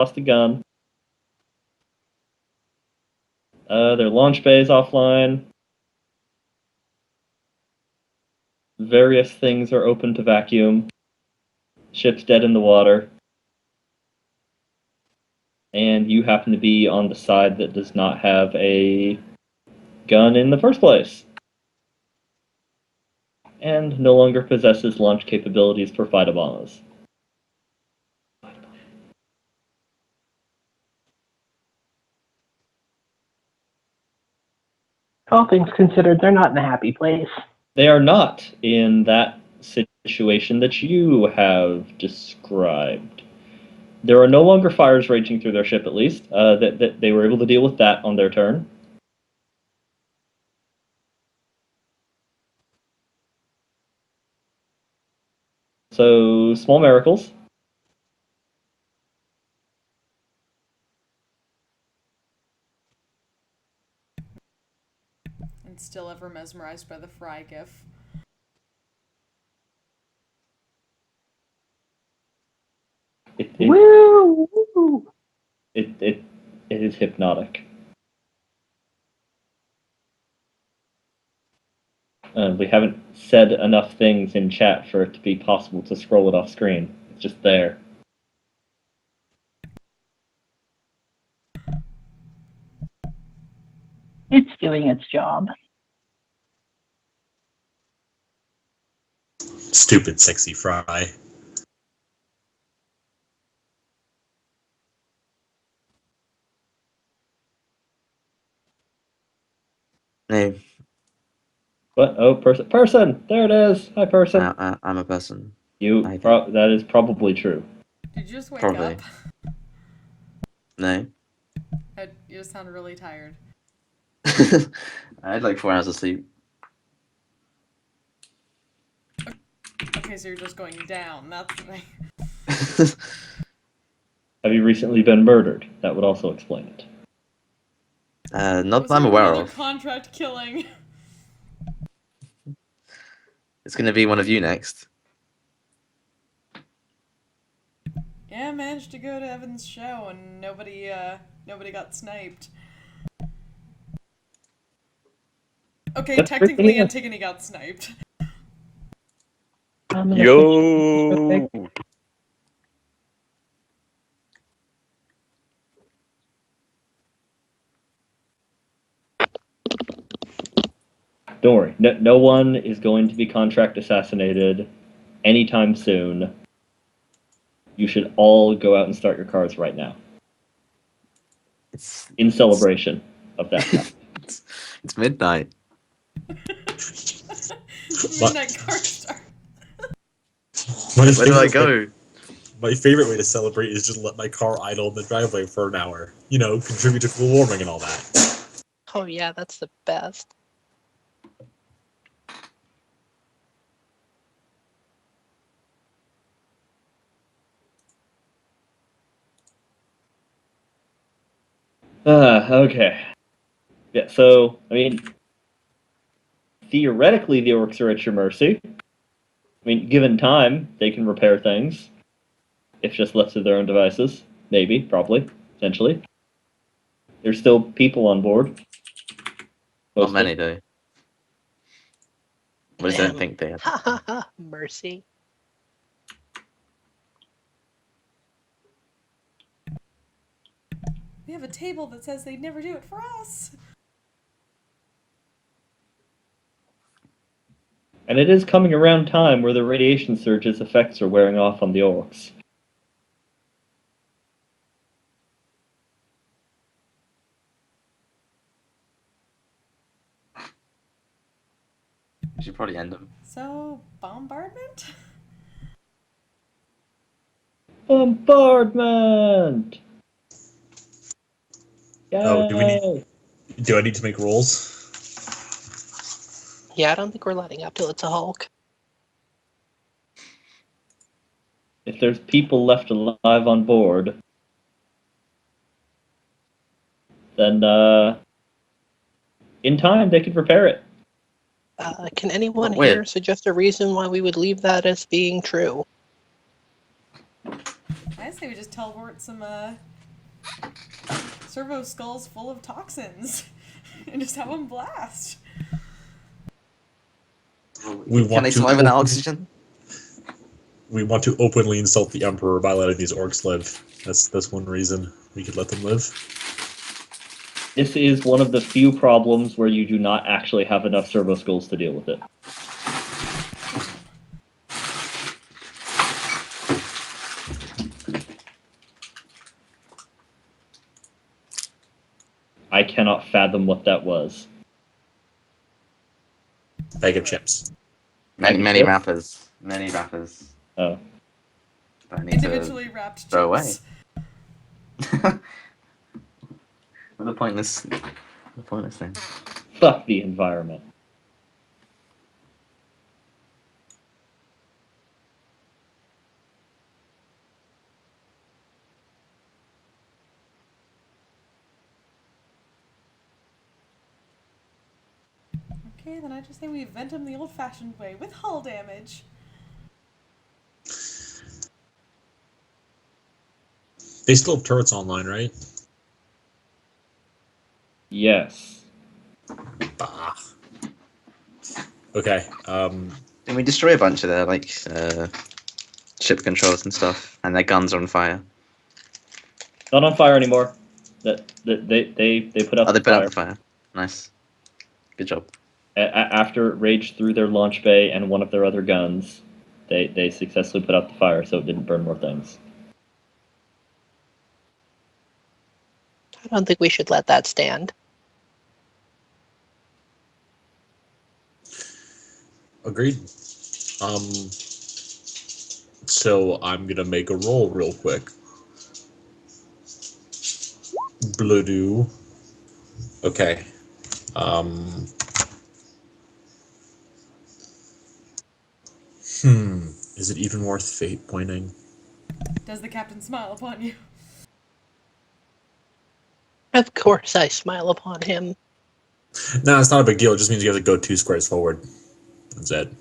lost a gun. Their launch bay is offline. Various things are open to vacuum. Ship's dead in the water. And you happen to be on the side that does not have a gun in the first place. And no longer possesses launch capabilities for phytobombers. All things considered, they're not in a happy place. They are not in that situation that you have described. There are no longer fires raging through their ship, at least. That they were able to deal with that on their turn. So, small miracles. And still ever mesmerized by the Fry gif. Woo! Woo! It is hypnotic. We haven't said enough things in chat for it to be possible to scroll it off screen. It's just there. It's doing its job. Stupid, sexy Fry. Hey, What? Oh, person! Person! There it is! Hi, person! I'm a person. That is probably true. Did you just wake Probably. up? No. You just sound really tired. I had like 4 hours of sleep. Okay, so you're just going down. That's the thing. Have you recently been murdered? That would also explain it. Not Was that I'm there aware another of. contract killing? It's gonna be one of you next. Yeah, I managed to go to Evan's show and nobody got sniped. Okay, That's technically freaking Antigone got sniped. Yo! Don't worry. No one is going to be contract assassinated anytime soon. You should all go out and start your cards right now. It's In celebration of that fact. it's midnight. Midnight card start. My Where do I favorite go? My favorite way to celebrate is just let my car idle in the driveway for an hour. You know, contribute to global warming and all that. Oh yeah, that's the best. Okay. Yeah, so, I mean, theoretically, the orcs are at your mercy. I mean, given time, they can repair things. If just left to their own devices. Maybe, probably, potentially. There's still people on board. Not many though. What does I think they have? Ha ha ha! Mercy. We have a table that says they'd never do it for us. And it is coming around time where the radiation surge's effects are wearing off on the orcs. We should probably end them. So, bombardment? Bombardment! Yay! Oh, do I need to make rolls? Yeah, I don't think we're letting up till it's a Hulk. If there's people left alive on board, then in time they could repair it. Can anyone Wait. here suggest a reason why we would leave that as being true? Why is say we just teleport some servo skulls full of toxins and just have them blast. We Can want they to survive without open- oxygen? We want to openly insult the Emperor by letting these orcs live. That's one reason we could let them live. This is one of the few problems where you do not actually have enough servo skulls to deal with it. I cannot fathom what that was. Bag of chips. Many Yep. wrappers. Many wrappers. Oh. That I need Individually wrapped chips. throw away. What a pointless thing. Fuck the environment. Okay, then I just say we vent them the old-fashioned way with hull damage. They still have turrets online, right? Yes. Bah. Okay. Did we destroy a bunch of their ship controls and stuff, and their guns are on fire? Not on fire anymore. They put out Oh, they the put fire. out the fire. Nice. Good job. After it raged through their launch bay and one of their other guns, they successfully put out the fire so it didn't burn more things. I don't think we should let that stand. Agreed. So I'm gonna make a roll real quick. Bloodoo. Okay. Is it even worth fate pointing? Does the captain smile upon you? Of course I smile upon him. No, it's not a big deal. It just means you have to go 2 squares forward. That's it.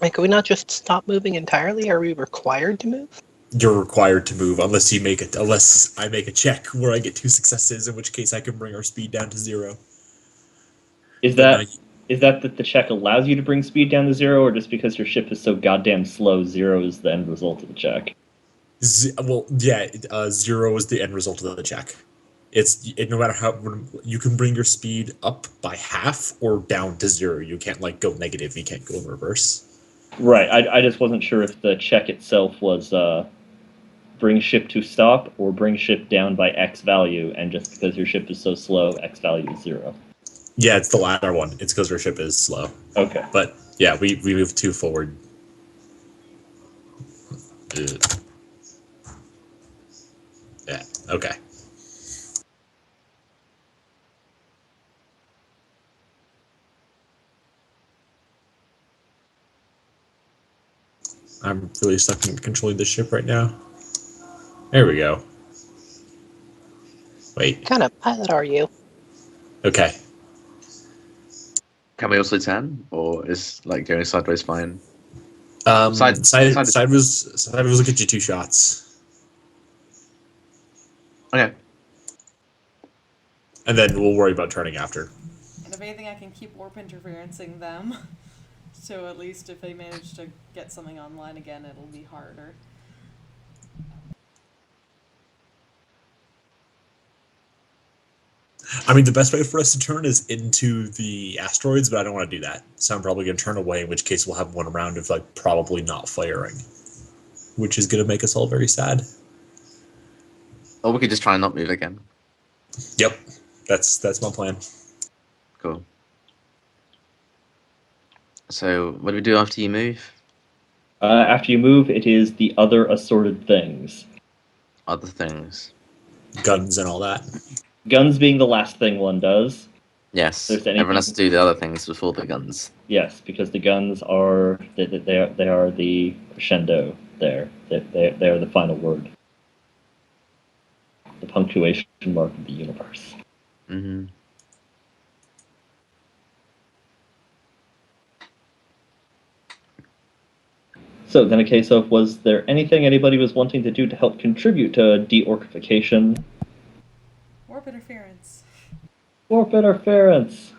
Like, can we not just stop moving entirely? Are we required to move? You're required to move unless I make a check where I get 2 successes, in which case I can bring our speed down to 0. Is that the check allows you to bring speed down to 0, or just because your ship is so goddamn slow, 0 is the end result of the check? 0 is the end result of the check. No matter how you can bring your speed up by half or down to 0. You can't go negative. You can't go in reverse. Right. I just wasn't sure if the check itself was bring ship to stop or bring ship down by X value, and just because your ship is so slow, X value is 0. Yeah, it's the latter one. It's because our ship is slow. Okay. But yeah, we move 2 forward. Yeah. Okay. I'm really stuck in controlling the ship right now. There we go. Wait. What kind of pilot are you? Okay. Can we also turn, or is going sideways fine? Sideways will get you 2 shots, Okay. and then we'll worry about turning after. And if anything, I can keep warp interferencing them. So at least if they manage to get something online again, it'll be harder. I mean, the best way for us to turn is into the asteroids, but I don't want to do that. So I'm probably going to turn away, in which case we'll have 1 round of probably not firing, which is going to make us all very sad. Or we could just try and not move again. Yep, that's my plan. Cool. So, what do we do after you move? After you move, it is the other assorted things. Other things. Guns and all that. Guns being the last thing one does. Yes. There's anything- Everyone has to do the other things before the guns. Yes, because the guns are they are the crescendo there. They are the final word. The punctuation mark of the universe. Mm-hmm. So then a case of, was there anything anybody was wanting to do to help contribute to de-orcification? Warp interference. Warp interference.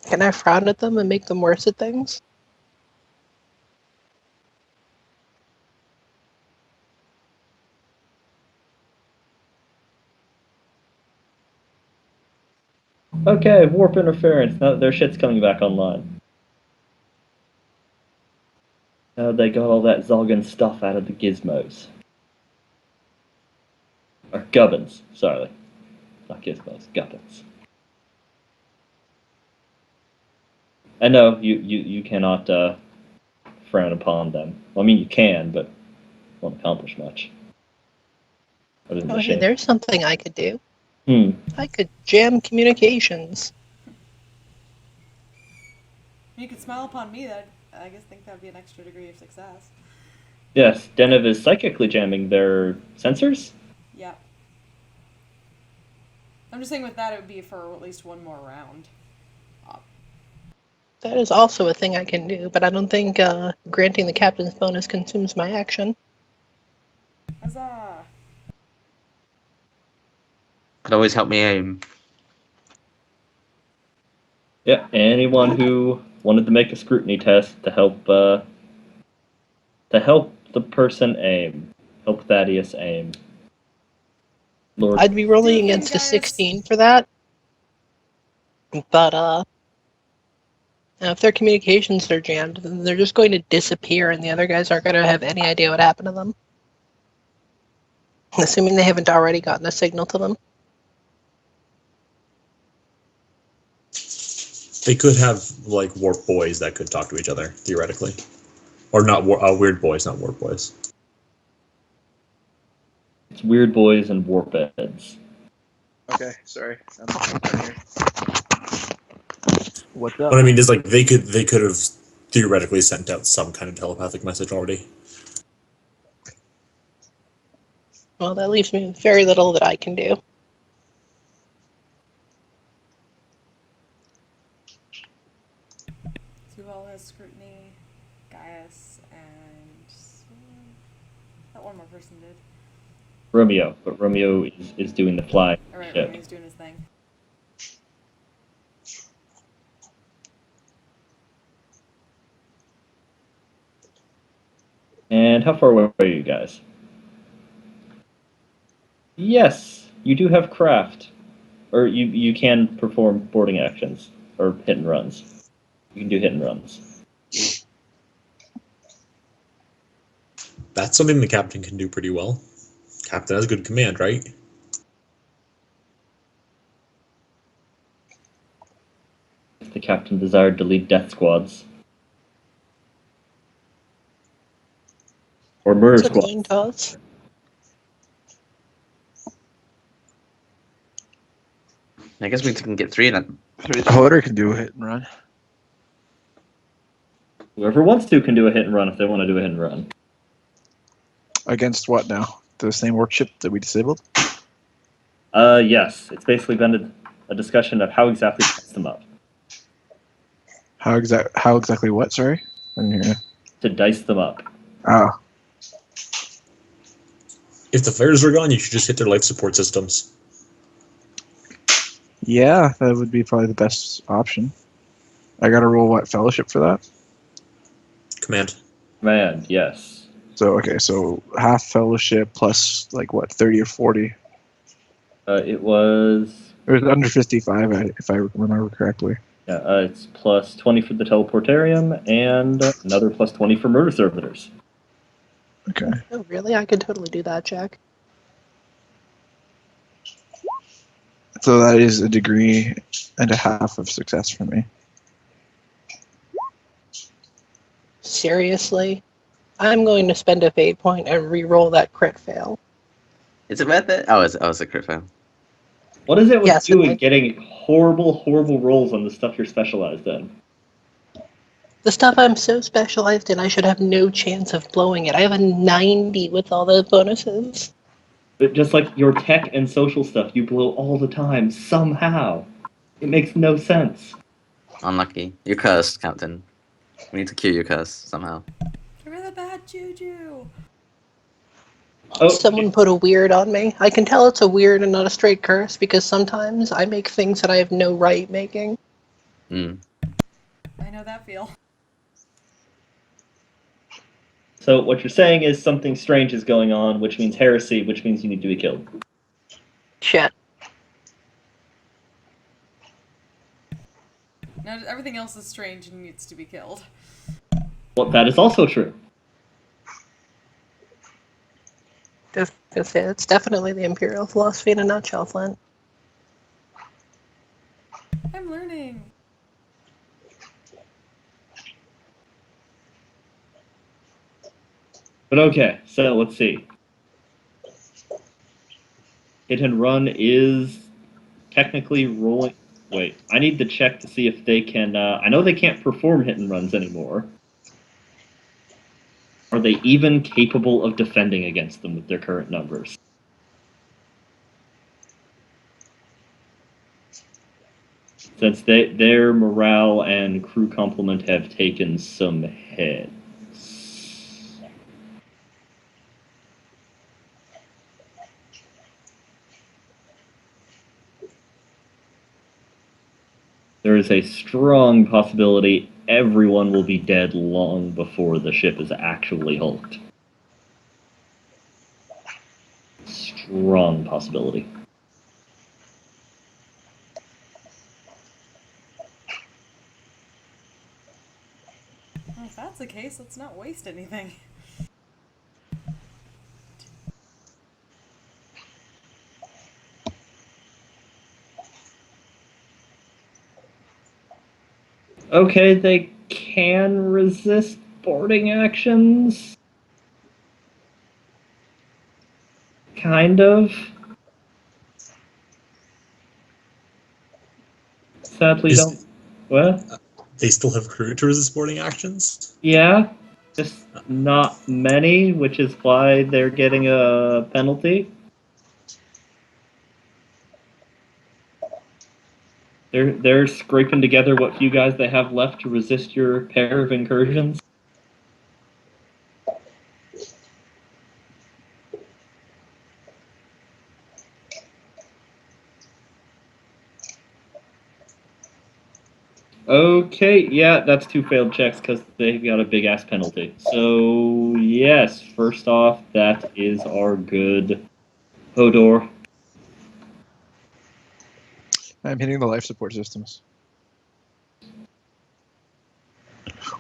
Can I frown at them and make them worse at things? Okay, warp interference. Now that their shit's coming back online. Now they got all that Zoggen stuff out of the gizmos. Or gubbins, sorry. Not gizmos, gubbins. I know you cannot frown upon them. Well, I mean, you can, but won't accomplish much. Other than Oh, the hey, shame. there's something I could do. Hmm. I could jam communications. You could smile upon me. That I guess think that would be an extra degree of success. Yes, Zennith is psychically jamming their sensors. Yeah. I'm just saying with that, it would be for at least one more round. That is also a thing I can do, but I don't think granting the captain's bonus consumes my action. Huzzah! Could always help me aim. Yeah, anyone who wanted to make a scrutiny test to help the person aim, help Thaddeus aim. Lord, I'd be rolling Do a thing, against a Gaius. 16 for that. But if their communications are jammed, then they're just going to disappear and the other guys aren't going to have any idea what happened to them. Assuming they haven't already gotten a signal to them. They could have like warp boys that could talk to each other theoretically, or not weird boys, not warp boys. it's weird boys and warp heads. Okay, sorry. I'm down here. What's up? What I mean is like they could have theoretically sent out some kind of telepathic message already. Well, that leaves me with very little that I can do. Tuval has scrutiny, Gaius, and that one more person did. Romeo, but Romeo is doing the fly Alright, shit. Romeo's doing his thing. And how far away are you guys? Yes, you do have craft. Or you can perform boarding actions or hit and runs. You can do hit and runs. That's something the captain can do pretty well. Captain has good command, right? If the captain desired to lead death squads. Or murder It's a squads. coin toss. I guess we can get 3 in it. Hoder can do a hit and run. Whoever wants to can do a hit and run if they want to do a hit and run. Against what now? The same workship that we disabled? Yes. It's basically been a discussion of how exactly to dice them up. How exactly what, sorry? I didn't hear you. To dice them up. Oh. If the flares are gone, you should just hit their life support systems. Yeah, that would be probably the best option. I gotta roll what, fellowship for that? Command. Command, yes. So okay, so half fellowship plus like what, 30 or 40? It was It was under 55 if I remember correctly. it's plus 20 for the teleportarium and another plus 20 for murder servitors. Okay. Oh, really? I could totally do that, Jack. So that is a degree and a half of success for me. Seriously? I'm going to spend a fate point and re-roll that crit fail. Is it worth it? Oh, it's a crit fail. What is it with Yes, you and and getting horrible rolls on the stuff you're specialized in? The stuff I'm so specialized in, I should have no chance of blowing it. I have a 90 with all those bonuses. But just like your tech and social stuff, you blow all the time, somehow. It makes no sense. Unlucky. You're cursed, Captain. We need to cure your curse somehow. Get rid of the bad juju. Oh, Someone put a weird on me. I can tell it's a weird and not a straight curse because sometimes I make things that I have no right making. Mm. I know that feel. so what you're saying is something strange is going on, which means heresy, which means you need to be killed. Shit. Now everything else is strange and needs to be killed. Well, that is also true. It's definitely the Imperial philosophy in a nutshell, Flint. I'm learning. But okay, so let's see. Hit and run is technically rolling. Wait, I need to check to see if they can. I know they can't perform hit and runs anymore. Are they even capable of defending against them with their current numbers? Since their morale and crew complement have taken some hits. There is a strong possibility everyone will be dead long before the ship is actually hulked. Strong possibility. Well, if that's the case, let's not waste anything. Okay, they can resist boarding actions. Kind of. Sadly, don't. What? They still have crew to resist boarding actions. Yeah, just not many, which is why they're getting a penalty. They're scraping together what few guys they have left to resist your pair of incursions. Okay, yeah, that's 2 failed checks because they got a big ass penalty. So yes, first off, that is our good Hodor. I'm hitting the life support systems.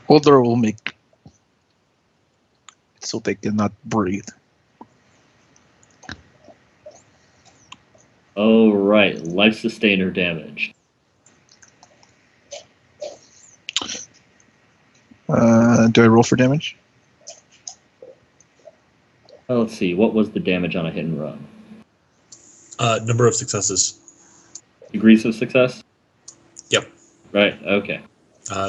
Holder will make it so they cannot breathe. Oh right, life sustainer damage. Do I roll for damage? Let's see, what was the damage on a hit and run? Number of successes. Degrees of success? Yep. Right, okay.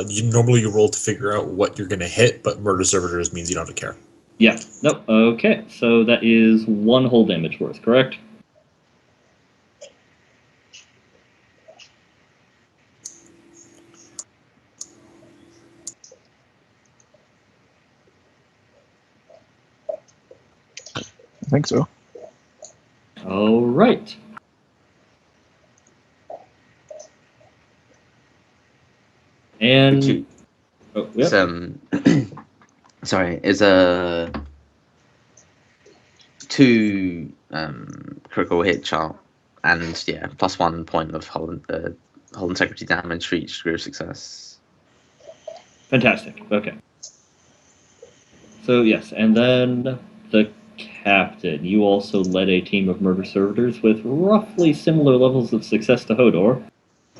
You roll to figure out what you're gonna hit, but murder servitors means you don't have to care. Yeah, nope, okay. So that is 1 whole damage worth, correct? I think so. All right. And Could you- oh, yep. Sorry, is a 2 critical hit chart, and yeah, +1 point of hull integrity damage for each degree of success. Fantastic. Okay. So yes, and then the captain. You also led a team of murder servitors with roughly similar levels of success to Hodor,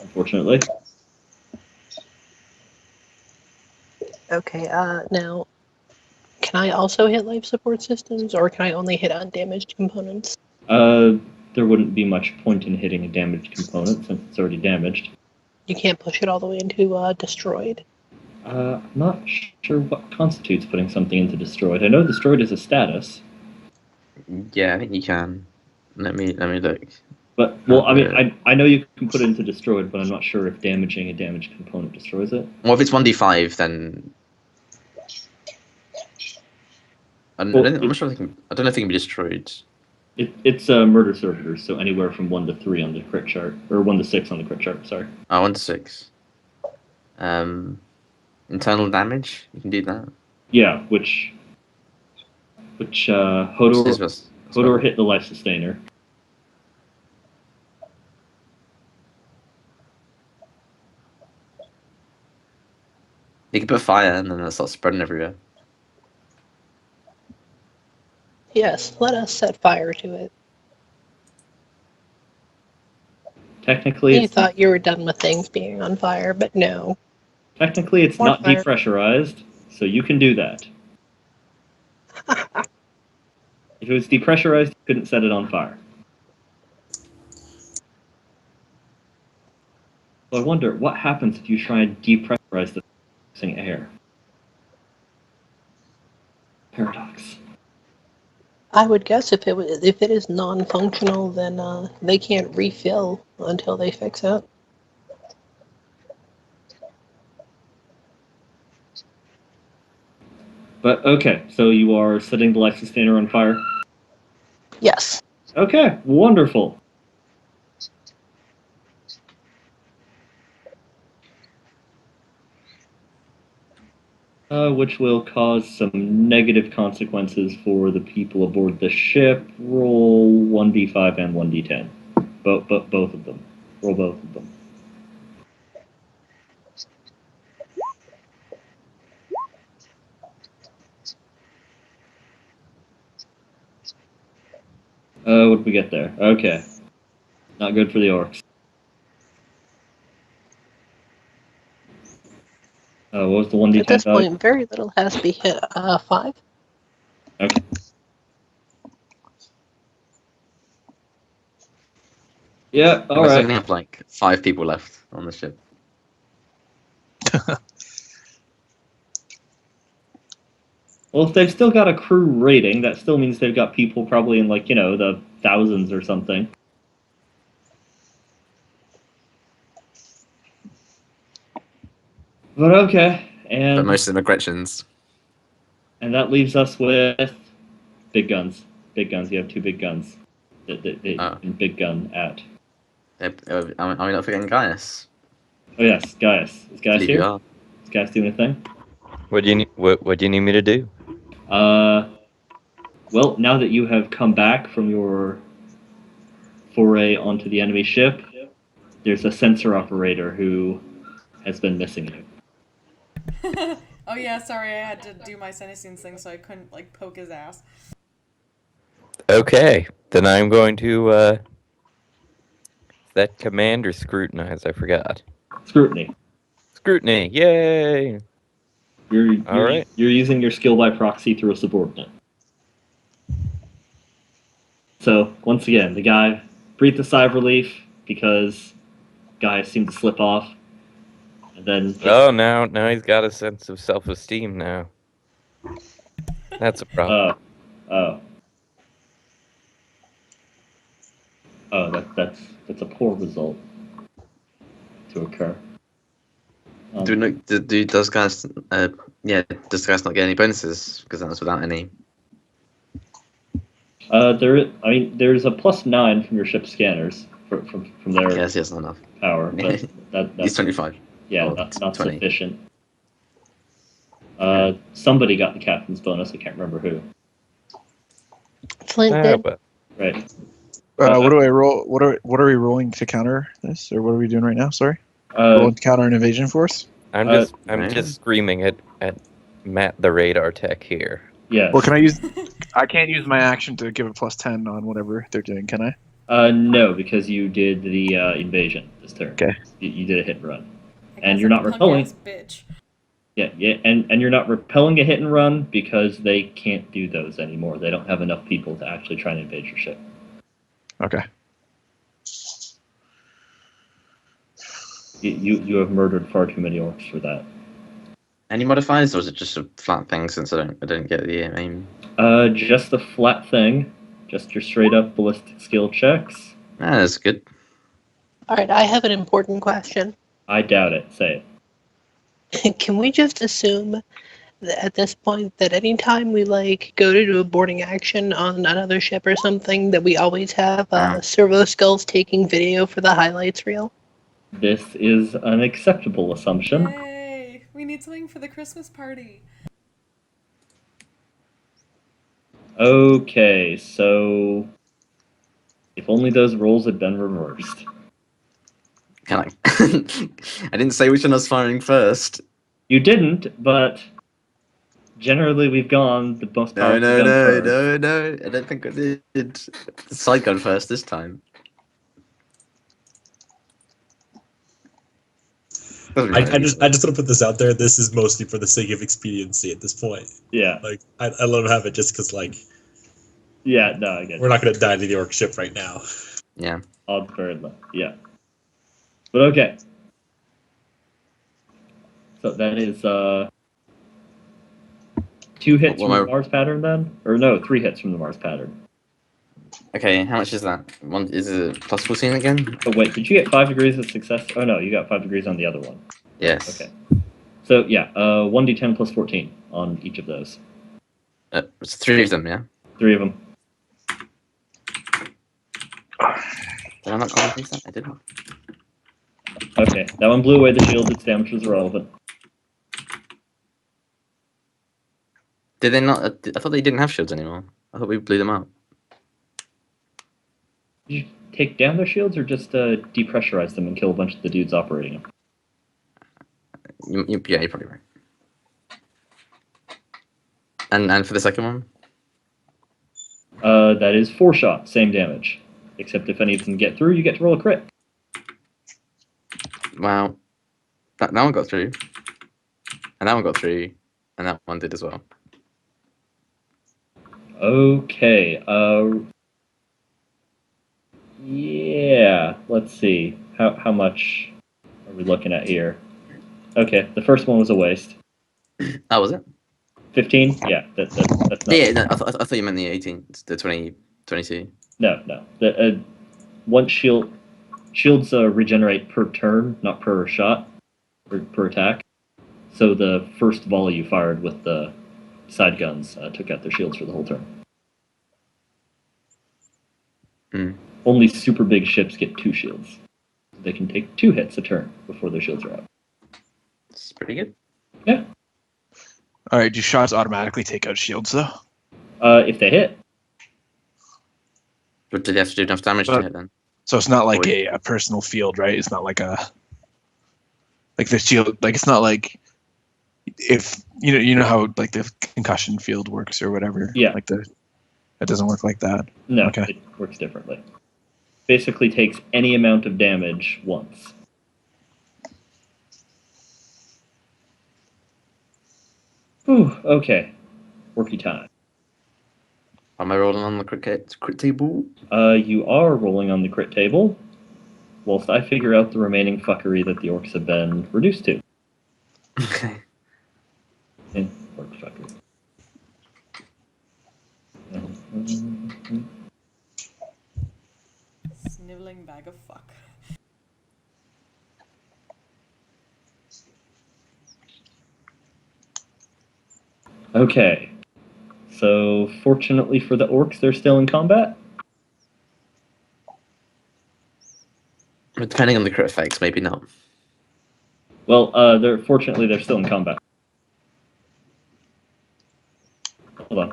unfortunately. Okay, now, can I also hit life support systems, or can I only hit undamaged components? There wouldn't be much point in hitting a damaged component since it's already damaged. You can't push it all the way into destroyed. I'm not sure what constitutes putting something into destroyed. I know destroyed is a status. Yeah, I think you can. Let me look. But well, I mean, I know you can put it into destroyed, but I'm not sure if damaging a damaged component destroys it. Well, if it's 1d5, then I'm not sure. I don't know if it can be destroyed. It's murder servitors, so anywhere from 1 to 3 on the crit chart, or 1 to 6 on the crit chart. Sorry. 1 to 6. Internal damage. You can do that. Yeah, which Hodor hit the life sustainer. You can put fire, and then it'll start spreading everywhere. Yes, let us set fire to it. Technically, You thought you were done with things being on fire, but no. Technically, it's More not fire. depressurized, so you can do that. If it was depressurized, you couldn't set it on fire. So I wonder, what happens if you try and depressurize the using air? Paradox. I would guess if it is non-functional, then they can't refill until they fix it. But okay, so you are setting the life sustainer on fire? Yes. Okay, wonderful. Which will cause some negative consequences for the people aboard the ship. Roll 1d5 and 1d10. Both of them. Roll both of them. What did we get there? Okay. Not good for the orcs. What was the 1d10 At this value? point, very little has to be hit. 5. Okay. Yeah, We alright. only have like 5 people left on the ship. Well, if they've still got a crew rating, that still means they've got people probably in, like, the thousands or something. But okay, But most of them are Gretchens. and that leaves us with big guns. Big guns. You have 2 big guns. And big gun at. Are we not forgetting Gaius? Oh yes, Gaius. Is Gaius Believe here? you are. Is Gaius doing a thing? What do you need? What do you need me to do? Well, now that you have come back from your foray onto the enemy ship, there's a sensor operator who has been missing you. Oh yeah, sorry, I had to do my senescence thing, so I couldn't like poke his ass. Okay, then I'm going to that command or scrutinize. I forgot. Scrutiny. Scrutiny. Yay! All right. You're using your skill by proxy through a subordinate. So once again, the guy breathed a sigh of relief because guys seemed to slip off, and then Oh, now he's got a sense of self-esteem now. That's a problem. That's a poor result to occur. Does Gaius not get any bonuses because that was without any? There's a +9 from your ship scanners from their Yes, not enough. power, but that's He's 25. Yeah, Or not 20. sufficient. Somebody got the captain's bonus. I can't remember who. Flint did. But Right. What do I roll? What are we rolling to counter this, or what are we doing right now? Sorry, Uh, rolling to counter an invasion force. I'm just screaming at Matt, the radar tech here. yes. Well, can I use? I can't use my action to give a +10 on whatever they're doing, can I? No, because you did the invasion this turn. Okay. You did a hit and run. I And guess you're I'm not a repelling. punk-ass bitch. Yeah, and you're not repelling a hit and run because they can't do those anymore. They don't have enough people to actually try and invade your ship. Okay. You have murdered far too many orcs for that. Any modifiers, or is it just a flat thing? Since I don't get the aim. Just a flat thing. Just your straight up ballistic skill checks. That's good. All right, I have an important question. I doubt it. Say it. Can we just assume that at this point that anytime we like go to do a boarding action on another ship or something, that we always have servo skulls taking video for the highlights reel? This is an acceptable assumption. Yay! We need something for the Christmas party. Okay, so if only those roles had been reversed. Can I? I didn't say which one I was firing first. You didn't, but generally we've gone the most No, powerful no, gun no, first. no, no. I don't think I did. The side gun first this time. Doesn't I matter. just want to put this out there. This is mostly for the sake of expediency at this point. Yeah, Like I love having it just because like yeah, no, I get we're it. not gonna die to the orc ship right now. Yeah. Odds very low. Yeah, but okay. So that is 2 hits What from am the I- Mars pattern then, or no, 3 hits from the Mars pattern. Okay, how much is that? One is it plus 14 again? Oh wait, did you get 5 degrees of success? Oh no, you got 5 degrees on the other one. Yes. Okay. So yeah, 1d10 plus 14 on each of those. It's 3 of them, yeah. 3 of them. Did I not call that? I did not. Okay, that one blew away the shield. Its damage was irrelevant. Did they not? I thought they didn't have shields anymore. I thought we blew them up. Did you take down their shields or just depressurize them and kill a bunch of the dudes operating them? Yeah, you're probably right. And for the second one? That is 4 shots, same damage. Except if any of them get through, you get to roll a crit. Wow. That one got through. And that one got through. And that one did as well. Okay, yeah, let's see. How much are we looking at here? Okay, the first one was a waste. Oh, was it? 15? Yeah, that's not... Yeah, no, I thought you meant the 18, the 20, 22. No. The once shields regenerate per turn, not per shot, or per attack. So the first volley you fired with the side guns took out their shields for the whole turn. Hmm. Only super big ships get 2 shields. They can take 2 hits a turn before their shields are out. It's pretty good. Yeah. All right, do shots automatically take out shields though? If they hit. But did they have to do enough damage to hit then? So it's not like Wait. a personal field, right? It's not like the shield. Like it's not like if you know how like the concussion field works or whatever. Yeah. Like it doesn't work like that. No, Okay. it works differently. Basically takes any amount of damage once. Whew, okay. Worky time. Am I rolling on the crit table? You are rolling on the crit table, whilst I figure out the remaining fuckery that the orcs have been reduced to. Okay. Orc fuckery. Sniveling bag of fuck. Okay. So, fortunately for the orcs, they're still in combat. But depending on the crit effects, maybe not. Well, fortunately they're still in combat. Hold on.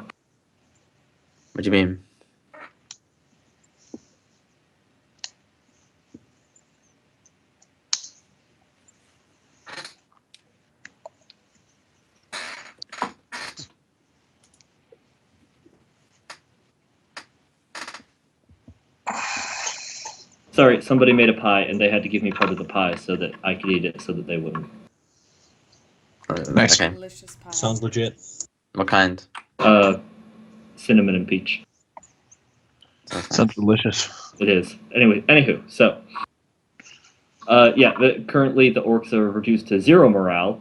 What do you mean? Sorry, somebody made a pie and they had to give me part of the pie so that I could eat it so that they wouldn't. Nice. Okay. Delicious pie. Sounds legit. What kind? Cinnamon and peach. Sounds delicious. It is. Anywho, so currently the orcs are reduced to 0 morale,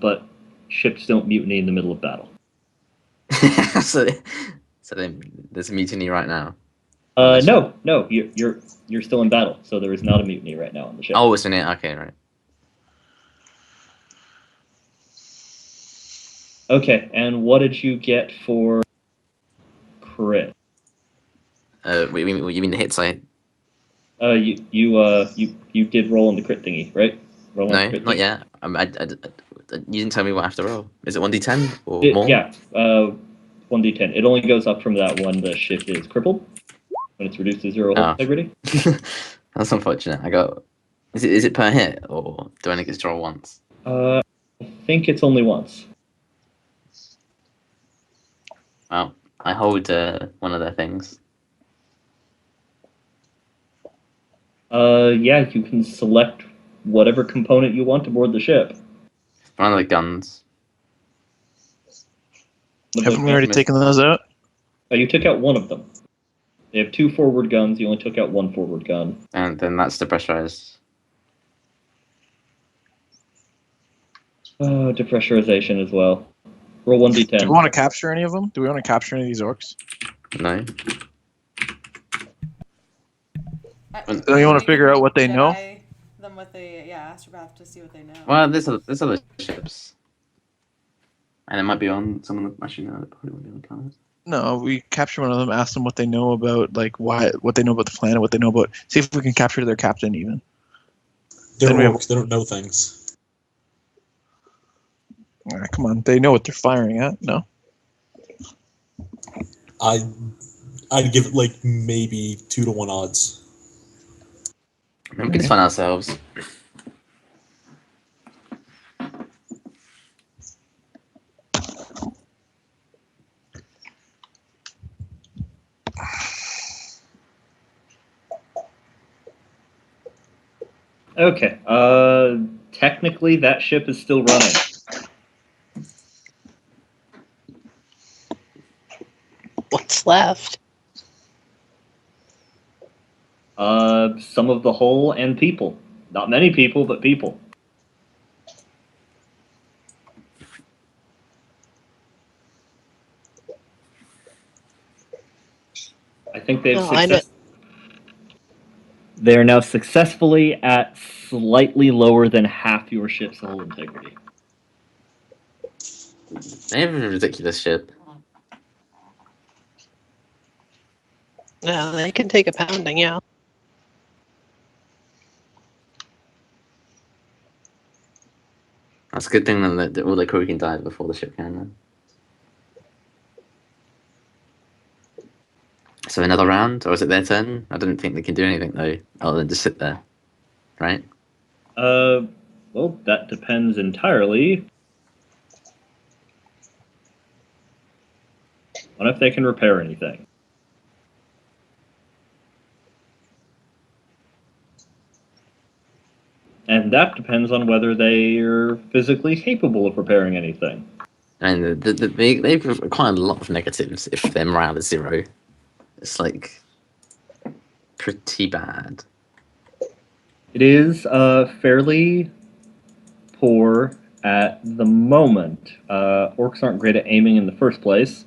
but ships don't mutiny in the middle of battle. so So then there's a mutiny right now. No, you're still in battle, so there is not a mutiny right now on the ship. Oh, it's in it. Okay, right. Okay, and what did you get for crit? You mean the hit side? You did roll on the crit thingy, right? Roll on No, the crit not thingy. yet. You didn't tell me what I have to roll. Is it 1d10 or more? Yeah, 1d10. It only goes up from that when the ship is crippled, when it's reduced to 0 hull Oh. integrity. That's unfortunate. I got. Is it per hit or do I only get to roll once? I think it's only once. Well, I hold one of their things. Yeah, you can select whatever component you want aboard the ship. One of the guns. Haven't we already taken those out? You took out one of them. They have 2 forward guns. You only took out 1 forward gun. And then that's the pressurized. Depressurization as well. Roll 1d10. Do we want to capture any of them? Do we want to capture any of these orcs? No. Don't you want to figure out what they know? Them what they astropath to see what they know. Well, there's other ships. And it might be on some of the. Actually, no, it probably won't be on the cars. No, we capture one of them, ask them what they know about, like what they know about the planet, what they know about. See if we can capture their captain even. They're Then we have- orcs, they don't know things. Come on, they know what they're firing at. No. I'd give it like maybe 2-to-1 odds. We can just find ourselves. Okay. Technically, that ship is still running. What's left? Some of the hull and people. Not many people, but people. I think they've Oh, I know. They are now successfully at slightly lower than half your ship's hull integrity. They have a ridiculous ship. Yeah, they can take a pounding, yeah. That's a good thing that all the crew can die before the ship can. Then. So another round, or is it their turn? I don't think they can do anything though, other than just sit there, right? Well, that depends entirely on if they can repair anything. And that depends on whether they are physically capable of repairing anything. And they've quite a lot of negatives if their morale is 0. It's like pretty bad. It is fairly poor at the moment. Orcs aren't great at aiming in the first place.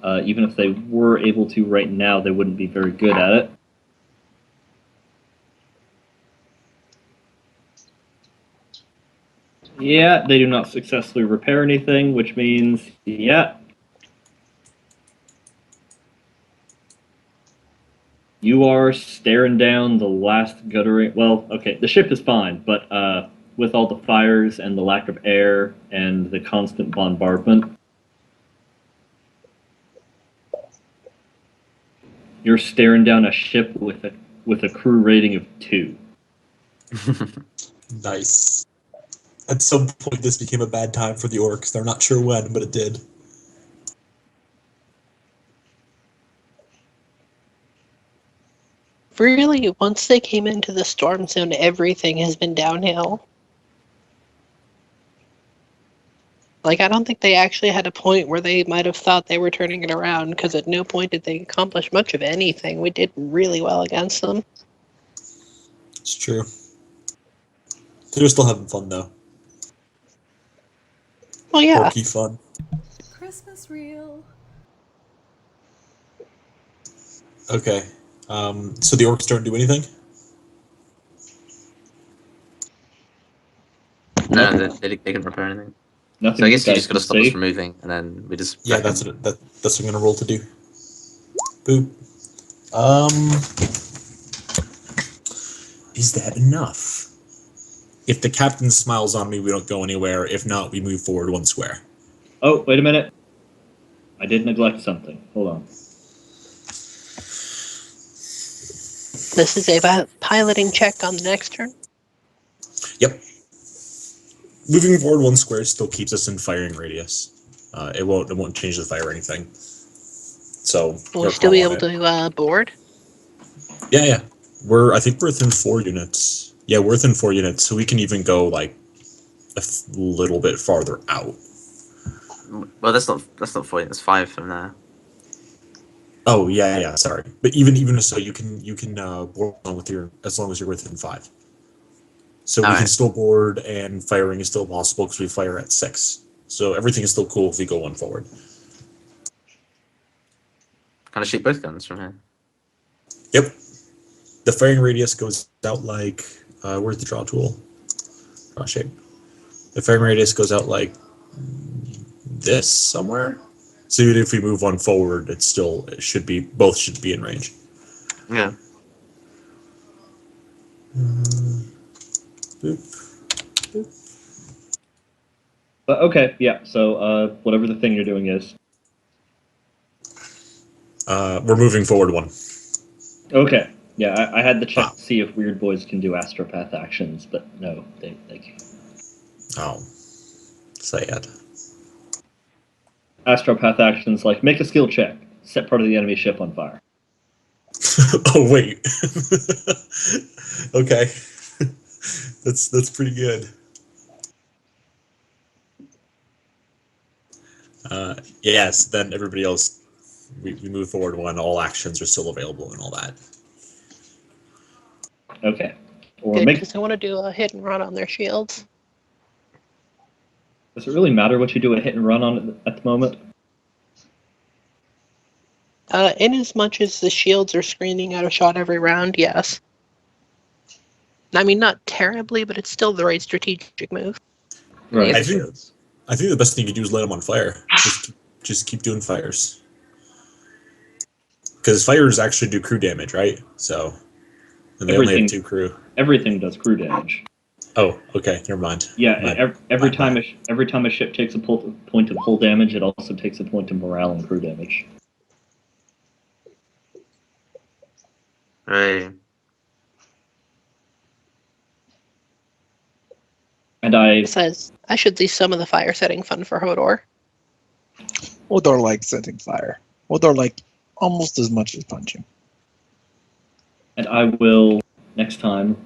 Even if they were able to right now, they wouldn't be very good at it. Yeah, they do not successfully repair anything, which means, yeah, you are staring down the last guttering. Well, okay, the ship is fine, but with all the fires and the lack of air and the constant bombardment, you're staring down a ship with a crew rating of 2. Nice. At some point, this became a bad time for the orcs. They're not sure when, but it did. Really, once they came into the storm zone, everything has been downhill. Like, I don't think they actually had a point where they might have thought they were turning it around, because at no point did they accomplish much of anything. We did really well against them. It's true. They're still having fun, though. Well, yeah. Orky fun. Christmas reel. Okay. So the orcs don't do anything? No, Nothing. they can repair anything. Nothing So I guess you guys just got to can stop us see. from moving, and then we just. Yeah, wreck that's them. what I'm gonna roll to do. Boop. Um, is that enough? If the captain smiles on me, we don't go anywhere. If not, we move forward 1 square. Oh, wait a minute. I did neglect something. Hold on. This is a piloting check on the next turn. Yep. Moving forward 1 square still keeps us in firing radius. It won't change the fire or anything. So Will we your still call be on able it. to board? Yeah. I think we're within 4 units. Yeah, we're within 4 units, so we can even go like little bit farther out. Well, that's not 40. That's 5 from there. Oh yeah. Sorry, but even so, you can board along with as long as you're within 5. So we can Alright. still board, and firing is still possible because we fire at 6. So everything is still cool if we go 1 forward. Kind of shoot both guns from here. Yep. The firing radius goes out like where's the draw tool? Draw shape. The firing radius goes out like this somewhere. So even if we move 1 forward, it should be in range. Yeah. Boop. But okay, yeah. So whatever the thing you're doing is. We're moving forward 1. Okay. Yeah, I had to check Wow. to see if weird boys can do astropath actions, but no, they can't. Oh, sad. Astropath actions like make a skill check, set part of the enemy ship on fire. Oh wait. Okay. That's pretty good. Yes, then everybody else, we move forward 1. All actions are still available and all that. Okay. Or Good, make. because I want to do a hit and run on their shields. Does it really matter what you do a hit and run on at the moment? In as much as the shields are screening out a shot every round, yes. I mean, not terribly, but it's still the right strategic move. Right. Yeah, I think the best thing you can do is light them on fire. Just keep doing fires. Because fires actually do crew damage, right? So, and they only have Everything 2 crew. everything does crew damage. Oh, okay, never mind. Yeah, every my time bad. every time a ship takes a point of hull damage, it also takes a point of morale and crew damage. Right. And I Besides, I should see some of the fire setting fun for Hodor. Hodor likes setting fire. Hodor like almost as much as punching. will next time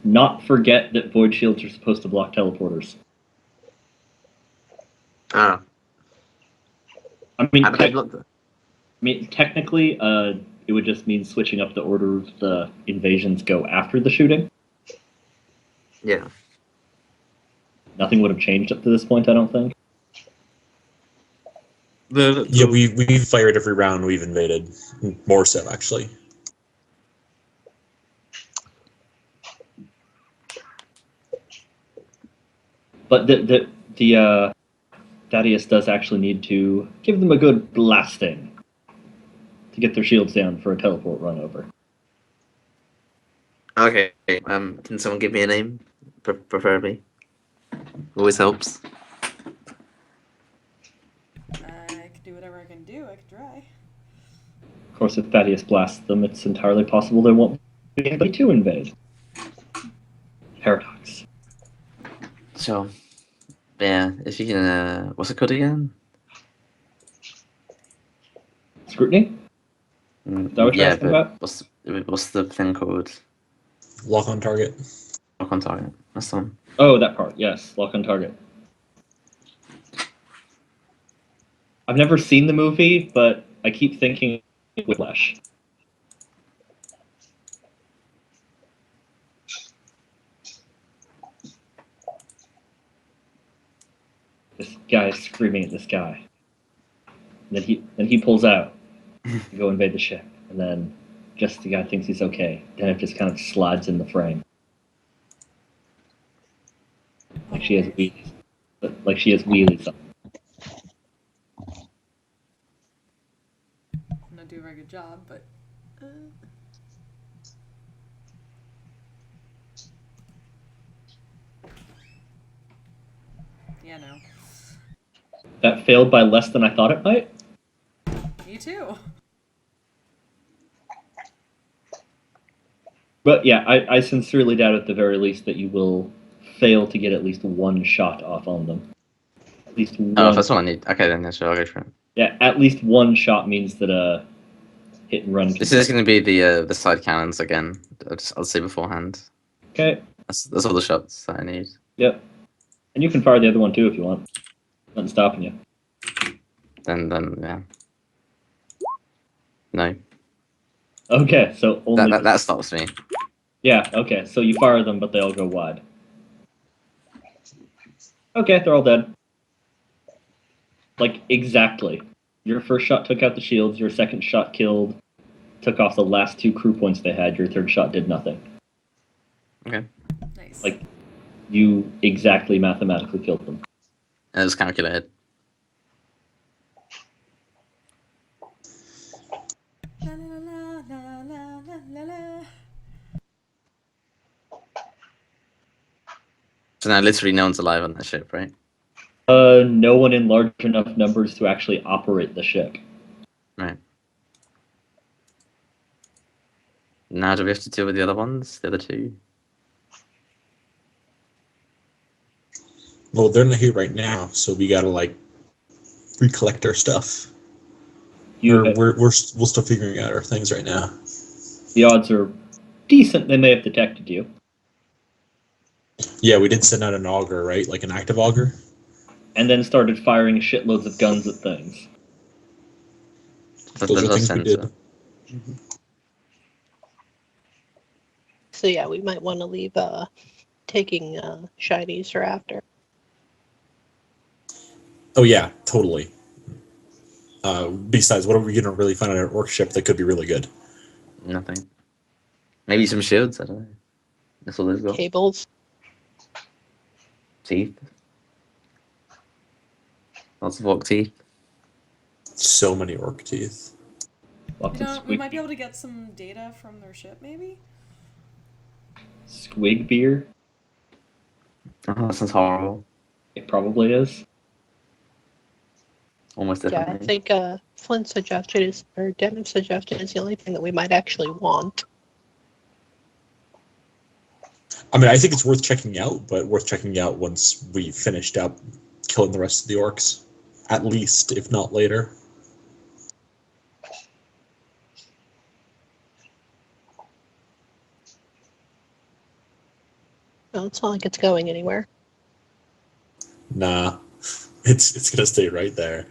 not forget that void shields are supposed to block teleporters. Oh. I mean, How do they block that? technically, it would just mean switching up the order of the invasions go after the shooting. Yeah. Nothing would have changed up to this point, I don't think. Yeah, we fired every round we've invaded. More so, actually. But the Thaddeus does actually need to give them a good blasting to get their shields down for a teleport run over. Okay. Can someone give me a name? Preferably. Always helps. I could do whatever I can do. I could try. Of course, if Thaddeus blasts them, it's entirely possible there won't be anybody to invade. Paradox. So, yeah, if you can, what's it called again? Scrutiny? Is that what you're Yeah, asking but about? what's the thing called? Lock on target. Lock on target. That's the one. Oh, that part, yes. Lock on target. I've never seen the movie, but I keep thinking Whiplash. This guy is screaming at this guy. And then he pulls out. to go invade the ship, and then just the guy thinks he's okay. Then it just kind of slides in the frame, like she has wheelies, like she has wheelies. I'm not doing a very good job, but. Yeah, no. That failed by less than I thought it might. Me too. But yeah, I sincerely doubt at the very least that you will fail to get at least one shot off on them. At least one. Oh, if that's what I need. Okay, then yeah, sure, I'll go for it. Yeah, at least one shot means that hit and run. This is going to be the side cannons again. I'll say beforehand. Okay. That's all the shots that I need. Yep. And you can fire the other one too if you want. Nothing's stopping you. Then yeah. No. Okay, so only That stops me. Yeah, okay. So you fire them, but they all go wide. Okay, they're all dead. Like, exactly. Your first shot took out the shields, your second shot took off the last 2 crew points they had, your third shot did nothing. Okay. Nice. Like, you exactly mathematically killed them. It was calculated. La, la, la, la, la, la, la, la. So now literally no one's alive on that ship, right? No one in large enough numbers to actually operate the ship. Right. Now do we have to deal with the other ones? The other 2? Well, they're not here right now, so we gotta like recollect our stuff. We're still figuring out our things right now. The odds are decent they may have detected you. Yeah, we did send out an auger, right? Like an active auger. And then started firing shitloads of guns at things. Those are things we did. So yeah, we might want to leave taking shinies for after. Oh yeah, totally. Besides, what are we gonna really find on an orc ship that could be really good? Nothing. Maybe some shields, I don't know. That's all they've got. Cables. Teeth. Lots of orc teeth. So many orc teeth. Lots You of know, we squig, might be able to get some data from their ship, maybe? squig beer. Oh, that sounds horrible. It probably is. Almost Yeah, I definitely. think Flint's suggestion is, or Devin's suggestion is the only thing that we might actually want. I mean, I think it's worth checking out, but worth checking out once we finished up killing the rest of the orcs. At least, if not later. No, it's not like it's going anywhere. Nah. It's gonna stay right there.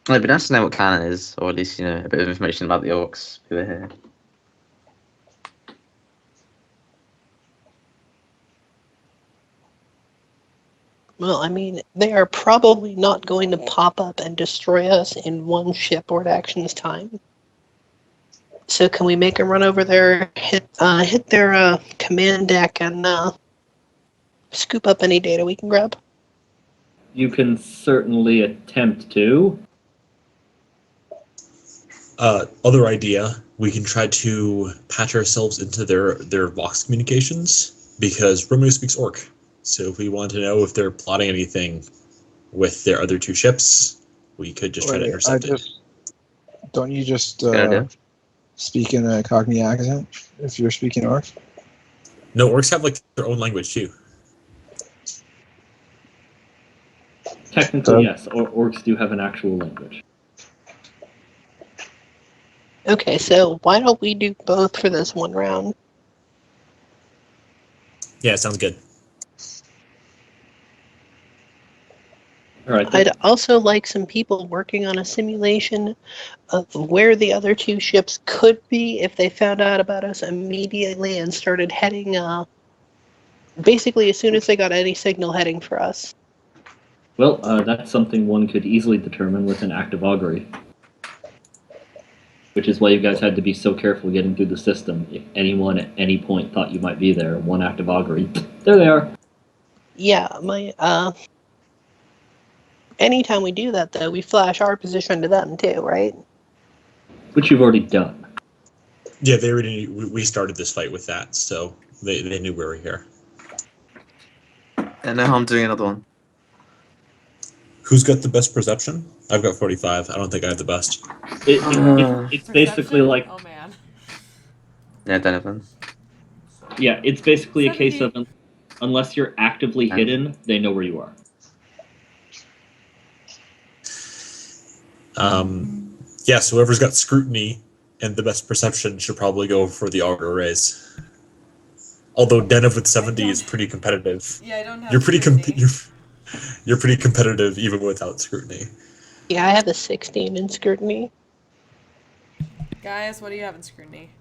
It'd be nice to know what clan it is, or at least, a bit of information about the orcs who are here. Well, I mean, they are probably not going to pop up and destroy us in one shipboard action's time. So can we make them run over there, hit their command deck, and scoop up any data we can grab? You can certainly attempt to. Other idea, we can try to patch ourselves into their Vox communications, because Romeo speaks Orc. So if we want to know if they're plotting anything with their other 2 ships, we could just try to intercept it. Don't you just Good idea. speak in a Cockney accent if you're speaking Orc? No, Orcs have like their own language too. Technically, yes. Orcs do have an actual language. Okay, so why don't we do both for this one round? Yeah, sounds good. All right. I'd also like some people working on a simulation of where the other 2 ships could be if they found out about us immediately and started heading, basically as soon as they got any signal heading for us. Well, that's something one could easily determine with an active augury. Which is why you guys had to be so careful getting through the system. If anyone at any point thought you might be there, one active augury, there they are. Yeah, anytime we do that, though, we flash our position to them, too, right? Which you've already done. Yeah, they already. We started this fight with that, so they knew we were here. And now I'm doing another one. Who's got the best perception? I've got 45. I don't think I have the best. It's basically Perception? like, Oh man. Yeah, Donovan. yeah, it's basically a case 70. of unless you're actively hidden, they know where you are. Yeah, so whoever's got scrutiny and the best perception should probably go for the auger raise. Although Denov with 70 is pretty competitive. Yeah, I don't have You're pretty scrutiny. you're pretty competitive even without scrutiny. Yeah, I have a 16 in scrutiny. Guys, what do you have in scrutiny?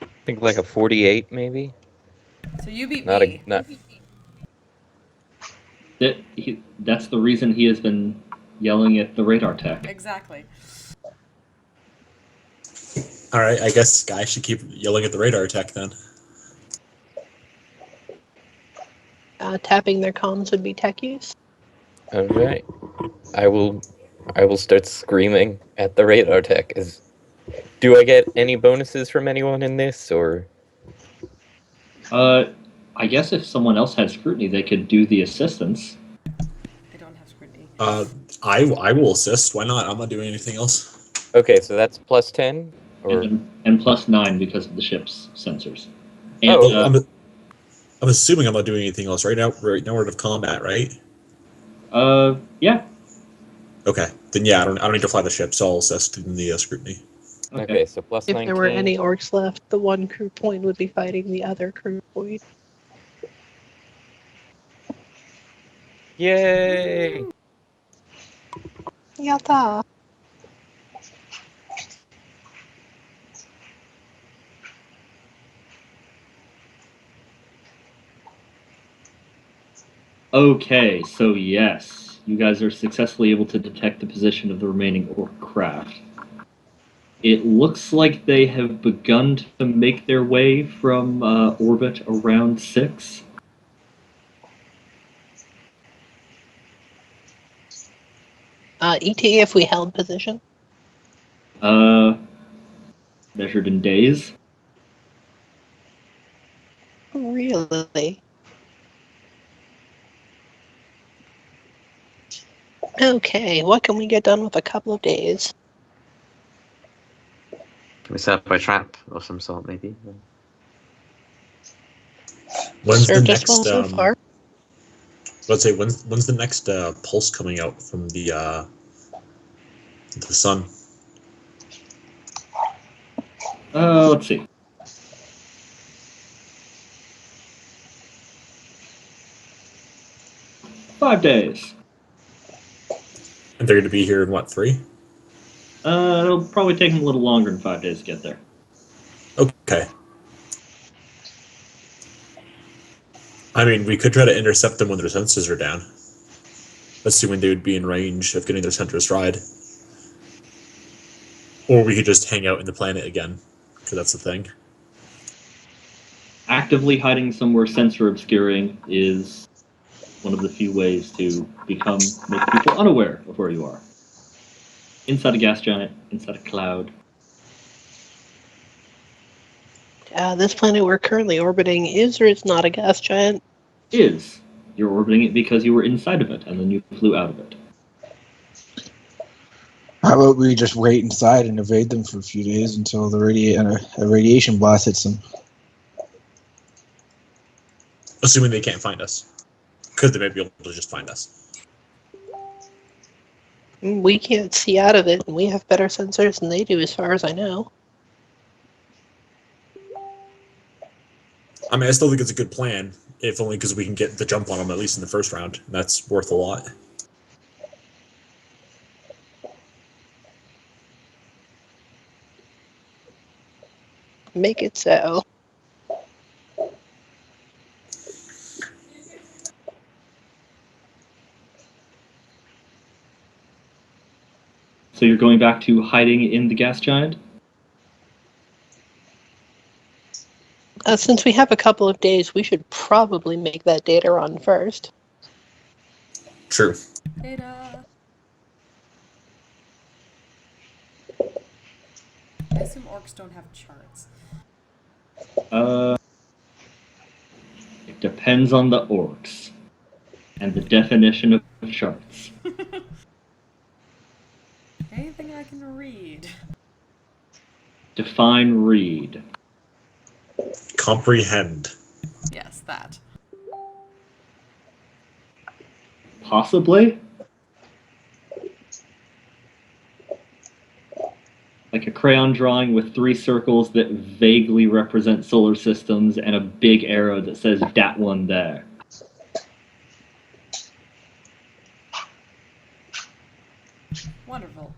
I think like a 48, maybe. So you beat Not me. not. That's the reason he has been yelling at the radar tech. Exactly. All right, I guess guys should keep yelling at the radar tech then. Tapping their comms would be tech use. All right. I will start screaming at the radar tech. Do I get any bonuses from anyone in this, or? I guess if someone else had scrutiny, they could do the assistance. I don't have scrutiny. I will assist. Why not? I'm not doing anything else. Okay, so that's plus 10, or And plus 9 because of the ship's sensors. And, Oh, I'm assuming I'm not doing anything else right now. Right now we're out of combat, right? Yeah. Okay, then yeah, I don't need to fly the ship, so I'll assist in the scrutiny. okay, so plus If 19. there were any orcs left, the one crew point would be fighting the other crew point. Yay! Yatta! Okay, so yes, you guys are successfully able to detect the position of the remaining orc craft. It looks like they have begun to make their way from orbit around 6. ET if we held position. Measured in days. Really? Okay, what can we get done with a couple of days? Can we set up a trap of some sort, maybe? When's the Served us next? well so far. Let's say when's the next pulse coming out from the sun? Let's see. Five days. And they're going to be here in what, 3? It'll probably take them a little longer than 5 days to get there. Okay. I mean, we could try to intercept them when their sensors are down. Assuming they would be in range of getting their sensors fried. Or we could just hang out in the planet again, because that's the thing. Actively hiding somewhere sensor obscuring is one of the few ways to make people unaware of where you are. Inside a gas giant, inside a cloud. This planet we're currently orbiting is or is not a gas giant? Is. You're orbiting it because you were inside of it, and then you flew out of it. How about we just wait inside and evade them for a few days until the a radiation blast hits them? Assuming they can't find us. Because they may be able to just find us. We can't see out of it, and we have better sensors than they do, as far as I know. I mean, I still think it's a good plan, if only because we can get the jump on them at least in the first round. And that's worth a lot. Make it so. So you're going back to hiding in the gas giant? Since we have a couple of days, we should probably make that data run first. True. Data. I assume orcs don't have charts. It depends on the orcs and the definition of charts. Anything I can read. Define read. Comprehend. Yes, that. Possibly? Like a crayon drawing with 3 circles that vaguely represent solar systems and a big arrow that says that one there. Wonderful.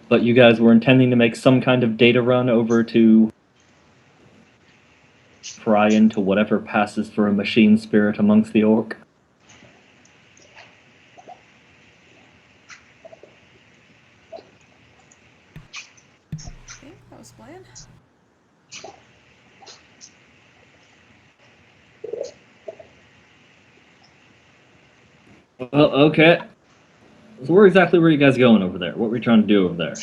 But you guys were intending to make some kind of data run over to pry into whatever passes for a machine spirit amongst the orc. I think that was the plan. Well, okay. So where exactly were you guys going over there? What were you trying to do over there?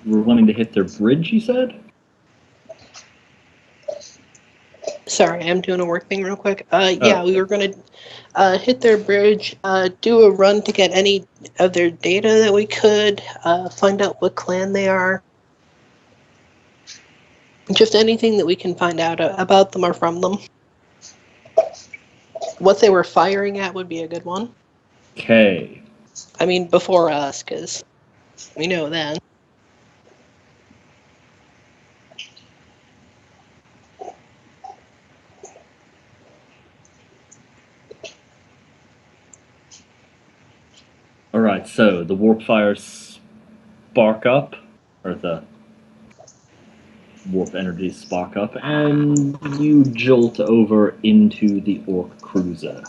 You were wanting to hit their bridge, you said? Sorry, I'm doing a work thing real quick. Yeah, we were gonna hit their bridge, do a run to get any of their data that we could, find out what clan they are. Just anything that we can find out about them or from them. What they were firing at would be a good one. Okay. I mean, before us, because we know then. Alright, so the warp fires spark up, or the warp energies spark up, and you jolt over into the orc cruiser.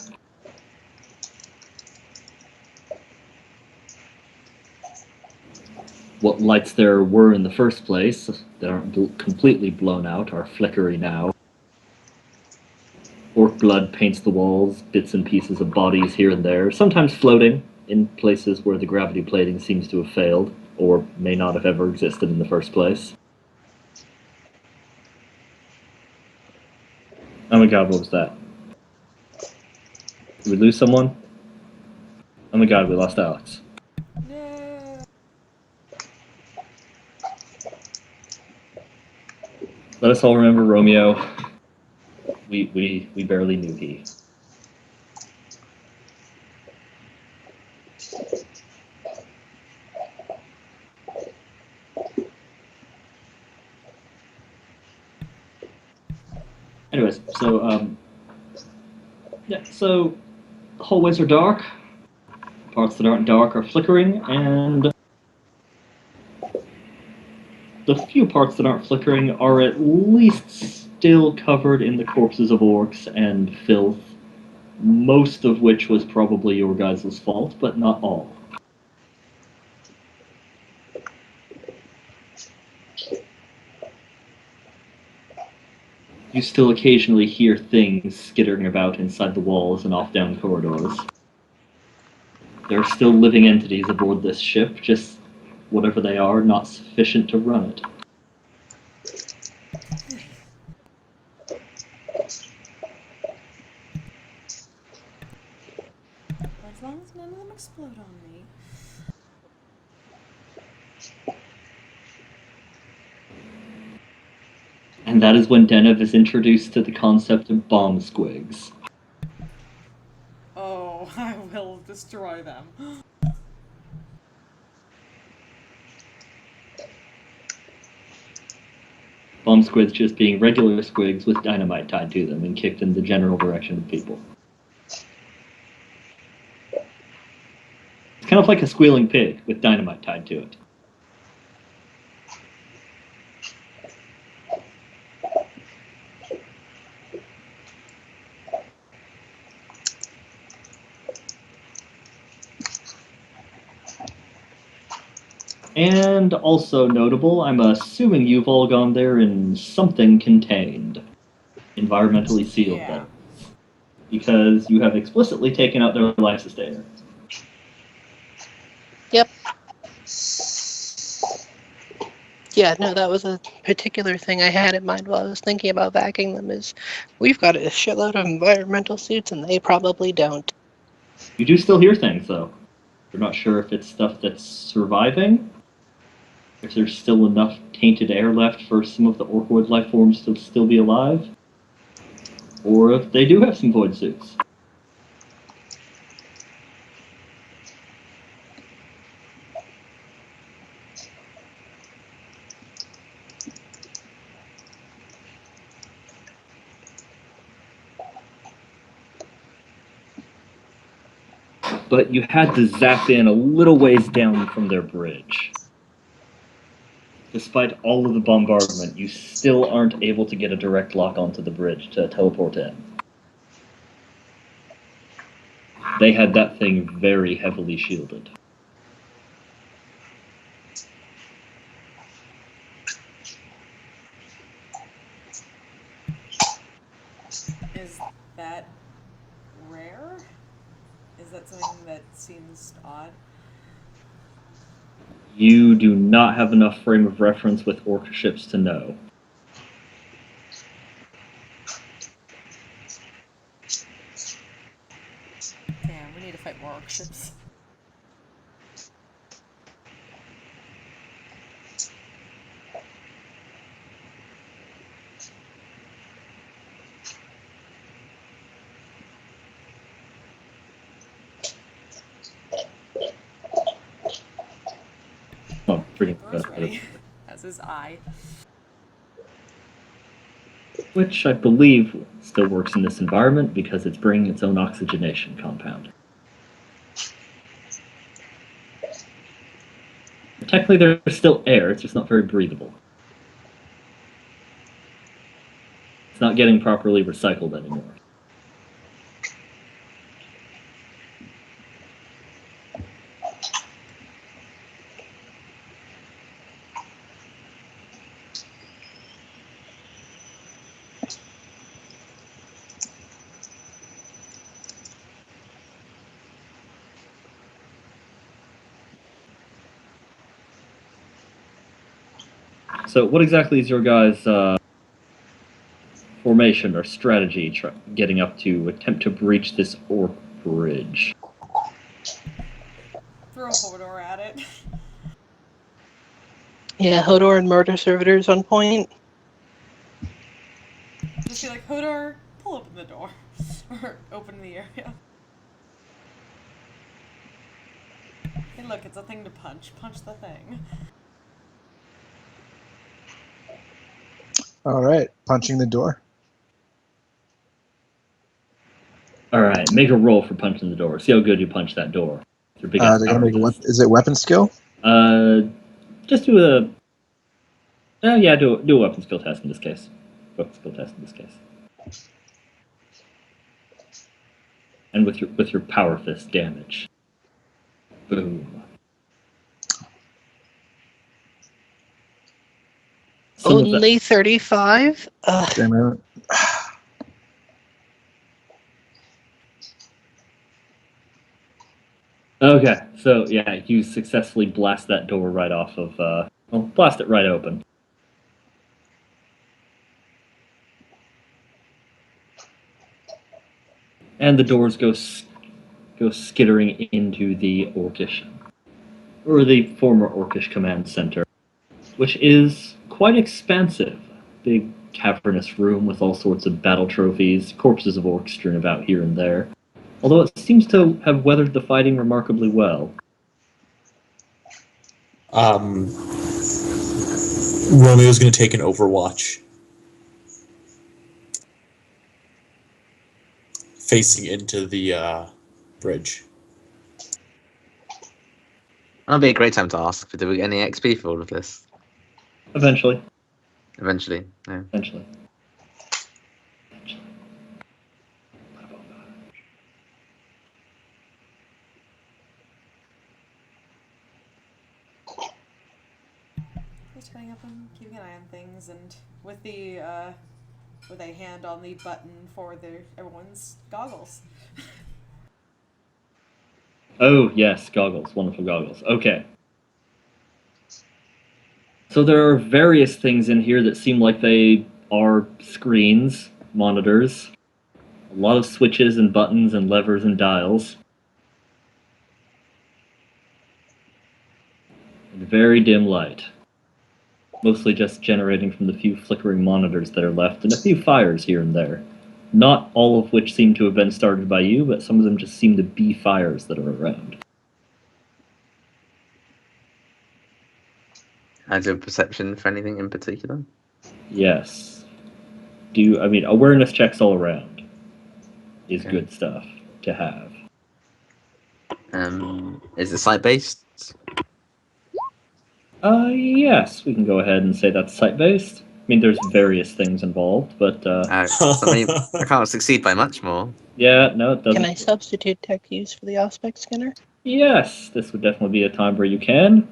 What lights there were in the first place, that aren't completely blown out, are flickery now. Orc blood paints the walls, bits and pieces of bodies here and there, sometimes floating in places where the gravity plating seems to have failed, or may not have ever existed in the first place. Oh my god, what was that? Did we lose someone? Oh my god, we lost Alex. No. Let us all remember Romeo. We barely knew he. Anyways, so yeah, so hallways are dark. Parts that aren't dark are flickering, and the few parts that aren't flickering are at least still covered in the corpses of orcs and filth, most of which was probably your guys' fault, but not all. You still occasionally hear things skittering about inside the walls and off down corridors. There are still living entities aboard this ship, just whatever they are, not sufficient to run it. As long as none of them explode on me. And that is when Zennith is introduced to the concept of bomb squigs. Oh, I will destroy them. Bomb squigs just being regular squigs with dynamite tied to them and kicked in the general direction of people. It's kind of like a squealing pig with dynamite tied to it. And also notable, I'm assuming you've all gone there in something contained. Environmentally sealed, Yeah. that is. Because you have explicitly taken out their life sustainer. Yep. Yeah, no, that was a particular thing I had in mind while I was thinking about backing them is we've got a shitload of environmental suits and they probably don't. You do still hear things, though. You're not sure if it's stuff that's surviving, if there's still enough tainted air left for some of the Orcoid life forms to still be alive, or if they do have some void suits. But you had to zap in a little ways down from their bridge. Despite all of the bombardment, you still aren't able to get a direct lock onto the bridge to teleport in. They had that thing very heavily shielded. Is that rare? Is that something that seems odd? You do not have enough frame of reference with orc ships to know. Damn, we need to fight more orc ships. Oh, freaking Bro's ready, as is I. which I believe still works in this environment because it's bringing its own oxygenation compound. Technically, there's still air, it's just not very breathable. It's not getting properly recycled anymore. So, what exactly is your guys' formation or strategy getting up to attempt to breach this orc bridge? Throw Hodor at it. Yeah, Hodor and murder servitors on point. Just be like, Hodor, pull open the door. Or open the area. Hey look, it's a thing to punch. Punch the thing. All right, punching the door. Alright, make a roll for punching the door. See how good you punch that door. Your big They're gonna make is it weapon skill? Just do a... yeah, do a weapon skill test in this case. Weapon skill test in this case. And with your power fist damage. Boom. Only 35? Damn it. Okay, so yeah, you successfully blast that door right off of, blast it right open. And the doors go skittering into the Orcish, or the former Orcish command center, which is quite expansive. Big cavernous room with all sorts of battle trophies, corpses of orcs strewn about here and there. Although it seems to have weathered the fighting remarkably well. Romeo's going to take an overwatch. Facing into the bridge. That'll be a great time to ask if there were any XP for all of this. Eventually. Eventually, yeah. Eventually. Just going up and keeping an eye on things, and with a hand on the button for everyone's goggles. Oh, yes, goggles. Wonderful goggles. Okay. So there are various things in here that seem like they are screens, monitors, a lot of switches and buttons and levers and dials. And very dim light. Mostly just generating from the few flickering monitors that are left and a few fires here and there. Not all of which seem to have been started by you, but some of them just seem to be fires that are around. Has your perception for anything in particular? Yes. Awareness checks all around is good stuff to have. Is it site-based? Yes, we can go ahead and say that's site-based. I mean, there's various things involved, but, I can't succeed by much more. yeah, no, it doesn't. Can I substitute tech use for the aspect scanner? Yes, this would definitely be a time where you can.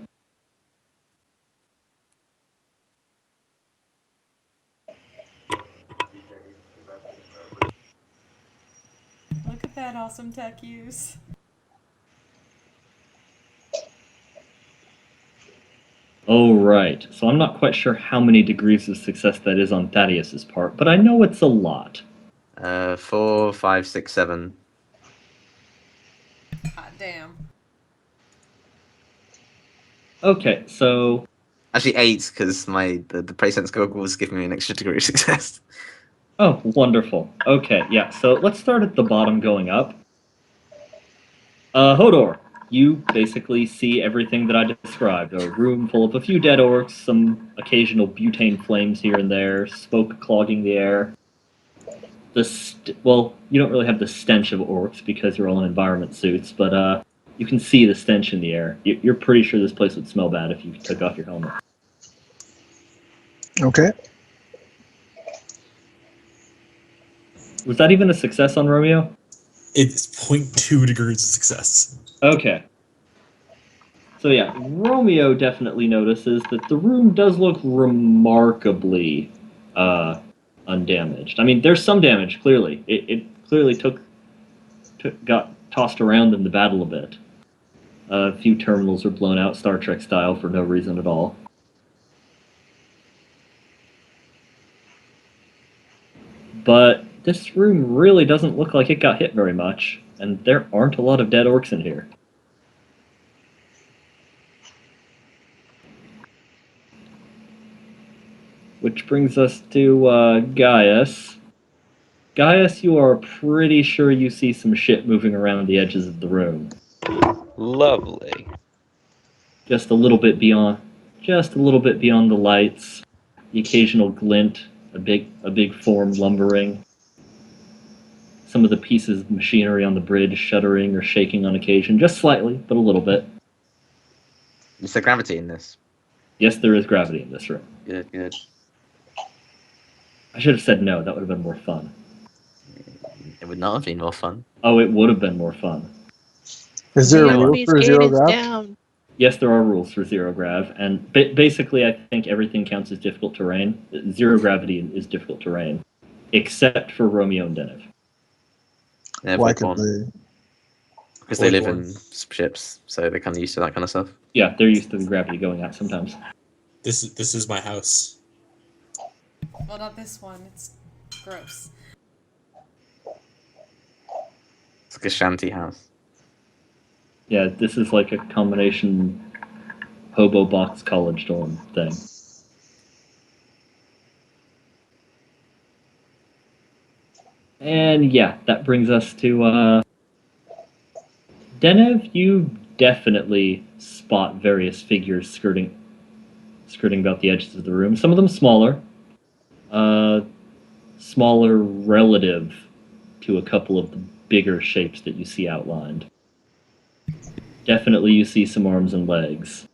Look at that awesome tech use. Oh, right. So I'm not quite sure how many degrees of success that is on Thaddeus's part, but I know it's a lot. 4, 5, 6, 7. Hot damn. Okay, so... Actually 8, because the PlaySense goggles give me an extra degree of success. Oh, wonderful. Okay, yeah, so let's start at the bottom going up. Hodor, you basically see everything that I described. A room full of a few dead orcs, some occasional butane flames here and there, smoke clogging the air. Well, you don't really have the stench of orcs because you're all in environment suits, but you can see the stench in the air. You're pretty sure this place would smell bad if you took off your helmet. Okay. Was that even a success on Romeo? It's 0.2 degrees of success. Okay. So yeah, Romeo definitely notices that the room does look remarkably undamaged. I mean, there's some damage, clearly. It clearly got tossed around in the battle a bit. A few terminals were blown out Star Trek style for no reason at all. But this room really doesn't look like it got hit very much, and there aren't a lot of dead orcs in here. Which brings us to Gaius. Gaius, you are pretty sure you see some shit moving around the edges of the room. Lovely. Just a little bit beyond the lights, the occasional glint, a big form lumbering. Some of the pieces of machinery on the bridge shuddering or shaking on occasion, just slightly, but a little bit. Is there gravity in this? Yes, there is gravity in this room. Good, good. I should have said no, that would have been more fun. It would not have been more fun. Oh, it would have been more fun. Is there a The rule enemy's for gate zero is grav? down. Yes, there are rules for zero grav, and basically I think everything counts as difficult terrain. Zero gravity is difficult terrain, except for Romeo and Zennith. Yeah, Why Bloodborne. could they? Because they live in Bloodborne. ships, so they're kind of used to that kind of stuff. Yeah, they're used to the gravity going out sometimes. This is my house. Well, not this one. It's gross. It's like a shanty house. Yeah, this is like a combination hobo box college dorm thing. And yeah, that brings us to Denev. You definitely spot various figures skirting about the edges of the room. Some of them smaller, uh, smaller relative to a couple of the bigger shapes that you see outlined. Definitely, you see some arms and legs,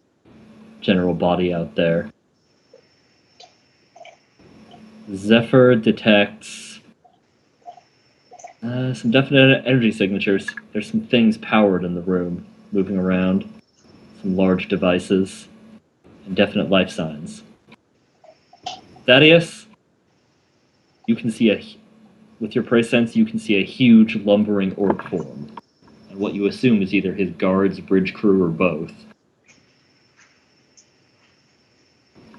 general body out there. Zephyr detects some definite energy signatures. There's some things powered in the room, moving around, some large devices, and definite life signs. Thaddeus, you can see with your prey sense, you can see a huge lumbering orc form, and what you assume is either his guards, bridge crew, or both.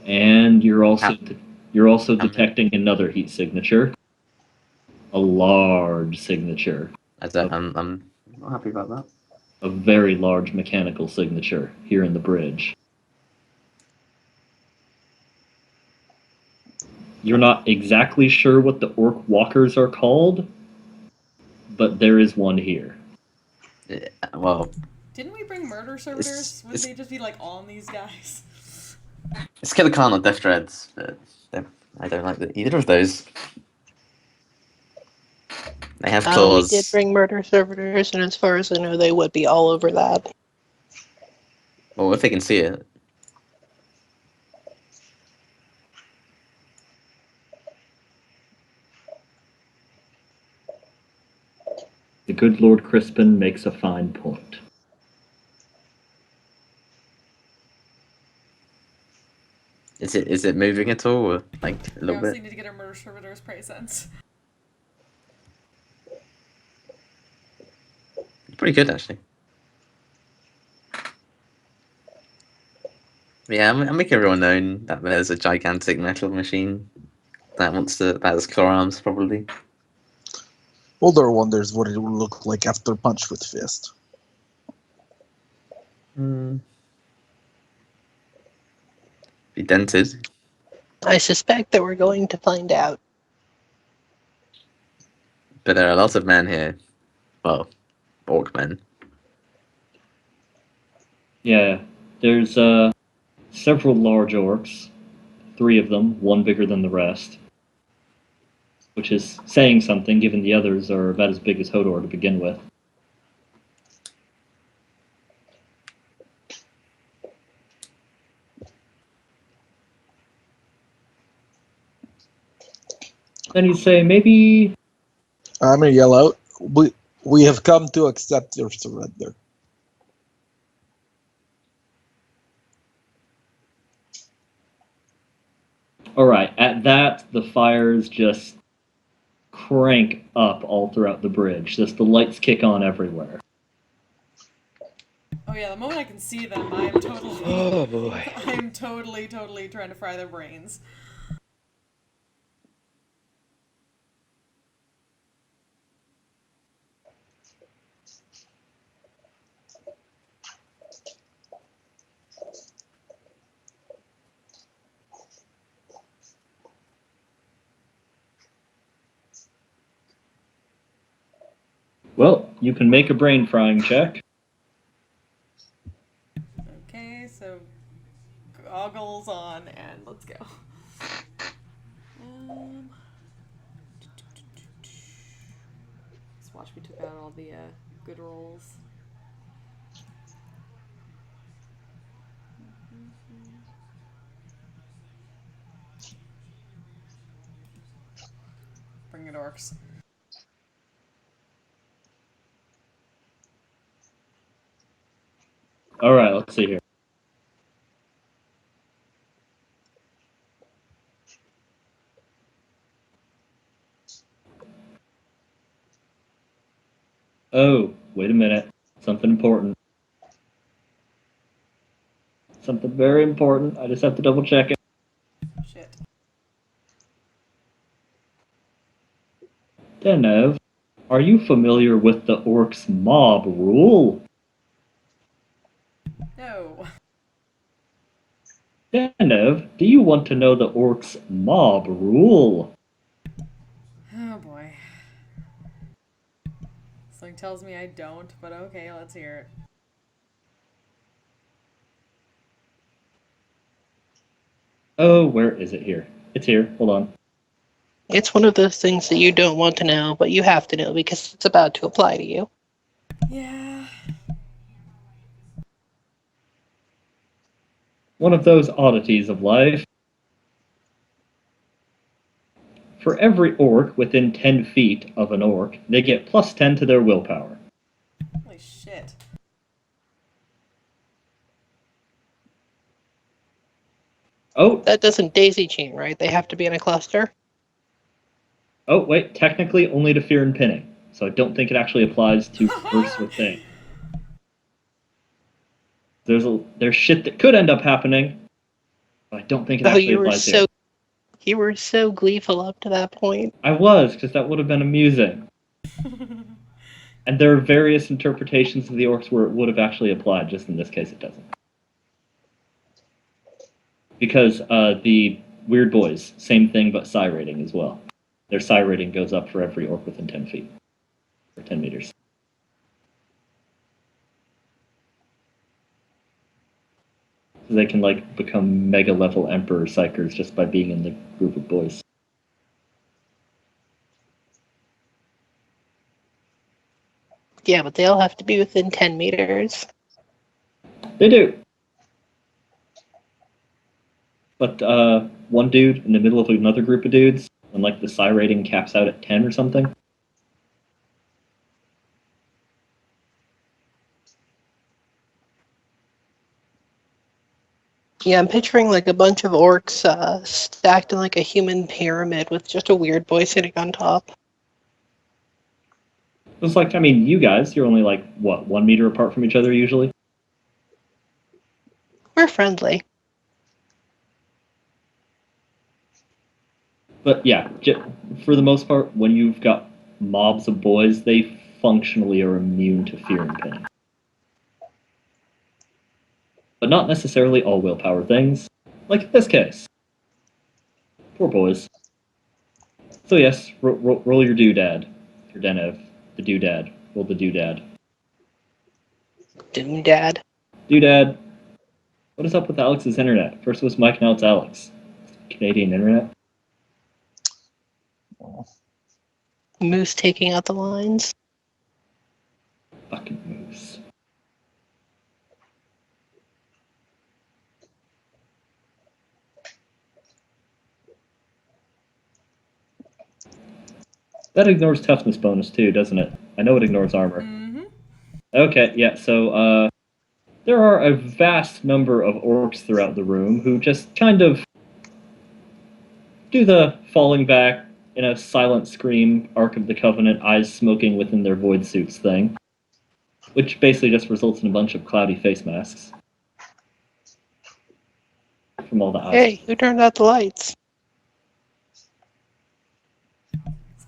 And you're also detecting another heat signature, a large signature, I'm not happy about that. a very large mechanical signature here in the bridge. You're not exactly sure what the orc walkers are called, but there is one here. Yeah, well, Didn't we bring murder servitors? Wouldn't they just be like on these guys? it's Killer Khan or Death Dreads, but I don't like either of those. They have We claws. did bring murder servitors, and as far as I know, they would be all over that. Well, if they can see it. The good Lord Crispin makes a fine point. Is it moving at all? Or, like a We little obviously bit? need to get our murder servitors prey sense. Pretty good actually. Yeah, I'm making everyone known that there's a gigantic metal machine that has claw arms probably. Mulder wonders what it will look like after punch with fist. Be dented. I suspect that we're going to find out. But there are a lot of men here. Well, orc men. Yeah, there's several large orcs, 3 of them, one bigger than the rest, which is saying something given the others are about as big as Hodor to begin with. Then you'd say maybe. I'm gonna yell out. We have come to accept your surrender. Alright, at that, the fires just crank up all throughout the bridge. Just the lights kick on everywhere. Oh yeah, the moment I can see them, I am totally, Oh boy. I am totally trying to fry their brains. Well, you can make a brain frying check. Okay, so goggles on and let's go. Let's watch. We took out all the good rolls. Bring it, orcs. Alright, let's see here. Oh, wait a minute. Something important. Something very important. I just have to double check it. Shit. Denev, are you familiar with the orcs mob rule? No. Denev, do you want to know the orcs mob rule? Oh boy. Something tells me I don't, but okay, let's hear it. Oh, where is it here? It's here. Hold on. It's one of those things that you don't want to know, but you have to know because it's about to apply to you. Yeah. One of those oddities of life. For every orc within 10 feet of an orc, they get plus 10 to their willpower. Holy shit. Oh, That doesn't daisy chain, right? They have to be in a cluster. oh, wait, technically only to fear and pinning. So I don't think it actually applies to first or thing. There's shit that could end up happening, but I don't think it Oh, actually applies here. you were so gleeful up to that point. I was, because that would have been amusing. And there are various interpretations of the orcs where it would have actually applied, just in this case it doesn't. Because the weird boys, same thing but psi rating as well. Their psi rating goes up for every orc within 10 feet. Or 10 meters. So they can become mega level emperor psychers just by being in the group of boys. Yeah, but they all have to be within 10 meters. They do. But one dude in the middle of another group of dudes, and the psi rating caps out at 10 or something. Yeah, I'm picturing a bunch of orcs stacked in a human pyramid with just a weird boy sitting on top. It's you guys, you're only 1 meter apart from each other usually? We're friendly. But yeah, for the most part, when you've got mobs of boys, they functionally are immune to fear and pain. But not necessarily all willpower things, like in this case. Poor boys. So yes, roll your doodad. Your Denev. The doodad. Roll the doodad. Doomdad. Doodad. What is up with Alex's internet? First it was Mike, now it's Alex. Canadian internet? Moose taking out the lines. Fucking moose. That ignores toughness bonus too, doesn't it? I know it ignores armor. Mm-hmm. Okay, yeah, so there are a vast number of orcs throughout the room who just kind of do the falling back in a silent scream, Ark of the Covenant, eyes smoking within their void suits thing, which basically just results in a bunch of cloudy face masks from all the eyes. Hey, who turned out the lights?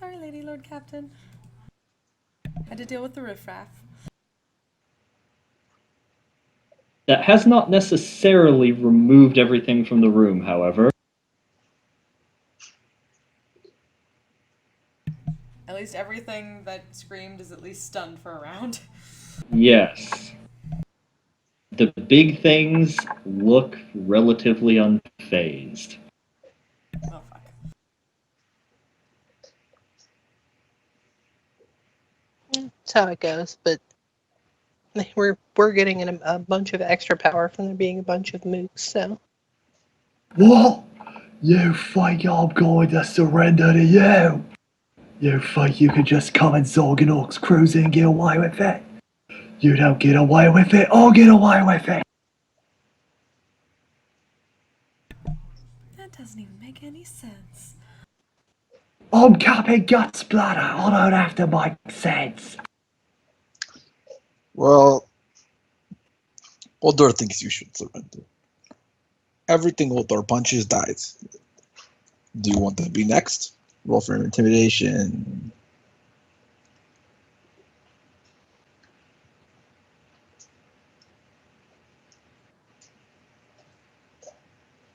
Sorry, Lady Lord Captain. Had to deal with the riffraff. That has not necessarily removed everything from the room, however. At least everything that screamed is at least stunned for a round. Yes. The big things look relatively unfazed. Oh, fuck. That's how it goes, but we're getting a bunch of extra power from there being a bunch of mooks, so. What? You think I'm going to surrender to you? You think you can just come and Zog and Orcs cruising and get away with it? You don't get away with it, I'll get away with it! That doesn't even make any sense. I'm Captain Guts Bladder, I don't have to make sense. Well, Odor thinks you should surrender. Everything Odor punches dies. Do you want to be next? Roll for intimidation.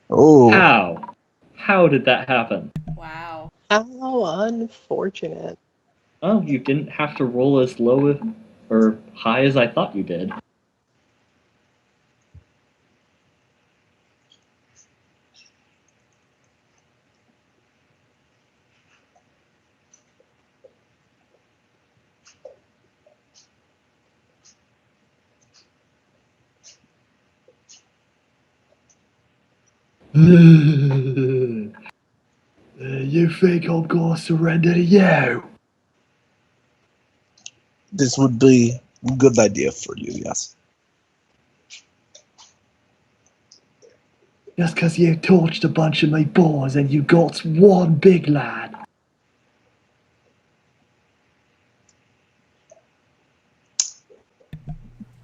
Oh, How? How did that happen? Wow. How unfortunate. Oh, you didn't have to roll as low or high as I thought you did. You think I'm gonna surrender to you? This would be a good idea for you, yes. Just 'cause you torched a bunch of my boys and you got one big lad.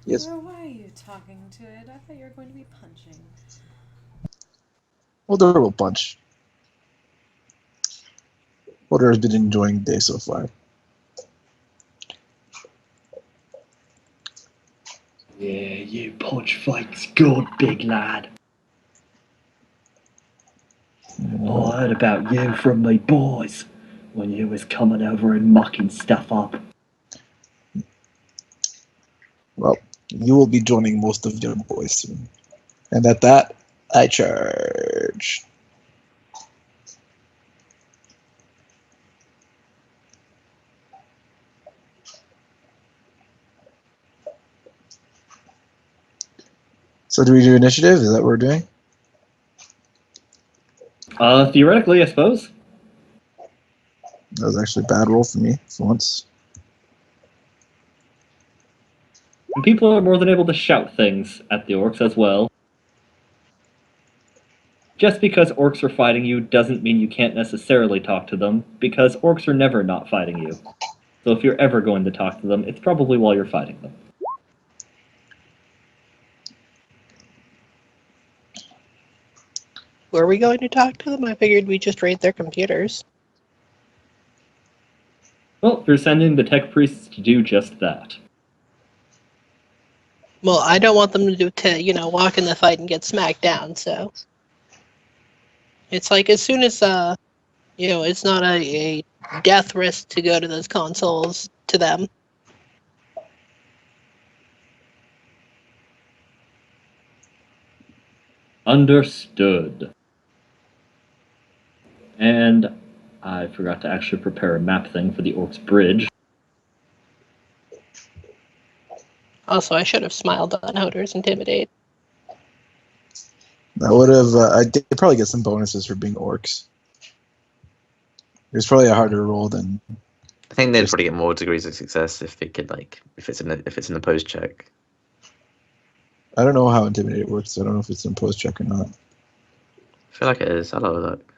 Yes. Well, why are you talking to it? I thought you were going to be punching. Older will punch. Older has been enjoying the day so far. Yeah, you punch fights good, big lad. Oh, I heard about you from my boys when you was coming over and mucking stuff up. Well, you will be joining most of your boys soon. And at that, I charge. So do we do initiative? Is that what we're doing? Theoretically, I suppose. That was actually a bad roll for me for once. And people are more than able to shout things at the orcs as well. Just because orcs are fighting you doesn't mean you can't necessarily talk to them, because orcs are never not fighting you. So if you're ever going to talk to them, it's probably while you're fighting them. Were we going to talk to them? I figured we just raid their computers. Well, you're sending the tech priests to do just that. Well, I don't want them to walk in the fight and get smacked down, so. It's like as soon as, it's not a death risk to go to those consoles to them. Understood. And I forgot to actually prepare a map thing for the orcs bridge. Also, I should have smiled on Hoder's Intimidate. I would have. I did probably get some bonuses for being orcs. There's probably a harder roll than. I think they'd Just- probably get more degrees of success if they could if it's an opposed check. I don't know how intimidate works. I don't know if it's an imposed check or not. I feel like it is. I'll have a look.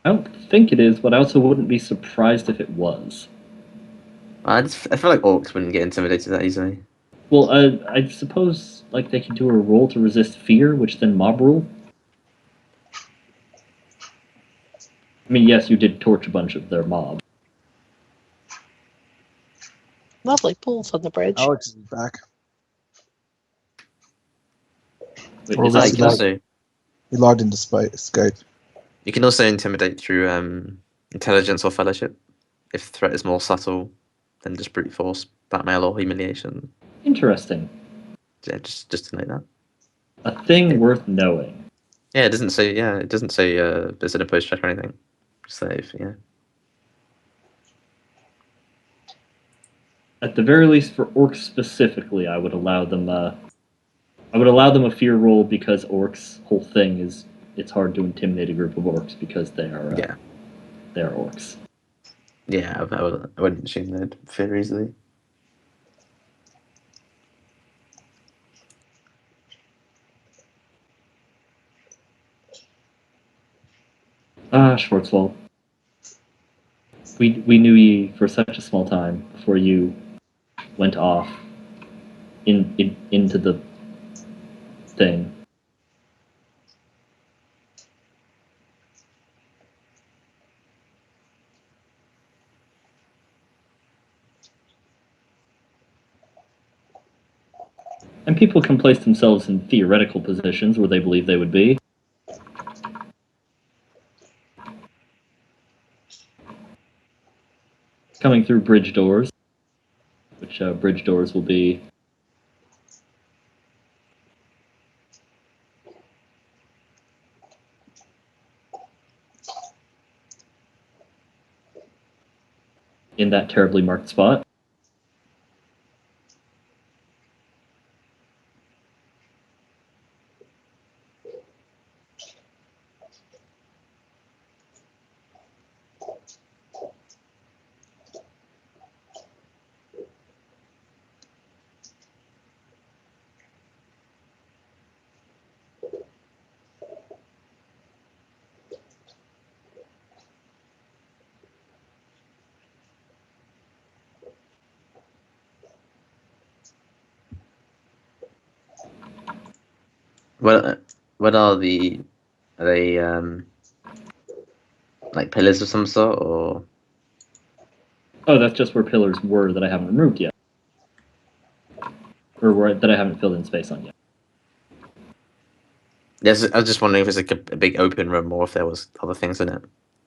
I don't think it is, but I also wouldn't be surprised if it was. I feel like orcs wouldn't get intimidated that easily. Well, I suppose like they could do a roll to resist fear, which then mob rule. I mean, yes, you did torch a bunch of their mob. Lovely pools on the bridge. Alex is back. Wait, Or is was that You he can like- also He logged into Skype. you can also intimidate through intelligence or fellowship. If the threat is more subtle than just brute force, blackmail, or humiliation. interesting? Yeah, just to know that. A thing worth knowing. Yeah, it doesn't say. Yeah, it doesn't say there's an opposed check or anything. Just say yeah. At the very least, for orcs specifically, I would allow them. I would allow them a fear roll because orcs' whole thing is it's hard to intimidate a group of orcs because they are they are orcs. Yeah, I wouldn't assume they'd fear easily. Schwarzwald. We knew ye for such a small time before you went off into the thing. And people can place themselves in theoretical positions where they believe they would be. coming through bridge doors, which bridge doors will be in that terribly marked spot. What are they like pillars of some sort, or Oh, that's just where pillars were that I haven't removed yet. Or that I haven't filled in space on yet. yes? I was just wondering if it's like a big open room or if there was other things in it.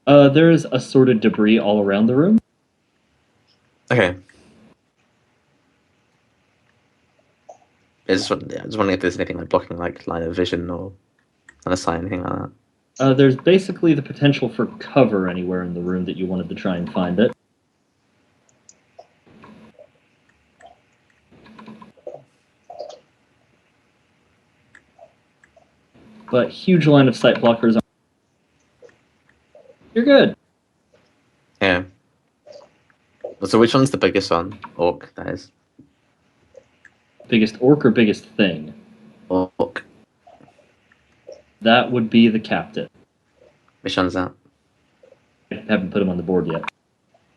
There's assorted debris all around the room. Okay. I was wondering if there's anything like blocking like line of vision or on a sign, anything like that. There's basically the potential for cover anywhere in the room that you wanted to try and find it. But huge line of sight blockers. You're good. Yeah. So which one's the biggest one? Orc, that is. Biggest orc or biggest thing? Orc. That would be the captain. Which one's that? I haven't put him on the board yet.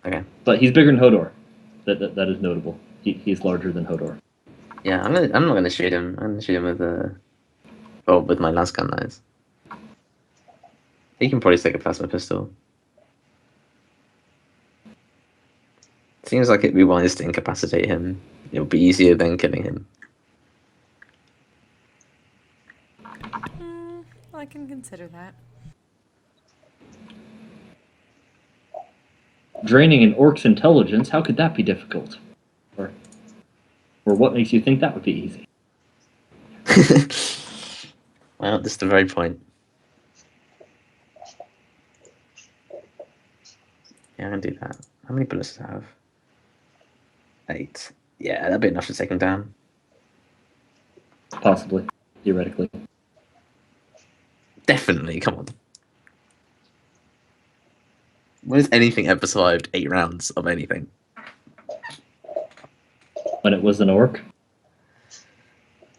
Okay. But he's bigger than Hodor. That is notable. He's larger than Hodor. Yeah, I'm not gonna shoot him. I'm gonna shoot him with my last gun knives. He can probably take a plasma pistol. Seems like it'd be wise to incapacitate him. It would be easier than killing him. I can consider that. Draining an orc's intelligence, how could that be difficult? Or what makes you think that would be easy? Well, that's the very point. Yeah, I can do that. How many bullets does I have? 8. Yeah, that'd be enough to take him down. Possibly. Theoretically. Definitely, come on. When has anything ever survived 8 rounds of anything? When it was an orc?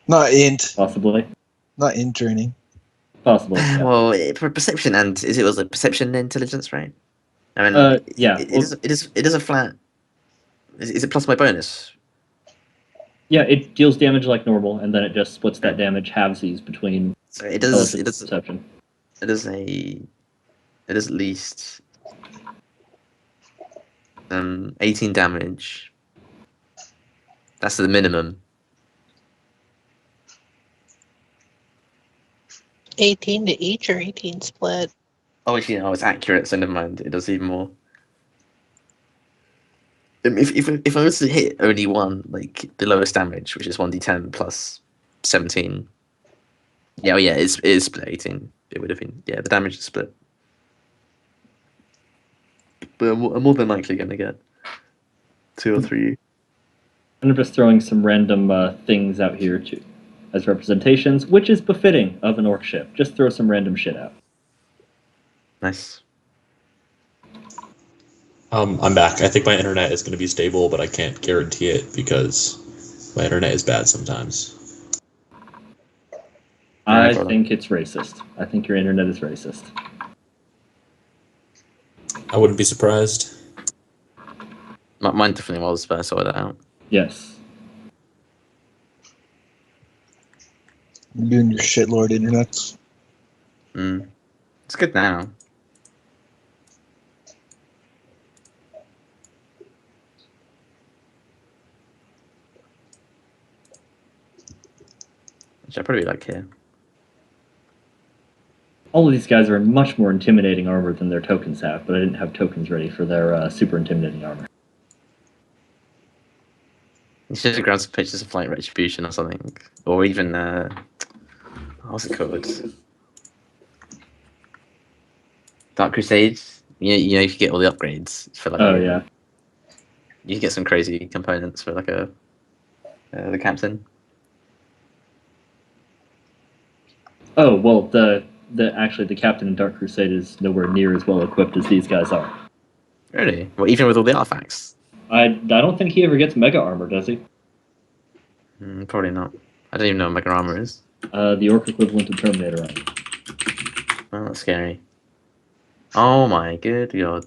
Not int. Possibly. Not int training. Possibly. Yeah. Well, for perception and it was a perception intelligence, right? I mean, yeah. It is a flat. Is it plus my bonus? Yeah, it deals damage like normal, and then it just splits that damage halvesies between So it does. intelligence and perception. It is at least 18 damage. That's the minimum. 18 to each or 18 split? Oh, actually, no, it's accurate, so never mind. It does even more. If I was to hit only one, like the lowest damage, which is 1d10 plus 17. Yeah, it is split 18. It would have been, yeah, the damage is split. But I'm more than likely going to get 2 or 3. I'm just throwing some random things out here too, as representations, which is befitting of an orc ship. Just throw some random shit out. Nice. I'm back. I think my internet is going to be stable, but I can't guarantee it because my internet is bad sometimes. I think it's racist. I think your internet is racist. I wouldn't be surprised. Mine definitely was, but I sorted that out. Yes. You're doing your shitlord internet. It's good now. Which I probably like here. All of these guys are in much more intimidating armor than their tokens have, but I didn't have tokens ready for their super intimidating armor. You should have grabbed some pictures of like Retribution or something, or even what's it called? Dark Crusade. You know, you could get all the upgrades for like. Oh yeah. You could get some crazy components for like the captain. Oh well, the actually the captain in Dark Crusade is nowhere near as well equipped as these guys are. Really? Well, even with all the artifacts. I don't think he ever gets mega armor, does he? Probably not. I don't even know what Mega Armor is. The orc equivalent of Terminator armor. Oh, that's scary. Oh my good god.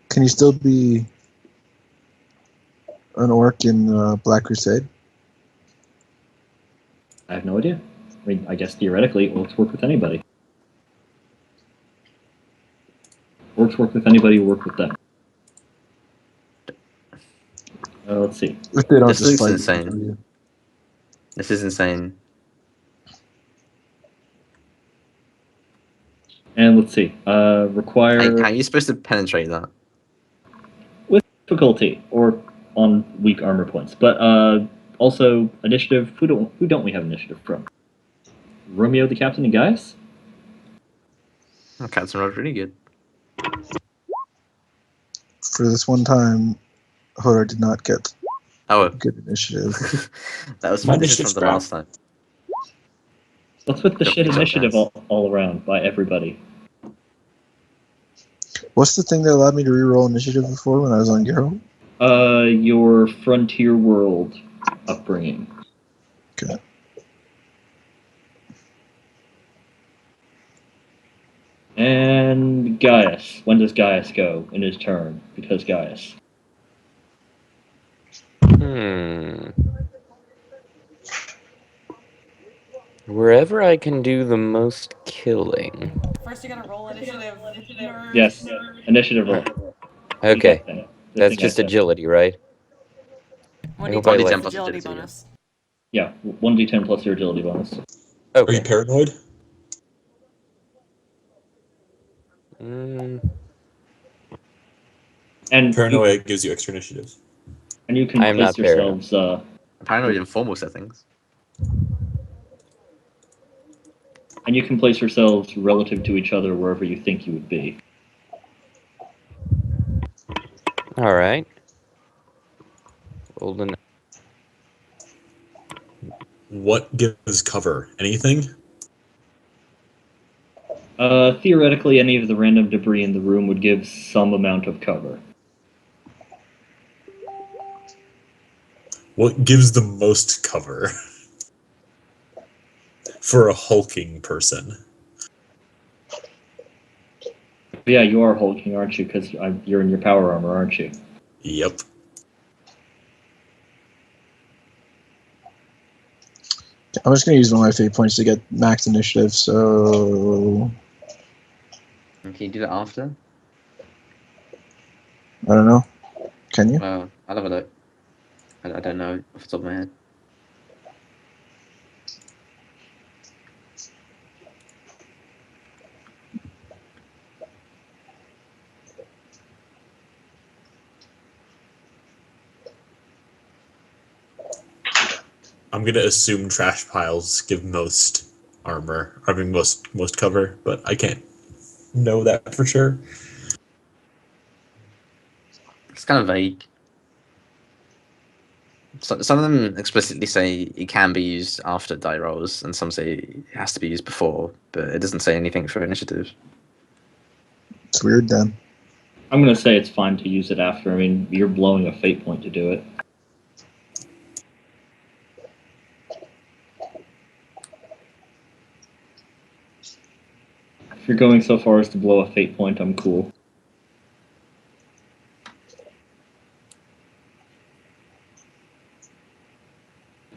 Can you still be an orc in Black Crusade? I have no idea. I mean, I guess theoretically, orcs work with anybody. Orcs work with anybody who work with them. Let's see. If they don't This just looks fight insane. you. This is insane. And let's see. Require How are you supposed to penetrate that? with difficulty or on weak armor points. But also initiative. Who don't we have initiative from? Romeo the captain and Gaius? Oh, Captain Rod's really good. For this one time, Hodor did not get Oh, good initiative. that was My from initiative's the crap. last time. What's with the Don't shit be so initiative fast. all around by everybody? What's the thing that allowed me to reroll initiative before when I was on Geralt? Your frontier world upbringing. Okay. And Gaius. When does Gaius go in his turn? Because Gaius. Wherever I can do the most killing. First, you gotta roll initiative. Nerd. Yes. Initiative roll. Okay, Good that's thing I just said. agility, right? I hope I 1d10 like- plus agility 1d10 plus bonus. Yeah, 1d10 plus your agility bonus. Are you Okay. paranoid? And Paranoia gives you extra initiative. you can I am place not paranoid. yourselves Apparently in formal settings. and you can place yourselves relative to each other wherever you think you would be. All right. Golden. What gives cover? Anything? Theoretically, any of the random debris in the room would give some amount of cover. What gives the most cover? For a hulking person. Yeah, you are hulking, aren't you? Because you're in your power armor, aren't you? Yep. I'm just going to use one of my fate points to get max initiative, so And can you do that after? I don't know. Can you? I'll have a look. I don't know off the top of my head. I'm gonna assume trash piles give most armor. I mean most cover, but I can't know that for sure. It's kind of vague. So, some of them explicitly say it can be used after die rolls, and some say it has to be used before, but it doesn't say anything for initiative. It's weird then. I'm gonna say it's fine to use it after. I mean, you're blowing a fate point to do it. If you're going so far as to blow a fate point, I'm cool.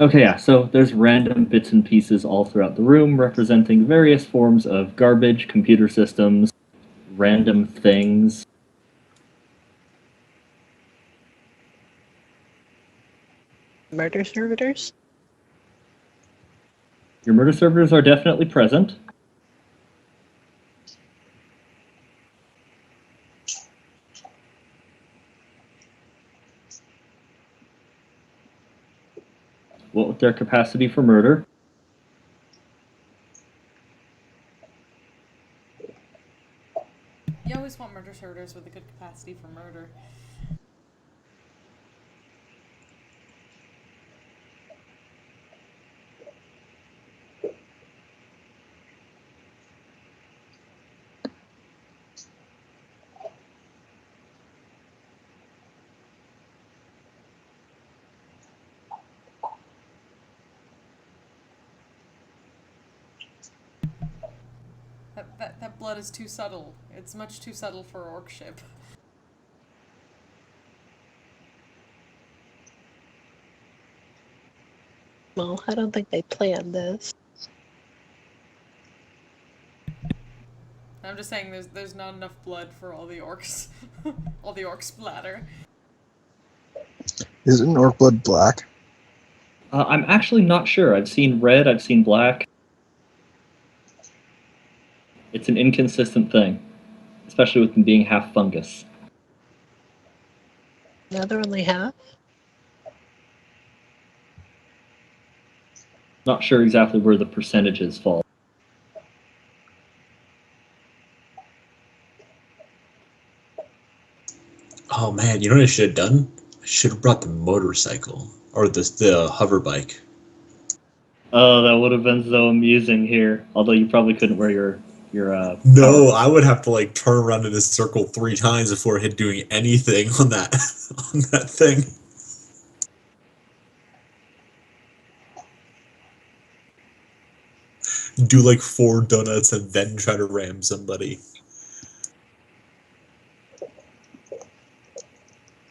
Okay, yeah, so there's random bits and pieces all throughout the room representing various forms of garbage, computer systems, random things. Murder servitors? Your murder servitors are definitely present. What with their capacity for murder? You always want murder sorters with a good capacity for murder. That blood is too subtle. It's much too subtle for orc ship. Well, I don't think they planned this. I'm just saying there's not enough blood for all the orcs. All the orc splatter. Isn't orc blood black? I'm actually not sure. I've seen red, I've seen black. It's an inconsistent thing, especially with them being half fungus. Now they're only half. Not sure exactly where the percentages fall. Oh man, you know what I should have done? I should have brought the motorcycle or the hover bike. Oh, that would have been so amusing here. Although you probably couldn't wear your No, power- I would have to like turn around in a circle 3 times before hit doing anything on that on that thing. Do like 4 donuts and then try to ram somebody.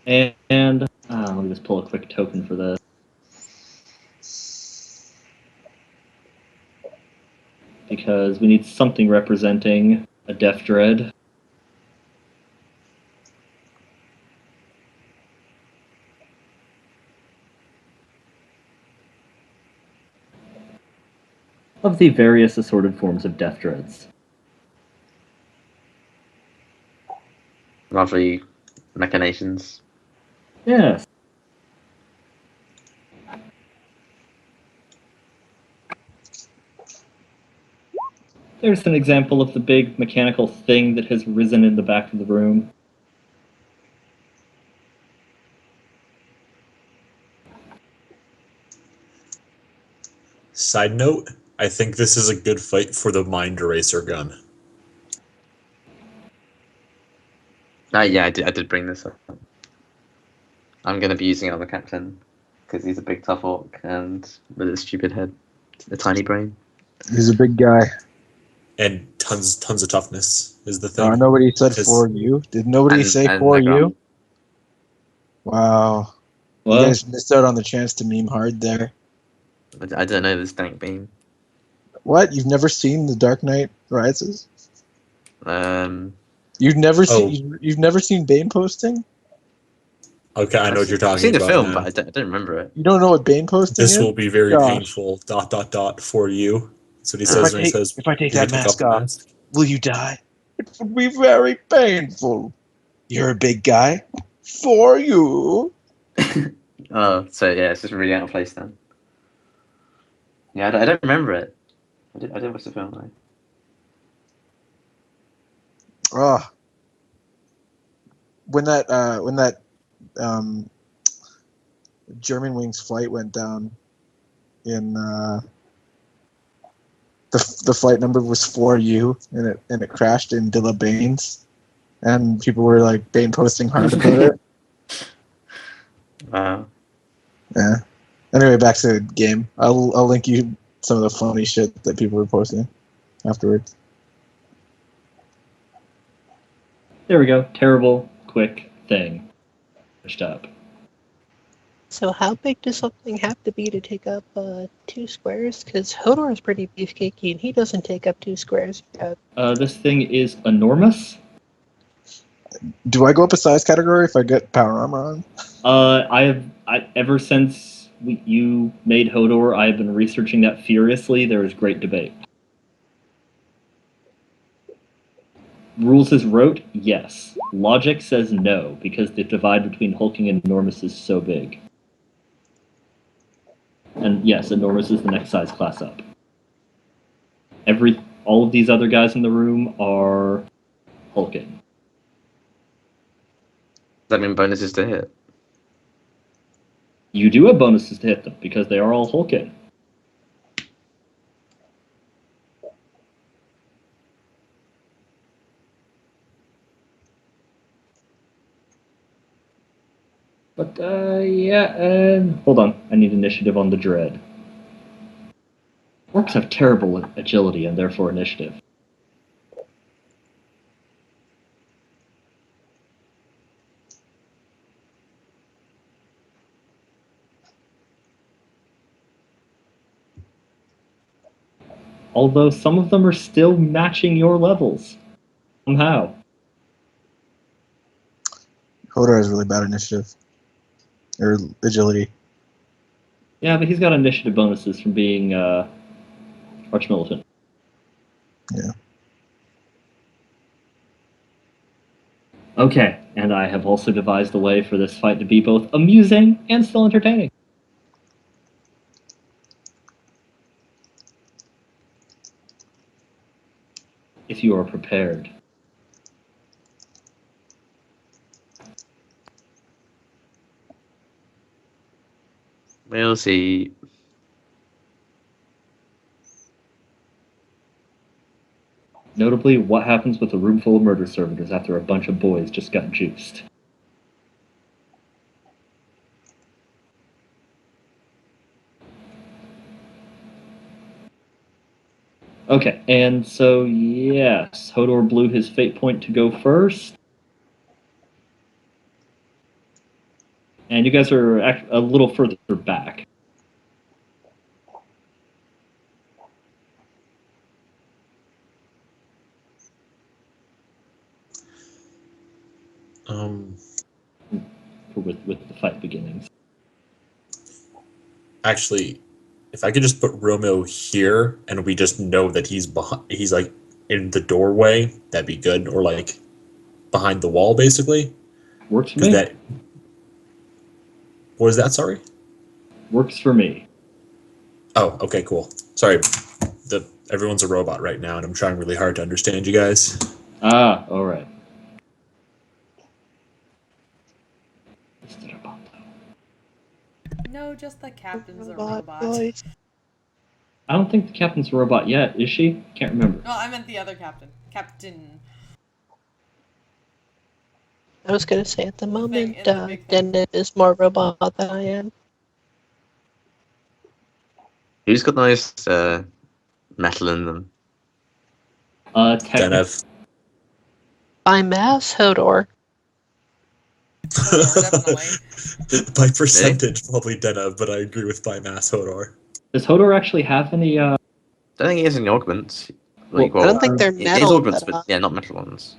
And let me just pull a quick token for this. Because we need something representing a Death Dread. Of the various assorted forms of Death Dreads. Lovely machinations. Yes. There's an example of the big mechanical thing that has risen in the back of the room. Side note, I think this is a good fight for the mind eraser gun. Yeah, I did bring this up. I'm going to be using it on the captain because he's a big tough orc and with a stupid head, a tiny brain. He's a big guy. And tons of toughness is the thing. Nobody said Because- for you. Did nobody say and for Negron. you? Wow. Well, You guys missed out on the chance to meme hard there. I don't know this dank beam. What? You've never seen The Dark Knight Rises? You've Oh. you've never seen Bane posting? Okay, I know what you're talking I've seen the about. film, now. but I don't remember it. You don't know what Bane posting This is? will be very Gosh. painful. ... For you. That's what he If says I when he take- says. if I take "You that take mask the off." mask." Will you die? It would be very painful. You're a big guy. For you. Oh, so yeah, it's just really out of place then. Yeah, I don't remember it. I did watch the film though. Oh. When that German Wings flight went down in the flight number was 4U and it crashed in Dilla Baines and people were like Bane posting hard about it. Wow. Yeah. Anyway, back to the game. I'll link you some of the funny shit that people were posting afterwards. there we go. Terrible, quick thing. Pushed up. So how big does something have to be to take up 2 squares? Because Hodor is pretty beefcakey and he doesn't take up 2 squares yet. This thing is enormous. Do I go up a size category if I get power armor on? Ever since you made Hodor, I have been researching that furiously. There is great debate. Rules is rote, yes. Logic says no, because the divide between hulking and enormous is so big. And yes, enormous is the next size class up. All of these other guys in the room are hulking. Does that mean bonuses to hit? You do have bonuses to hit them because they are all hulking. But yeah, and hold on, I need initiative on the dread. Orcs have terrible agility and therefore initiative. Although some of them are still matching your levels. Somehow. Hodor has really bad initiative. Or agility. Yeah, but he's got initiative bonuses from being Archmilitant. Yeah. Okay, and I have also devised a way for this fight to be both amusing and still entertaining. If you are prepared. We'll see. Notably, what happens with a room full of murder servitors after a bunch of boys just got juiced? Okay, and so yes, Hodor blew his fate point to go first. And you guys are a little further back. With the fight beginnings. Actually, if I could just put Romeo here and we just know that he's like in the doorway, that'd be good. Or like behind the wall, basically. Works for me. That. What is that? Sorry. Works for me. Oh, okay, cool. Sorry, everyone's a robot right now, and I'm trying really hard to understand you guys. Ah, all right. No, just the captain's a Robot robot. voice. I don't think the captain's a robot yet, is she? Can't remember. No, I meant the other captain. Captain. I was gonna say at the moment, It's a big thing. Zennith is more robot than I am. Who's got the most metal in them? Zennith. By mass, Hodor. Definitely. By percentage, probably Denna, but I agree with by mass Hodor. Does Hodor actually have any? I don't think he has any augments. Like, I don't think they're it is metal. augments, but yeah, not metal ones.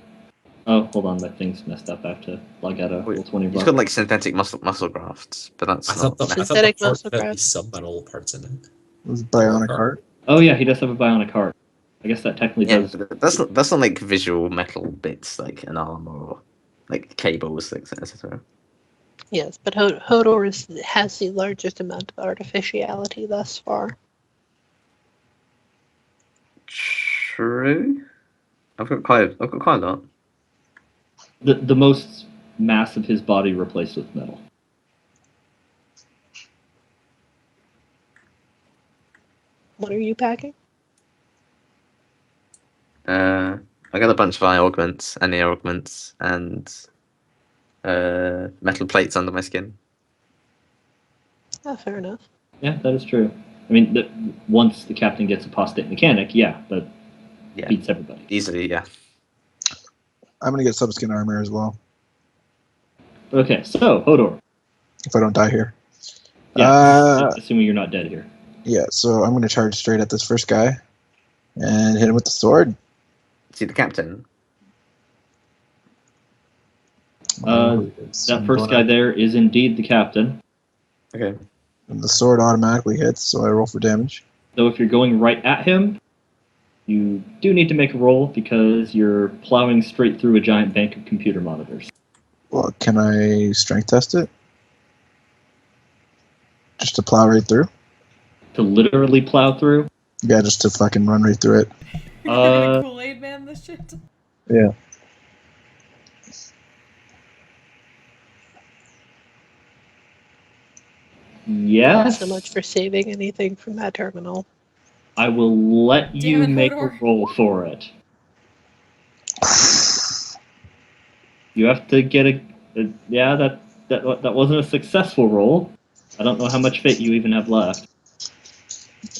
Oh, hold on, that thing's messed up. I have to log out of Roll 20. He's got like synthetic muscle grafts, but that's I thought not the metal. Synthetic part muscle had graft. these sub-metal parts in it. It was bionic heart. Oh yeah, he does have a bionic heart. I guess that technically Yeah, does. but that's not like visual metal bits like an arm or like cables, etc. Yes, but Hodor has the largest amount of artificiality thus far. True. I've got quite a lot. The most mass of his body replaced with metal. What are you packing? I got a bunch of eye augments and ear augments and metal plates under my skin. Oh, fair enough. Yeah, that is true. I mean, once the captain gets apostate mechanic, yeah, that beats everybody. Easily, yeah. I'm gonna get subskin armor as well. Okay, so Hodor. If I don't die here. Yeah, assuming you're not dead here. Yeah, so I'm gonna charge straight at this first guy and hit him with the sword. See the captain. That first guy there is indeed the captain. Okay. And the sword automatically hits, so I roll for damage. So if you're going right at him, you do need to make a roll because you're plowing straight through a giant bank of computer monitors. Well, can I strength test it? Just to plow right through? To literally plow through? Yeah, just to fucking run right through it. You're gonna Kool-Aid man this shit? Yeah. Yes. So much for saving anything from that terminal. I will let you Damn it, make a Hodor. roll for it. You have to get yeah, that wasn't a successful roll. I don't know how much fate you even have left.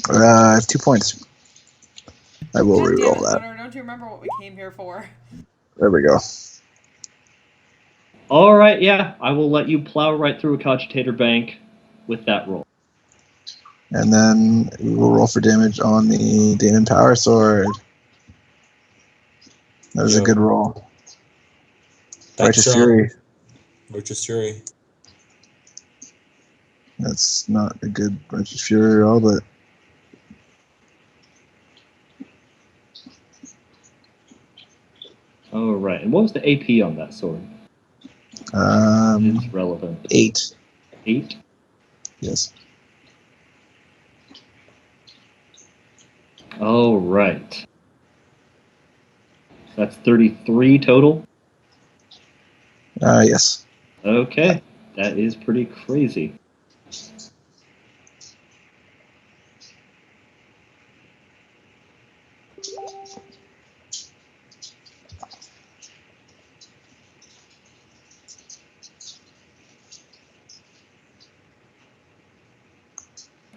I have 2 points. I will God damn re-roll it, that. Hodor, don't you remember what we came here for? There we go. All right, yeah, I will let you plow right through a cogitator bank with that roll. And then we will roll for damage on the Demon Power Sword. That was a Yo. good roll. That's Righteous Fury. Righteous Fury. That's not a good Righteous Fury at all, but All right, and what was the AP on that sword? It's relevant. 8. 8? Yes. All right. That's 33 total. Yes. Okay, that is pretty crazy.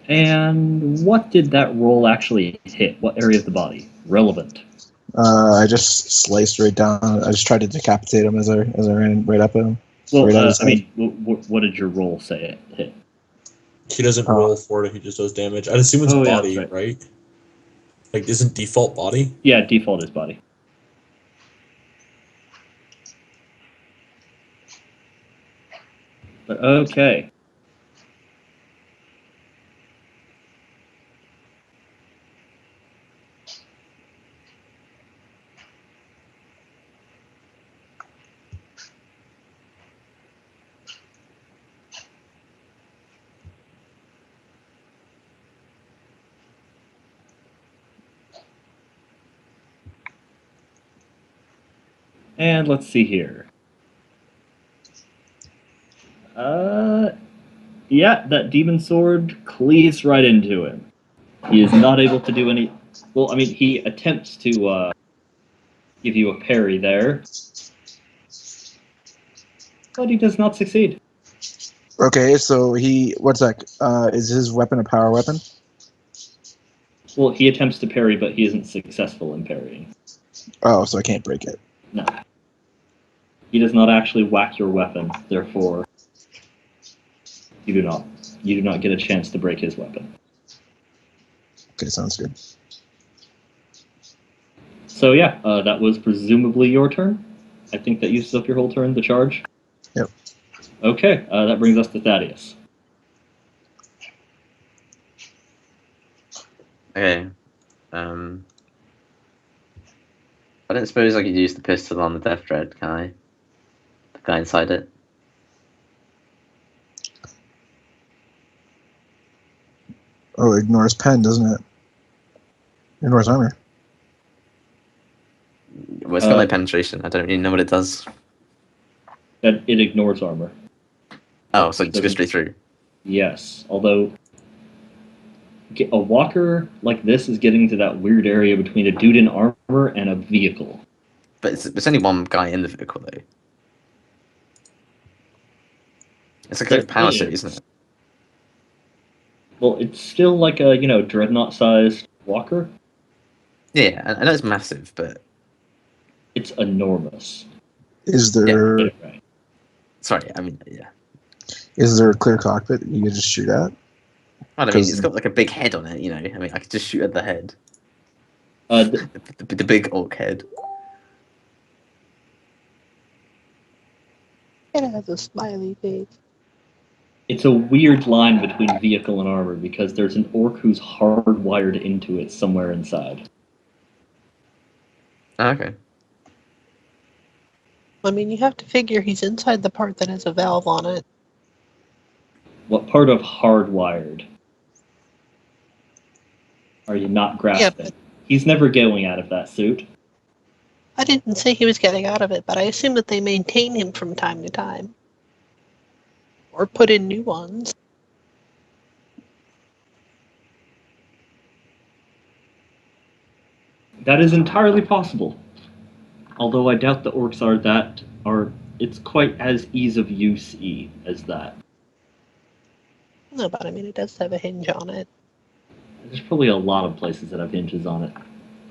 And what did that roll actually hit? What area of the body? Relevant. I just sliced right down. I just tried to decapitate him as I ran right up at him. Well, Right at his I head. mean, what did your roll say it hit? He doesn't Oh. roll for it, he just does damage. I'd assume it's Oh, yeah, body, that's right? Like, isn't default body? Yeah, default is body. But okay. And let's see here. Yeah, that demon sword cleaves right into him. He is not able to do any. Well, I mean, he attempts to give you a parry there, but he does not succeed. Okay, so what's that? Is his weapon a power weapon? Well, he attempts to parry, but he isn't successful in parrying. Oh, so I can't break it. No. He does not actually whack your weapon, therefore you do not get a chance to break his weapon. Okay, sounds good. So yeah, that was presumably your turn. I think that uses up your whole turn, the charge. Yep. Okay, that brings us to Thaddeus. Okay. I don't suppose I could use the pistol on the Death Dread, can I? The guy inside it. Oh, it ignores pen, doesn't it? Ignores armor. Well, it's got no penetration. I don't really know what it does. That it ignores armor. Oh, so it just goes Doesn't- straight through. Yes, although a walker like this is getting to that weird area between a dude in armor and a vehicle. But it's only one guy in the vehicle, though. It's like a power suit, isn't it? Well, it's still like a dreadnought-sized walker. Yeah, I know it's massive, but It's enormous. Is there Right. sorry, I mean, yeah. is there a clear cockpit that you can just shoot at? I mean, 'Cause- it's got like a big head on it, you know. I mean, I could just shoot at the head, The, the big orc head. It has a smiley face. it's a weird line between vehicle and armor because there's an orc who's hardwired into it somewhere inside. Oh, okay. I mean, you have to figure he's inside the part that has a valve on it. What part of hardwired? Are you not grasping? Yeah, but He's never going out of that suit. I didn't say he was getting out of it, but I assume that they maintain him from time to time. Or put in new ones. That is entirely possible. Although I doubt the orcs it's quite as ease of use as that. No, but I mean, it does have a hinge on it. There's probably a lot of places that have hinges on it.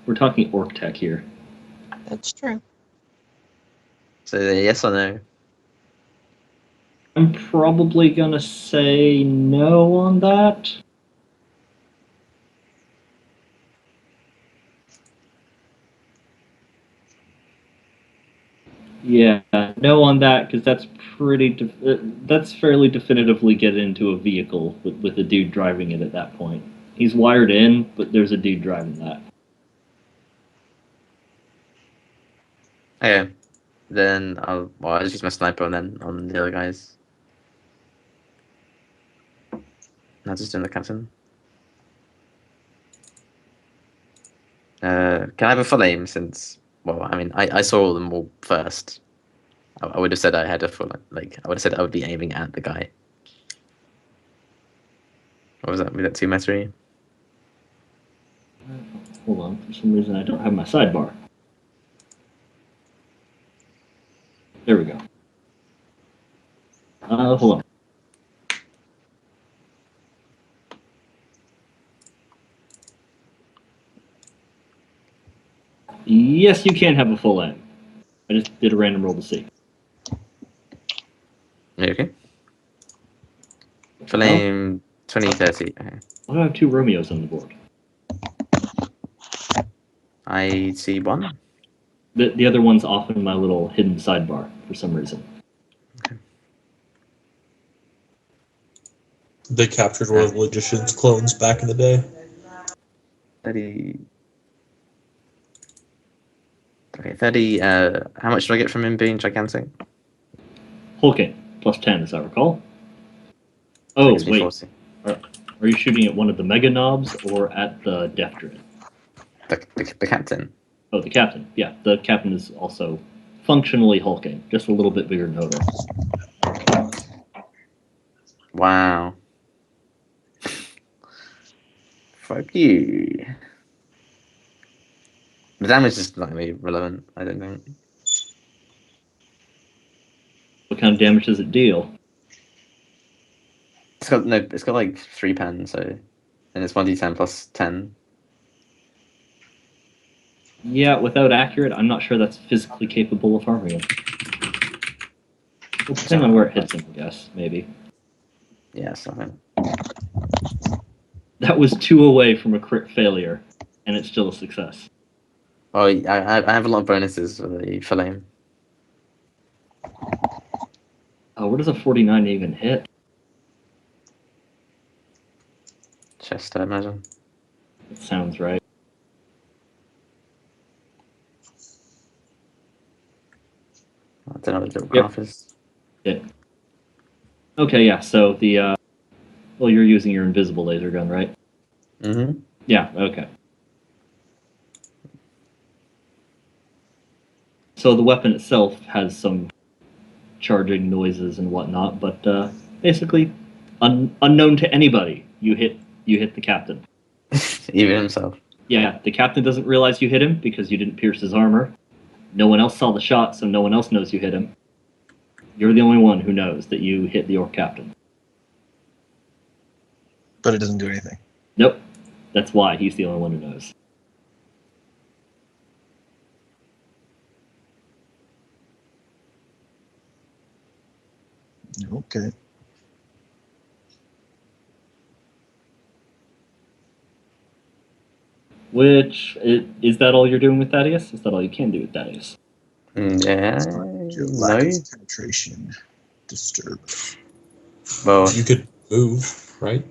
We're talking orc tech here. That's true. So yes or no? I'm probably gonna say no on that. Yeah, no on that because that's fairly definitively get into a vehicle with a dude driving it at that point. He's wired in, but there's a dude driving that. Okay. Then I'll just use my sniper on the other guys. Not just doing the captain. Can I have a full aim since? Well, I mean, I saw them all first. I would have said I had a full like. I would have said I would be aiming at the guy. What was that? Was that too metry? Hold on, for some reason I don't have my sidebar. There we go. Hold on. Yes, you can have a full aim. I just did a random roll to see. Okay. Full aim 2030. Okay. Why do I have two Romeos on the board? I see one. The other one's off in my little hidden sidebar for some reason. They captured one of the Logician's clones back in the day. 30. Okay, 30. How much do I get from him being gigantic? Hulking, plus 10, as I recall. Oh, Makes me wait. 40. Are you shooting at one of the Mega Knobs or at the Death Druid? The captain. Oh, the Captain. Yeah, the Captain is also functionally hulking, just a little bit bigger total. Wow. Fuck you. The damage is not really relevant, I don't think. What kind of damage does it deal? It's got like 3 pen, so and it's 1d10 plus 10. Yeah, without accurate, I'm not sure that's physically capable of harming him. Well, depending on where it hits him, I guess, maybe. Yeah, so That was 2 away from a crit failure, and it's still a success. oh, I have a lot of bonuses for the full aim. Oh, where does a 49 even hit? Chest, I imagine. It sounds right. I don't know what the little graph is. Yeah. Okay, yeah, so well, you're using your invisible laser gun, right? Mm-hmm. Yeah, okay. So the weapon itself has some charging noises and whatnot, but basically unknown to anybody, you hit the captain. Even himself. Yeah, the captain doesn't realize you hit him because you didn't pierce his armor. No one else saw the shot, so no one else knows you hit him. You're the only one who knows that you hit the orc captain. But it doesn't do anything. Nope. That's why he's the only one who knows. Okay. Is that all you're doing with Thaddeus? Is that all you can do with Thaddeus? Yeah. Your lack No. of penetration disturbed. Well, You could move, right?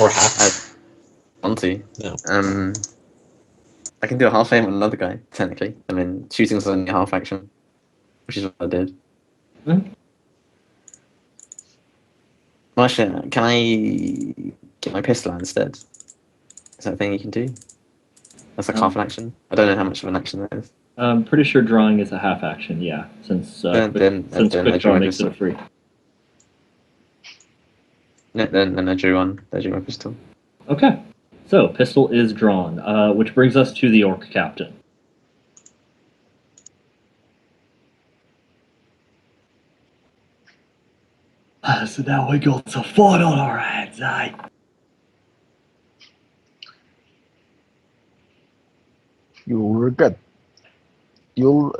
Or half. I want to. No. I can do a half aim on another guy, technically. I mean, shooting's only a half action, which is what I did. Hmm? Well, actually, can I get my pistol out instead? Is that a thing you can do? That's like half an action. I don't know how much of an action that is. I'm pretty sure drawing is a half action, yeah, since Then I quick drew draw my makes it a pistol. free. No, then I drew one. I drew my pistol. Okay, so pistol is drawn, which brings us to the orc captain. So now we got a fight on our hands, eh? You'll regret. You'll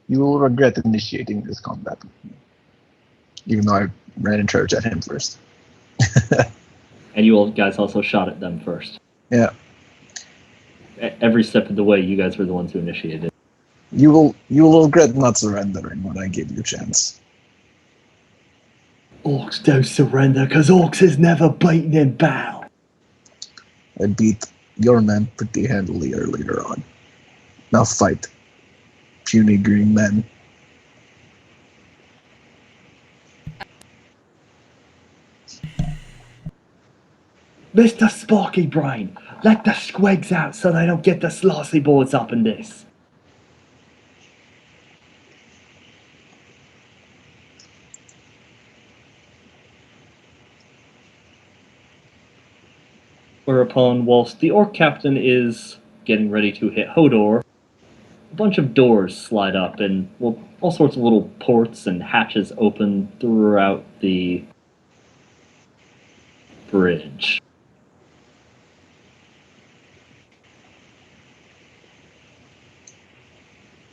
you'll regret initiating this combat. Even though I ran in charge at him first. And you all guys also shot at them first. Yeah. Every step of the way, you guys were the ones who initiated. You will regret not surrendering when I give you a chance. Orcs don't surrender because orcs is never beaten in battle. I beat your men pretty handily earlier on. Now fight, puny green men. Mr. Sparky Brain, let the squigs out so they don't get the slossy boards up in this. Whereupon, whilst the orc captain is getting ready to hit Hodor, a bunch of doors slide up and, well, all sorts of little ports and hatches open throughout the bridge.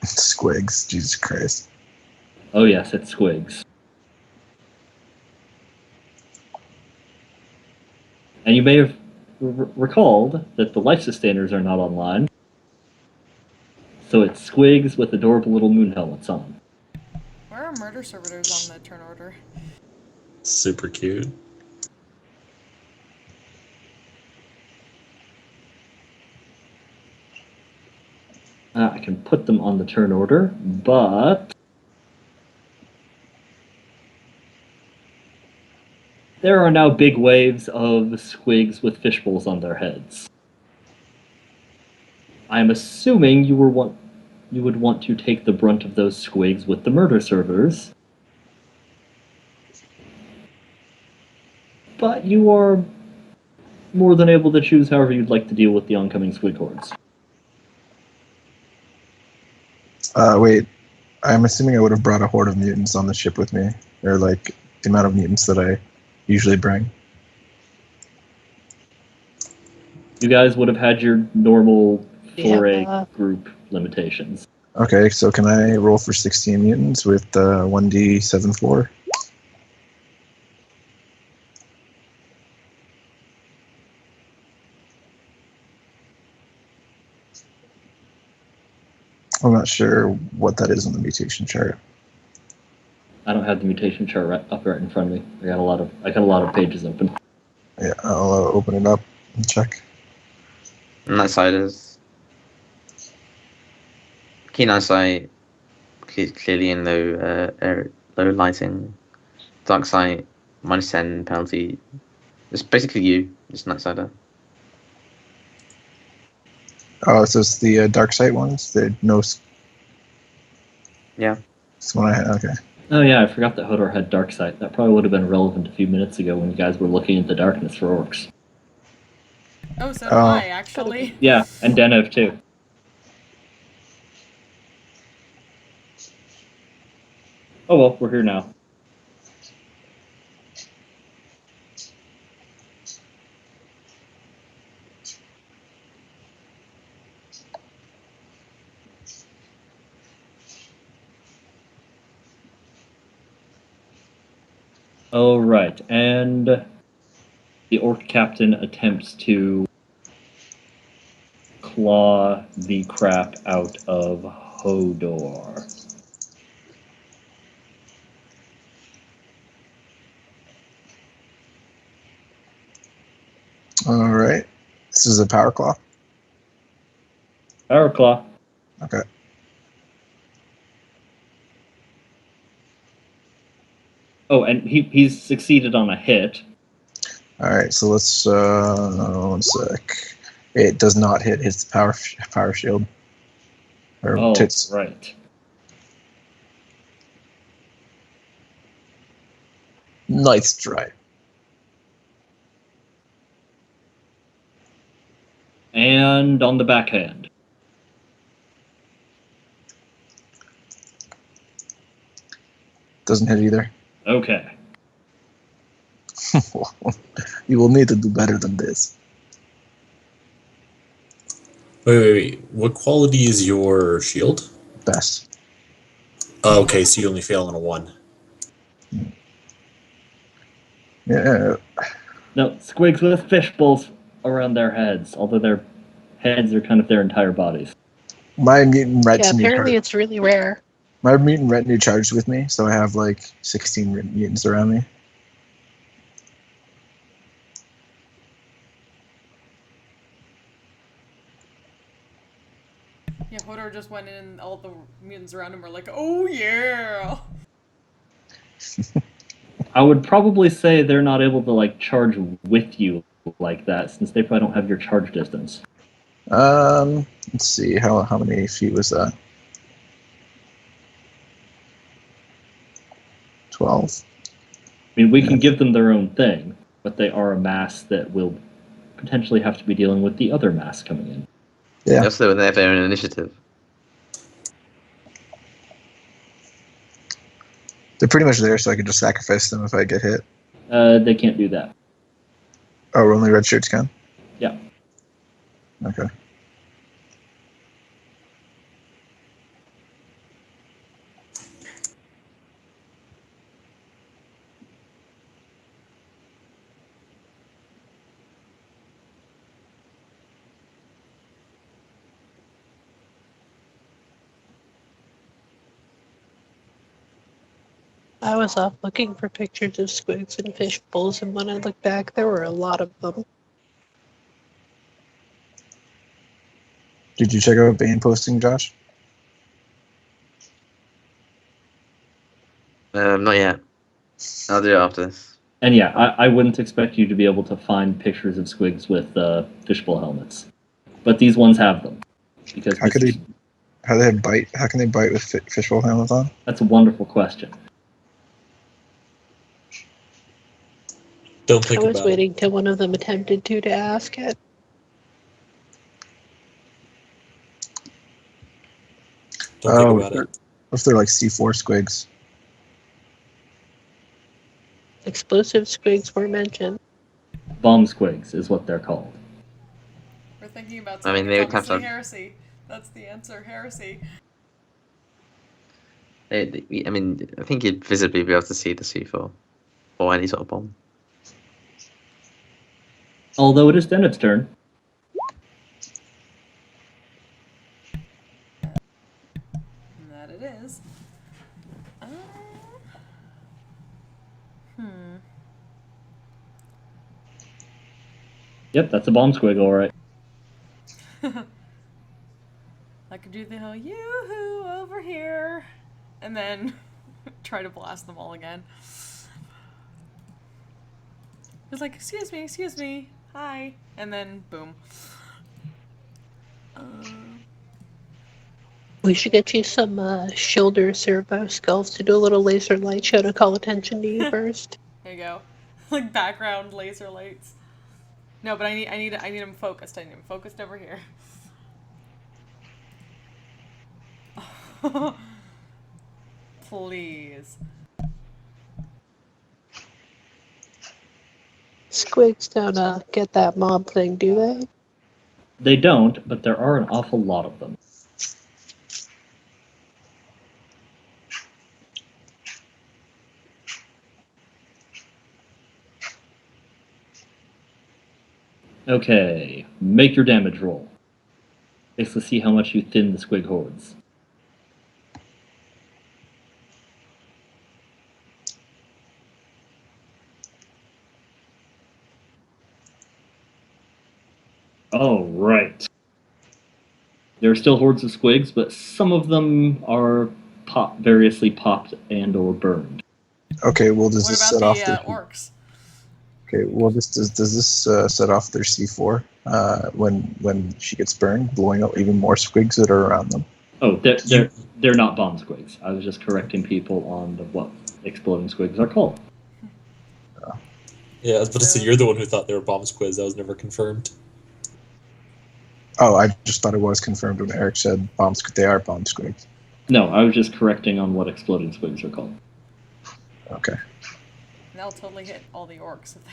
Squigs, Jesus Christ. Oh yes, it's squigs. And you may have recalled that the life sustainers are not online. So it's squigs with adorable little moon helmets on. Where are murder servitors on the turn order? Super cute. I can put them on the turn order, but there are now big waves of squigs with fishbowls on their heads. I'm assuming you would want to take the brunt of those squigs with the murder servers. But you are more than able to choose however you'd like to deal with the oncoming squig hordes. Wait. I'm assuming I would have brought a horde of mutants on the ship with me, or like the amount of mutants that I usually bring. You guys would have had your normal Yeah. 4A group limitations. Okay, so can I roll for 16 mutants with 1d7/4? I'm not sure what that is on the mutation chart. I don't have the mutation chart up right in front of me. I got a lot of pages open. Yeah, I'll open it up and check. And that side is keen eyesight, clearly in low lighting, dark sight, -10 penalty. It's basically you, just an outsider. Oh, so it's the dark sight ones? The no. Yeah. It's the one I had. Okay. Oh yeah, I forgot that Hodor had dark sight. That probably would have been relevant a few minutes ago when you guys were looking into darkness for orcs. Oh, so do I, actually. Yeah, and Denev too. Oh well, we're here now. Oh right, and the orc captain attempts to claw the crap out of Hodor. All right. This is a power claw. Power claw. Okay. Oh, and he's succeeded on a hit. All right. So let's one sec. It does not hit his power shield. Or Oh, tits. right. Nice try. And on the backhand. Doesn't hit either. Okay. You will need to do better than this. Wait. What quality is your shield? Best. Oh, okay, so you only fail on a 1. Yeah. No, squigs with fishbowls around their heads, although their heads are kind of their entire bodies. My mutant Yeah, retinue. apparently it's really rare. My mutant retinue charged with me, so I have like 16 mutants around me. Yeah, Hodor just went in and all the mutants around him were like, oh yeah! I would probably say they're not able to like charge with you like that, since they probably don't have your charge distance. Let's see, how many feet was that? 12. I mean, we can give them their own thing, but they are a mass that will potentially have to be dealing with the other mass coming in. Yeah. They also have their own initiative. They're pretty much there, so I can just sacrifice them if I get hit. They can't do that. Oh, only red shirts can? Yeah. Okay. I was looking for pictures of squigs and fish bowls, and when I looked back, there were a lot of them. Did you check out Bane posting, Josh? Not yet. I'll do it after this. And yeah, I wouldn't expect you to be able to find pictures of squigs with fishbowl helmets. But these ones have them. Because How they bite? How can they bite with fishbowl helmets on? That's a wonderful question. Don't I think was about waiting till one of them attempted to ask it. it. Don't think about What it. if they're like C4 squigs? Explosive squigs were mentioned. Bomb squigs is what they're called. We're thinking about I mean, something. they It's would have obviously to- heresy. That's the answer, heresy. I mean, I think you'd visibly be able to see the C4 or any sort of bomb. Although it is Zennith's turn. And that it is. Yep, that's a bomb squig, alright. I could do the whole yoo-hoo over here, and then try to blast them all again. It's like, excuse me, hi, and then boom. We should get you some shoulder servo skulls to do a little laser light show to call attention to you first. There you go, like background laser lights. No, but I need them focused. I need them focused over here. Please. Squigs don't get that mob thing, do they? They don't, but there are an awful lot of them. Okay, make your damage roll. Basically see how much you thin the squig hordes. Oh, right. There are still hordes of squigs, but some of them are variously popped and or burned. Okay, well, does What this about set the off the... orcs? Okay, well, does this set off their C4 when she gets burned, blowing out even more squigs that are around them? Oh, they're not bomb squigs. I was just correcting people on what exploding squigs are called. Yeah, I was about to say, So- you're the one who thought they were bomb squids. That was never confirmed. Oh, I just thought it was confirmed when Eric said bombs. They are bomb squigs. No, I was just correcting on what exploding squigs are called. Okay. And they'll totally hit all the orcs if they.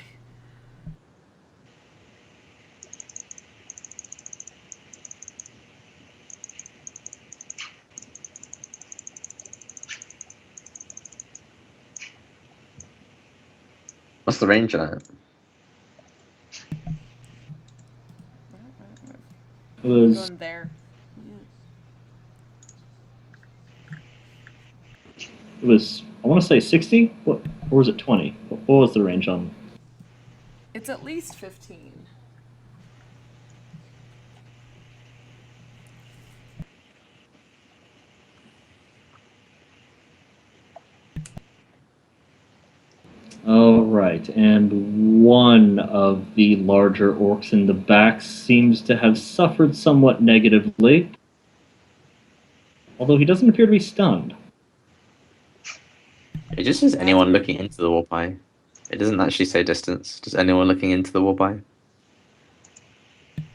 What's the range on it? It was Going there. I want to say 60. What, or was it 20? What was the range on? It's at least 15. Oh, right. And one of the larger orcs in the back seems to have suffered somewhat negatively. Although he doesn't appear to be stunned. It just says anyone looking into the warp eye. It doesn't actually say distance. Just anyone looking into the warp eye.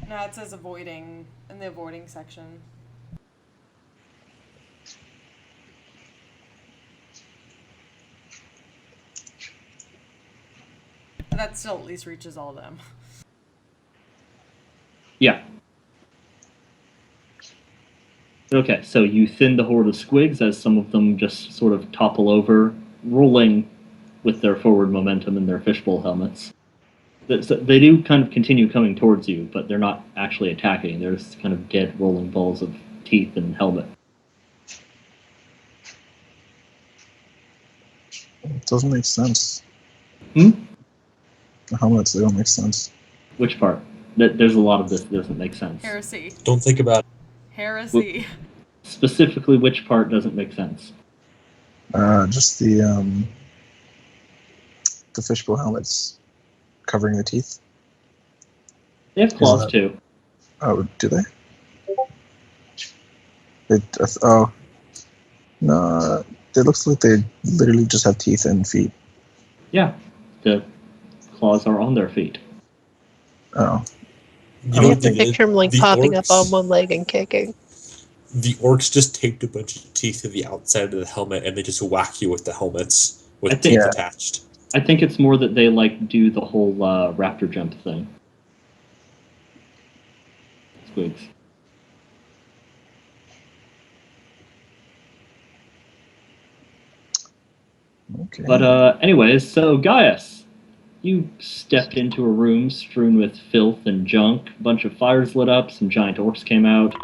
No, it says avoiding in the avoiding section. But that still at least reaches all of them. Yeah. Okay, so you thin the horde of squigs as some of them just sort of topple over, rolling with their forward momentum in their fishbowl helmets. They do kind of continue coming towards you, but they're not actually attacking. They're just kind of dead rolling balls of teeth and helmet. It doesn't make sense. Hmm? The helmets, they don't make sense. Which part? There's a lot of this that doesn't make sense. Heresy. Don't think about it. Heresy. Specifically, which part doesn't make sense? Just the fishbowl helmets covering the teeth. They have claws too. Oh, do they? Oh, no. It looks like they literally just have teeth and feet. Yeah, the claws are on their feet. Oh. You I know have what to the thing is? picture him like The popping up on orcs- one leg and kicking. The orcs just taped a bunch of teeth to the outside of the helmet, and they just whack you with the helmets with I think- teeth Yeah. attached. I think it's more that they do the whole raptor jump thing. Squigs. Okay. But anyways, so Gaius, you stepped into a room strewn with filth and junk. A bunch of fires lit up, some giant orcs came out,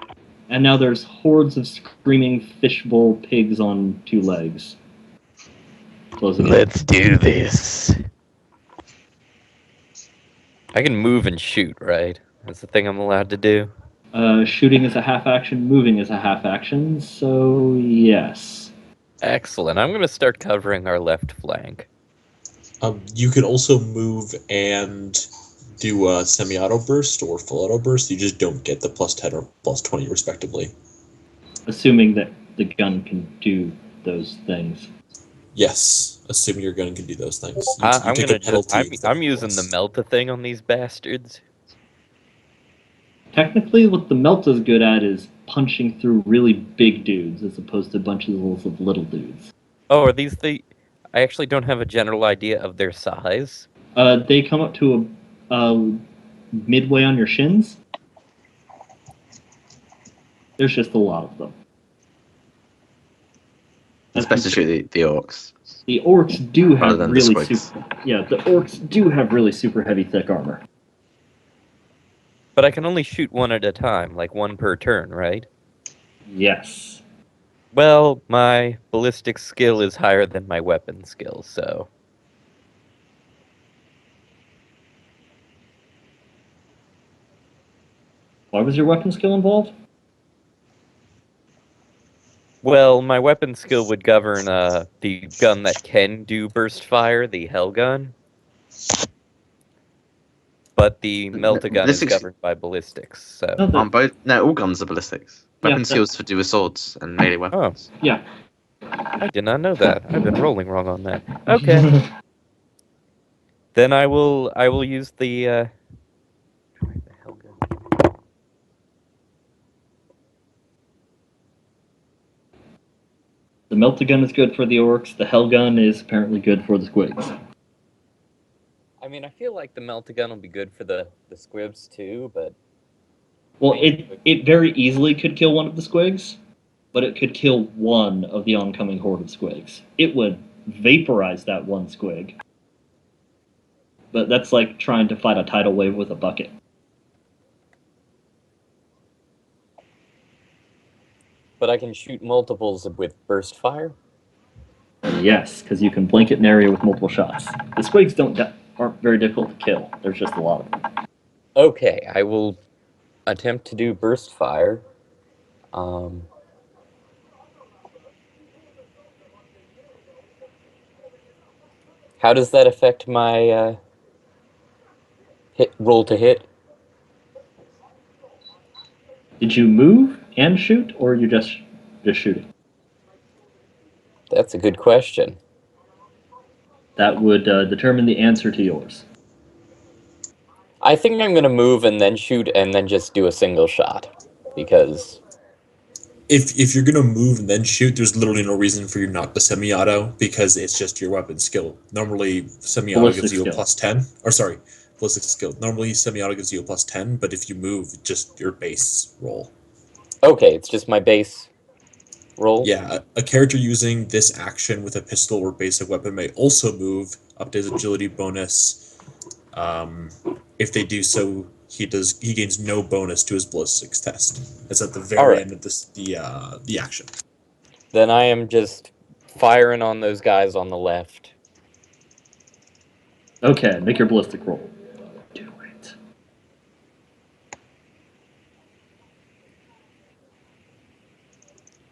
and now there's hordes of screaming fishbowl pigs on two legs. Closing in. Let's do this. I can move and shoot, right? That's the thing I'm allowed to do. Shooting is a half action, moving is a half action, so yes. Excellent. I'm going to start covering our left flank. You can also move and do a semi-auto burst or full auto burst. You just don't get the +10 or +20 respectively. Assuming that the gun can do those things. Yes, assuming your gun can do those things. You I'm take gonna a penalty I'm instead of a using the plus. melta thing on these bastards. Technically, what the Melta's good at is punching through really big dudes as opposed to bunches of little dudes. Oh, are these the? I actually don't have a general idea of their size. They come up to a midway on your shins. There's just a lot of them. It's best to shoot the orcs. The orcs do Rather have than the really squigs. the orcs do have really super heavy, thick armor. But I can only shoot one at a time, like one per turn, right? Yes. Well, my ballistic skill is higher than my weapon skill, so. Why was your weapon skill involved? Well, my weapon skill would govern the gun that can do burst fire, the Hell gun. but the melta gun is ballistics- governed by ballistics. So No, On both, no, all guns are ballistics. Yeah, Weapon skills for do with swords and melee weapons. yeah. I did not know that. I've been rolling wrong on that. Okay. Then I will use the where the hell go? The melta gun is good for the orcs. The hell gun is apparently good for the squigs. I mean, I feel like the melta gun will be good for the squibs too, but Well, it very easily could kill one of the squigs, but it could kill one of the oncoming horde of squigs. It would vaporize that one squig. But that's like trying to fight a tidal wave with a bucket. but I can shoot multiples with burst fire. Yes, because you can blanket an area with multiple shots. The squigs aren't very difficult to kill. There's just a lot of them. Okay, I will attempt to do burst fire. How does that affect my roll to hit? Did you move and shoot, or are you just shooting? That's a good question. That would determine the answer to yours. I think I'm gonna move and then shoot and then just do a single shot because If you're gonna move and then shoot, there's literally no reason for you not to semi-auto because it's just your weapon skill. Normally, semi-auto Ballistic gives you skill. a +10, or sorry, ballistic skill. Normally, semi-auto gives you a +10, but if you move, just your base roll. okay, it's just my base roll. Yeah, a character using this action with a pistol or basic weapon may also move up to his agility bonus. If they do so, he gains no bonus to his ballistics test. That's at the very Alright. end of the action. Then I am just firing on those guys on the left. Okay, make your ballistic roll. Do it.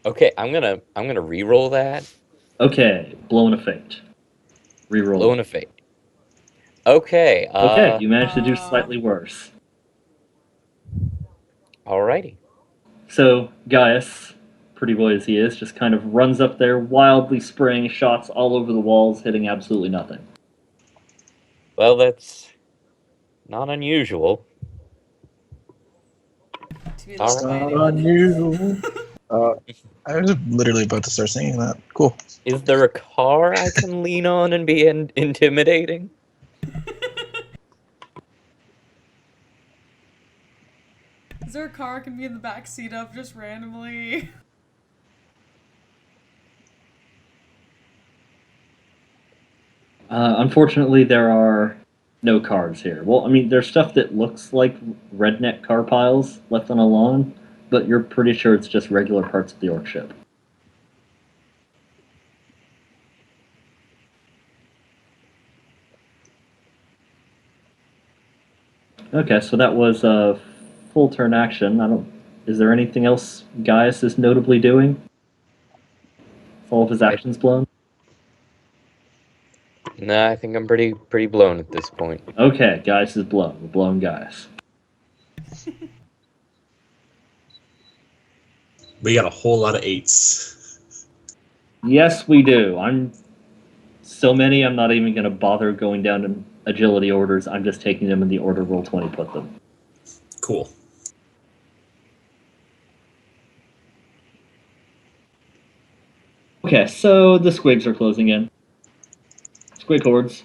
Okay, I'm gonna re-roll that. Okay, blown a fate. Reroll. Blown a fate. Okay. Okay, you managed to do slightly worse. Alrighty. So Gaius, pretty boy as he is, just kind of runs up there, wildly spraying shots all over the walls, hitting absolutely nothing. Well, that's not unusual. To be All like right. fighting. Unusual. I was literally about to start singing that. Cool. Is there a car I can lean on and be intimidating? Is there a car I can be in the back seat of just randomly? Unfortunately, there are no cars here. Well, I mean, there's stuff that looks like redneck car piles left on a lawn, but you're pretty sure it's just regular parts of the orc ship. Okay, so that was a full turn action. Is there anything else Gaius is notably doing? Is all of his actions blown? Nah, I think I'm pretty blown at this point. Okay, Gaius is blown. We're blowing Gaius. We got a whole lot of 8s. Yes, we do. I'm not even going to bother going down to agility orders. I'm just taking them in the order Roll20 put them. Cool. Okay, so the squigs are closing in. Squig hordes.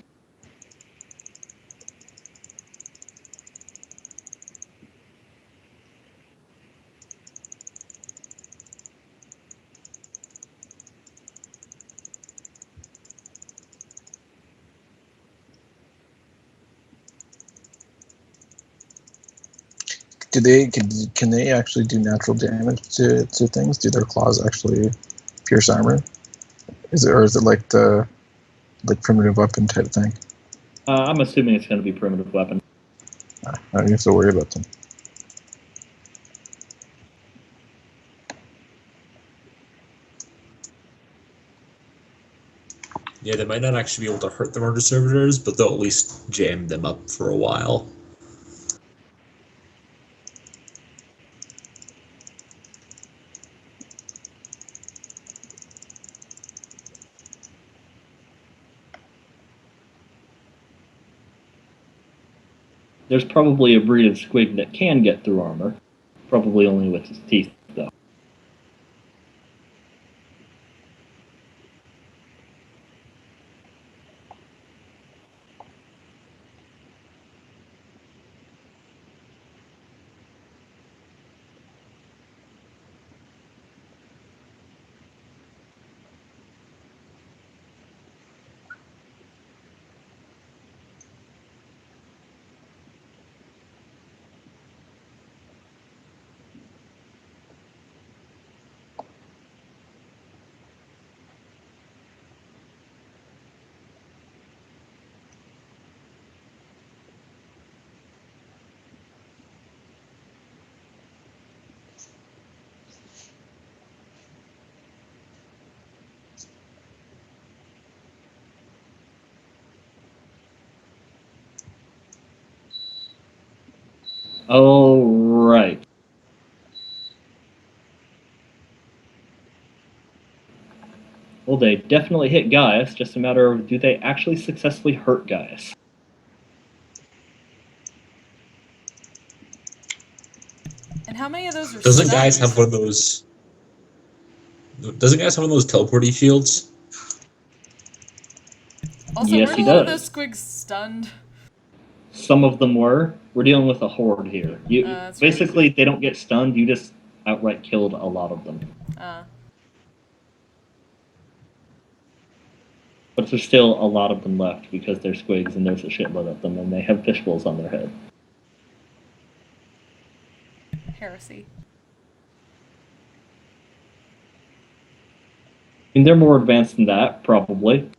Can they actually do natural damage to things? Do their claws actually pierce armor? Is it like the primitive weapon type thing? I'm assuming it's going to be primitive weapon. I don't have to worry about them. Yeah, they might not actually be able to hurt the murder servitors, but they'll at least jam them up for a while. There's probably a breed of squig that can get through armor. Probably only with his teeth, though. Oh, right. Well, they definitely hit Gaius, just a matter of do they actually successfully hurt Gaius? And how many of those are Doesn't stunned? Gaius have one of those? Doesn't Gaius have one of those teleporty shields? Also, Yes, weren't he a lot of does. those squigs stunned? Some of them were. We're dealing with a horde here. That's Basically, they don't get stunned. You just outright killed a lot of them. right. But there's still a lot of them left because they're squigs and there's a shitload of them and they have fishbowls on their head. Heresy. I mean, they're more advanced than that, probably.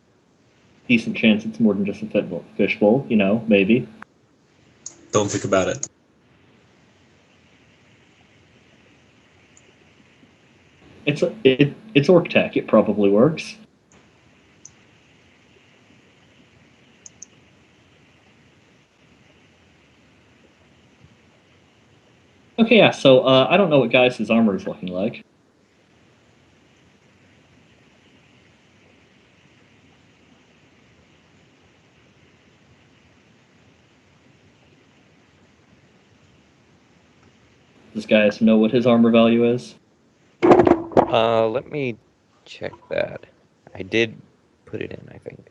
Decent chance it's more than just a fishbowl, you know, maybe. Don't think about it. It's orc tech. It probably works. Okay, yeah. So I don't know what Gaius' armor is looking like. Does Gaius know what his armor value is? Let me check that. I did put it in, I think.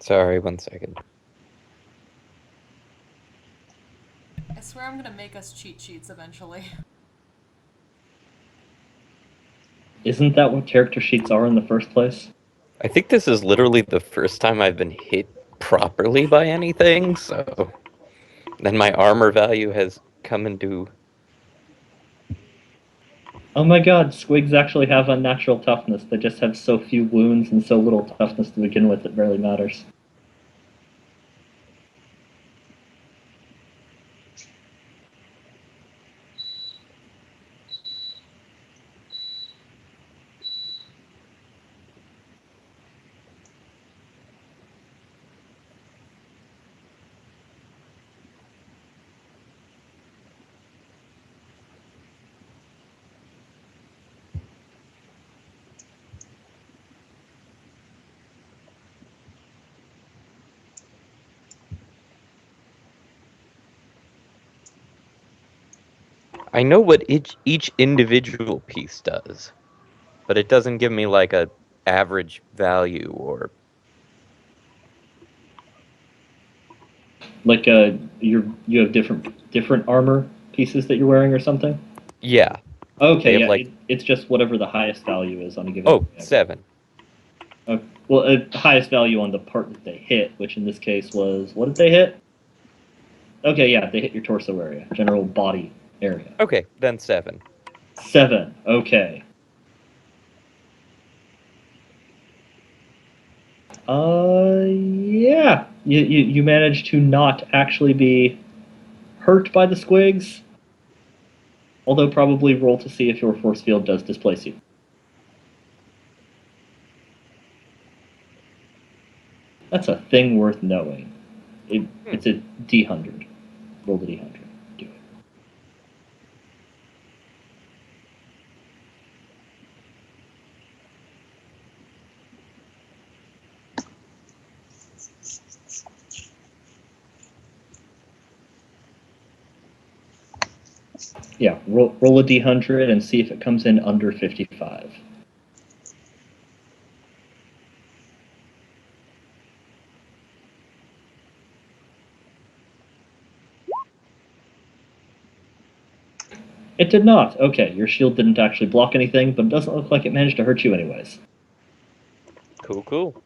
Sorry, 1 second. I swear I'm gonna make us cheat sheets eventually. Isn't that what character sheets are in the first place? I think this is literally the first time I've been hit properly by anything, so then my armor value has come into... Oh my god, squigs actually have unnatural toughness. They just have so few wounds and so little toughness to begin with, it barely matters. I know what each individual piece does, but it doesn't give me like a average value or... Like you have different armor pieces that you're wearing or something? Yeah. Okay, They have yeah, like... it's just whatever the highest value is on a given. Oh, 7. Well, the highest value on the part that they hit, which in this case was, what did they hit? Okay, yeah, they hit your torso area, general body area. Okay, then 7. 7. Okay. Yeah. You managed to not actually be hurt by the squigs, although probably roll to see if your force field does displace you. That's a thing worth knowing. It's a D100. Roll the D100. Do it. Yeah, roll a d100 and see if it comes in under 55. It did not. Okay, your shield didn't actually block anything, but it doesn't look like it managed to hurt you anyways. Cool.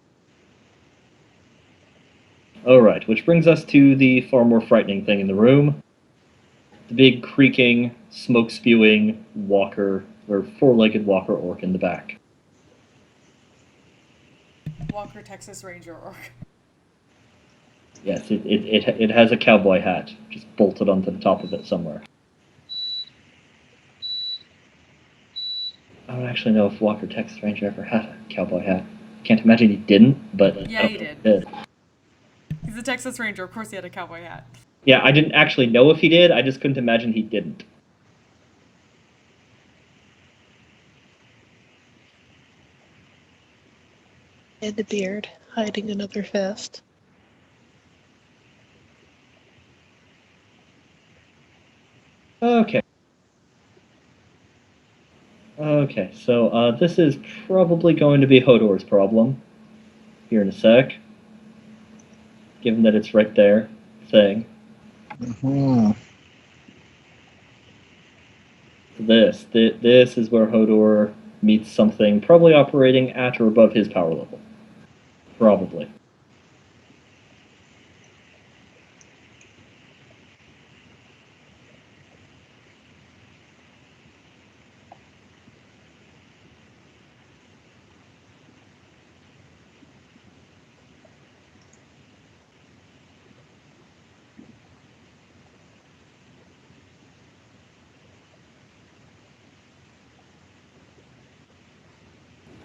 Alright, which brings us to the far more frightening thing in the room. The big creaking, smoke spewing walker, or four-legged walker orc in the back. Walker Texas Ranger orc. Yes, it has a cowboy hat, just bolted onto the top of it somewhere. I don't actually know if Walker Texas Ranger ever had a cowboy hat. Can't imagine he didn't, but Yeah, I he don't know if did. he did. He's a Texas Ranger. Of course he had a cowboy hat. Yeah, I didn't actually know if he did, I just couldn't imagine he didn't. And a beard, hiding another fist. Okay. Okay, so this is probably going to be Hodor's problem here in a sec, given that it's right there, thing. Mhm. This is where Hodor meets something probably operating at or above his power level. Probably.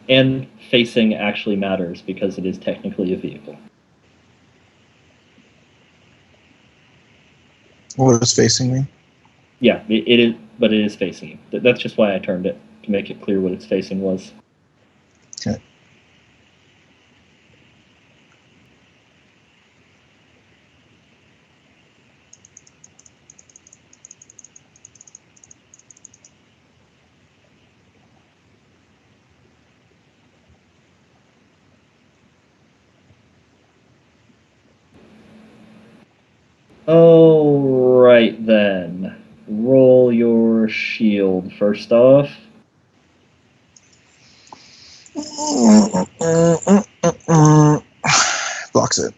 And facing actually matters because it is technically a vehicle. What is facing me? Yeah, it is, but it is facing you. That's just why I turned it, to make it clear what its facing was. Okay. Alright then. Roll your shield first off. Blocks it.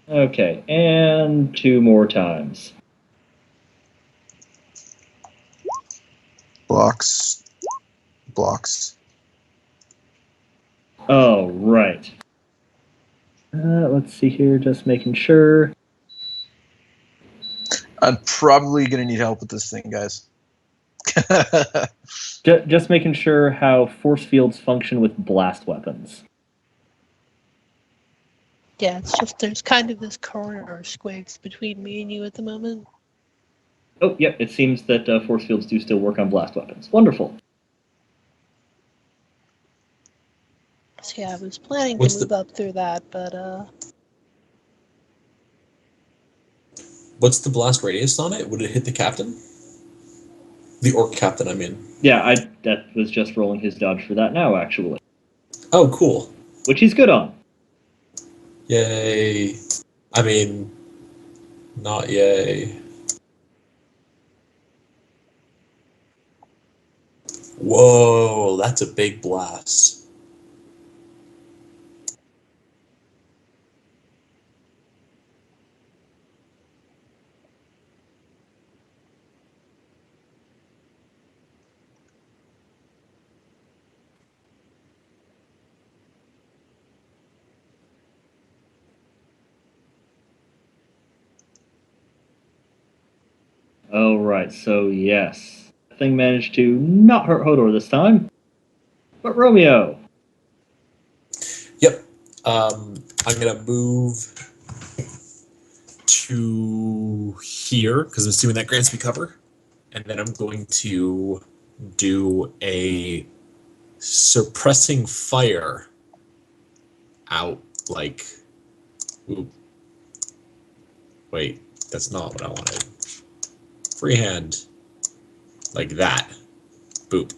Okay, and 2 more times. Blocks. Blocks. Oh, right. Let's see here, just making sure. I'm probably gonna need help with this thing, guys. Just making sure how force fields function with blast weapons. Yeah, it's just there's kind of this corner or squigs between me and you at the moment. Oh, yep, it seems that force fields do still work on blast weapons. Wonderful. So yeah, I was planning What's to the- move up through that, but What's the blast radius on it? Would it hit the captain? The orc captain, I mean. Yeah, that was just rolling his dodge for that now, actually. Oh, cool. Which he's good on. Yay. I mean, not yay. Whoa, that's a big blast. Alright, so yes. The thing managed to not hurt Hodor this time. But Romeo. Yep. I'm gonna move to here because I'm assuming that grants me cover, and then I'm going to do a suppressing fire out like. Ooh. Wait, that's not what I wanted. freehand. Like that. Boop.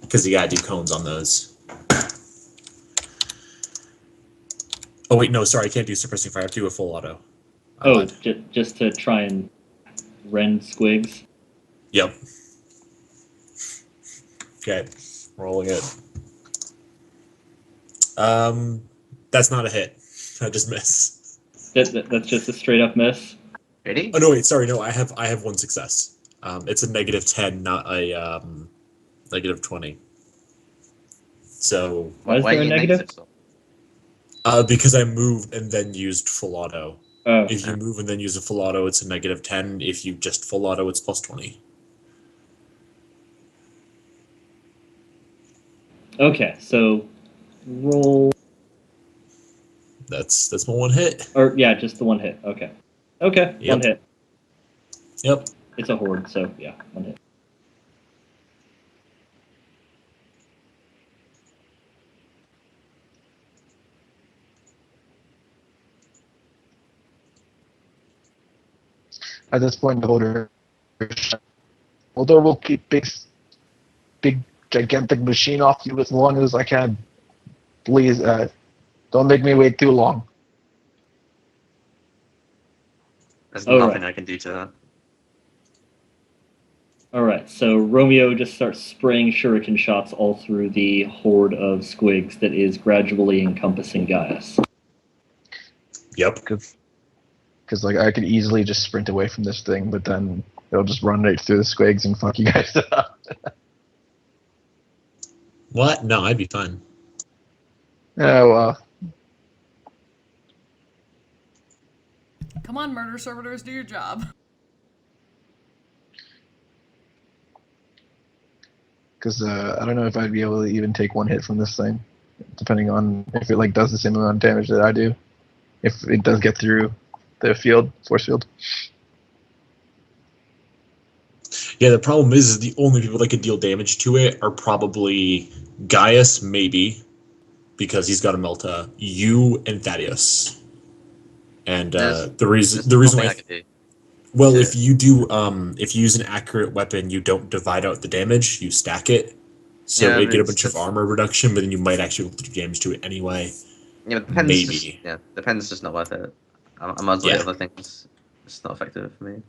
Because you gotta do cones on those. Oh wait, no, sorry, I can't do suppressing fire. I have to do a full auto. I lied. Just to try and rend squigs. Yep. Okay, rolling it. That's not a hit. I just miss. That's just a straight up miss. Ready? Oh no, wait, sorry, no, I have one success. It's a -10, not a -20. So Why is there a you negative? because I moved and then used full auto. Oh, If you move and then use a full auto, it's a -10. If you just full auto, it's +20. okay. So roll. That's my one hit. Or yeah, just the one hit. Okay. Okay, Yep. one hit. Yep. It's a horde, so yeah, one hit. At this point, the holder will keep big, gigantic machine off you as long as I can. Please, don't make me wait too long. There's All nothing right. I can do to that. All right, so Romeo just starts spraying shuriken shots all through the horde of squigs that is gradually encompassing Gaius. Yep. Because like I could easily just sprint away from this thing, but then it'll just run right through the squigs and fuck you guys up. What? No, I'd be fine. Oh well. Come on, murder servitors, do your job. Because I don't know if I'd be able to even take one hit from this thing, depending on if it like does the same amount of damage that I do. If it does get through the force field. Yeah, the problem is the only people that could deal damage to it are probably Gaius, maybe, because he's got a Melta, you and Thaddeus. And the reason why, I can do. well, Yeah. if you use an accurate weapon, you don't divide out the damage, you stack it. So Yeah, you get a but bunch of armor reduction, but then you might actually be able to do damage to it anyway. Yeah, but the pen's Maybe. just, the pen's just not worth it. I might as well Yeah. get other things. It's not effective for me.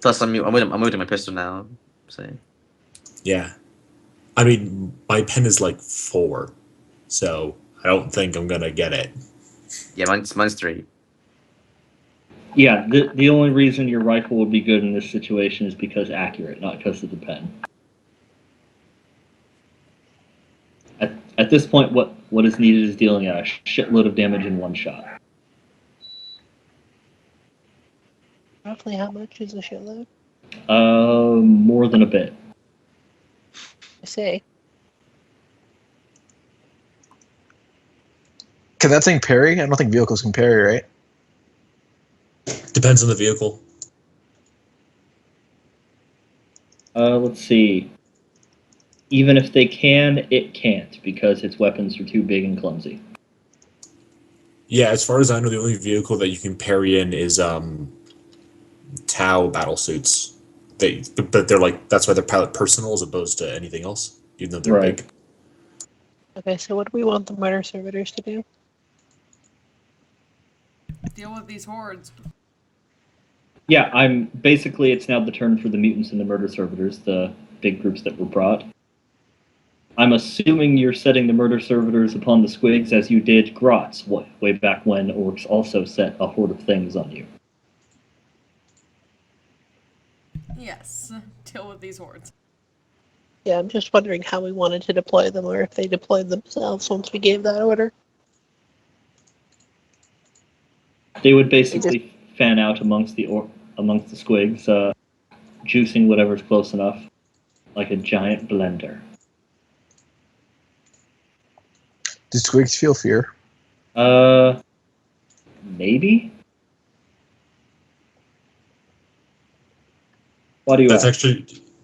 Plus, I'm moving my pistol now, so Yeah. I mean, my pen is like 4, so I don't think I'm gonna get it. yeah, mine's 3. Yeah, the only reason your rifle would be good in this situation is because accurate, not because of the pen. At this point, what is needed is dealing a shitload of damage in one shot. Roughly how much is a shitload? More than a bit. I say. Can that thing parry? I don't think vehicles can parry, right? Depends on the vehicle. Let's see. Even if they can, it can't because its weapons are too big and clumsy. Yeah, as far as I know, the only vehicle that you can parry in is Tau battle suits. But they're like, that's why they're pilot personal as opposed to anything else, even though they're Right. big. Okay, so what do we want the murder servitors to do? Deal with these hordes. Yeah, it's now the turn for the mutants and the murder servitors, the big groups that were brought. I'm assuming you're setting the murder servitors upon the squigs as you did Grots way back when orcs also set a horde of things on you. Yes, deal with these hordes. Yeah, I'm just wondering how we wanted to deploy them, or if they deployed themselves once we gave that order. They would basically fan out amongst the squigs, juicing whatever's close enough, like a giant blender. Do squigs feel fear? Maybe? Why do you ask?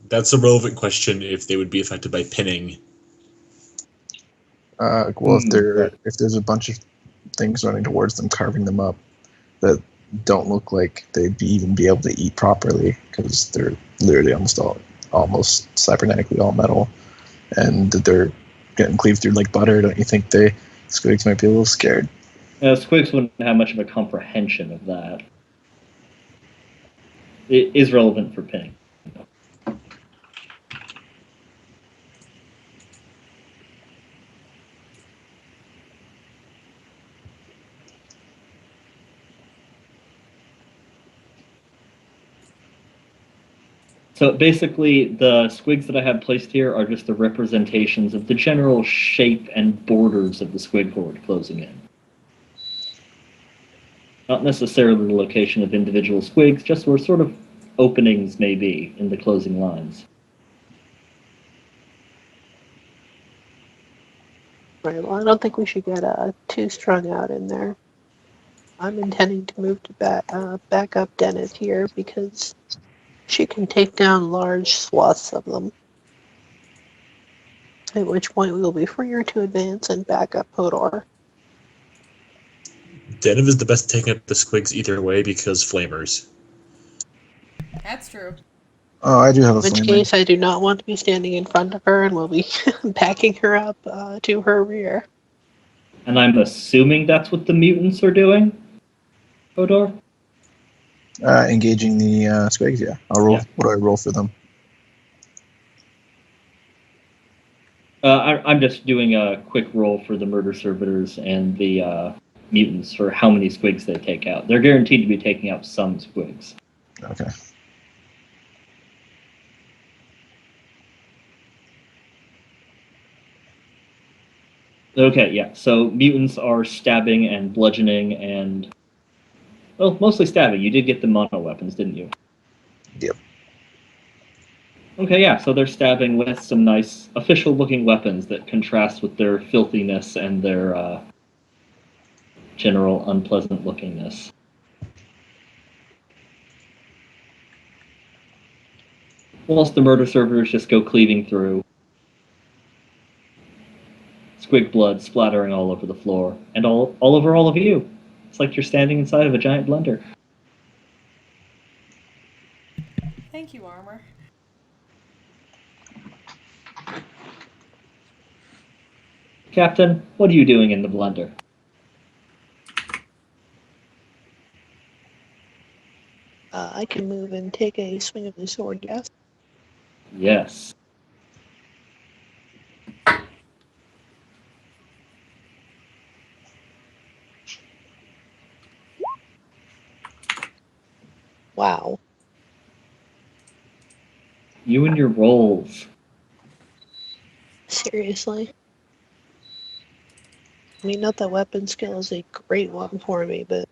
That's a relevant question if they would be affected by pinning. Well, if there's a bunch of things running towards them, carving them up, that don't look like they'd even be able to eat properly because they're literally almost cybernetically all metal, and they're getting cleaved through like butter. Don't you think the squigs might be a little scared? Squigs wouldn't have much of a comprehension of that. It is relevant for pinning. So basically, the squigs that I have placed here are just the representations of the general shape and borders of the squig horde closing in. Not necessarily the location of individual squigs, just where sort of openings may be in the closing lines. Right. Well, I don't think we should get too strung out in there. I'm intending to move to back up Zennith here because she can take down large swaths of them. At which point we will be freer to advance and back up Hodor. Zennith is the best at taking out the squigs either way because flamers. That's true. Oh, I do have a In which flamer. case, I do not want to be standing in front of her and will be backing her up to her rear. And I'm assuming that's what the mutants are doing, Hodor? Engaging the squigs, yeah. I'll roll. Yeah. What do I roll for them? I'm just doing a quick roll for the murder servitors and the mutants for how many squigs they take out. They're guaranteed to be taking out some squigs. Okay. Okay, yeah. So mutants are stabbing and bludgeoning and, well, mostly stabbing. You did get the mono weapons, didn't you? Yep. Okay, yeah. So they're stabbing with some nice official-looking weapons that contrast with their filthiness and their general unpleasant-lookingness. Whilst the murder servers just go cleaving through, squig blood splattering all over the floor and all over all of you. It's like you're standing inside of a giant blender. Thank you, Armor. Captain, what are you doing in the blender? I can move and take a swing of the sword, yes? Yes. Wow. You and your rolls. Seriously? I mean, not that weapon skill is a great one for me, but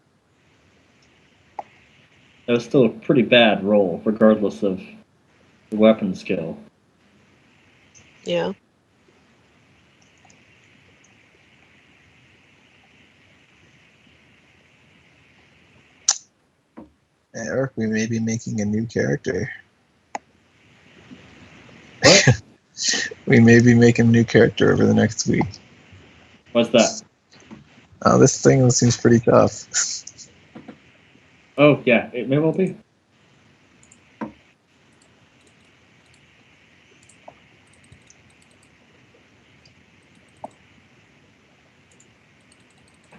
That was still a pretty bad roll, regardless of the weapon skill. yeah. Eric, we may be making a new character. What? We may be making a new character over the next week. What's that? This thing seems pretty tough. Oh, yeah, it may well be.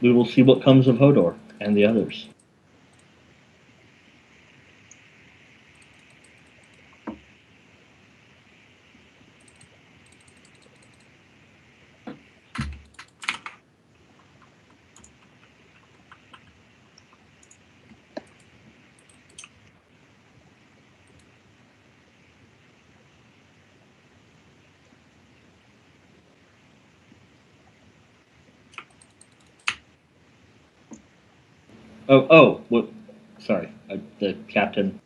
We will see what comes of Hodor and the others. Oh, what? Sorry, the captain.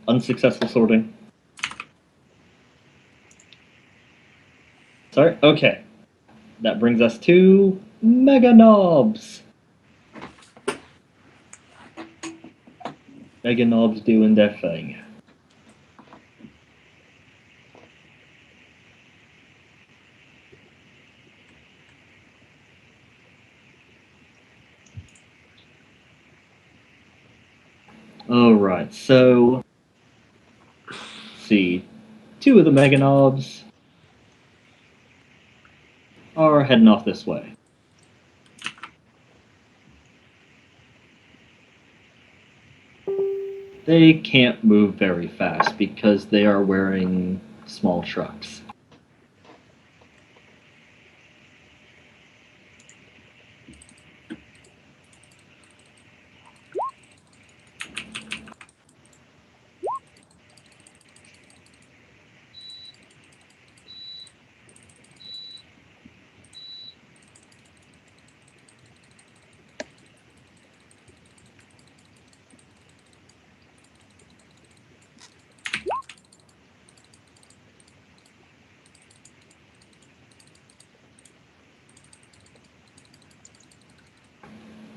Unsuccessful sorting. Sorry, okay. That brings us to Mega Knobs. Mega Knobs doing their thing. Alright, so let's see. Two of the Meganobs are heading off this way. They can't move very fast because they are wearing small trucks.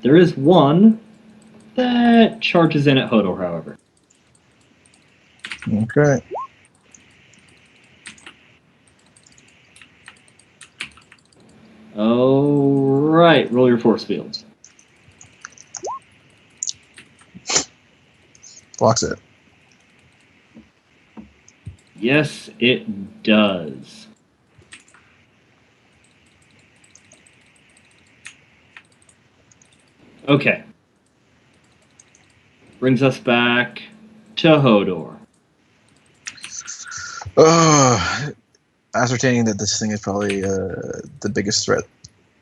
There is one that charges in at Hodor, however. Okay. Alright, roll your force fields. Blocks it. Yes, it does. Okay. Brings us back to Hodor. Ascertaining that this thing is probably the biggest threat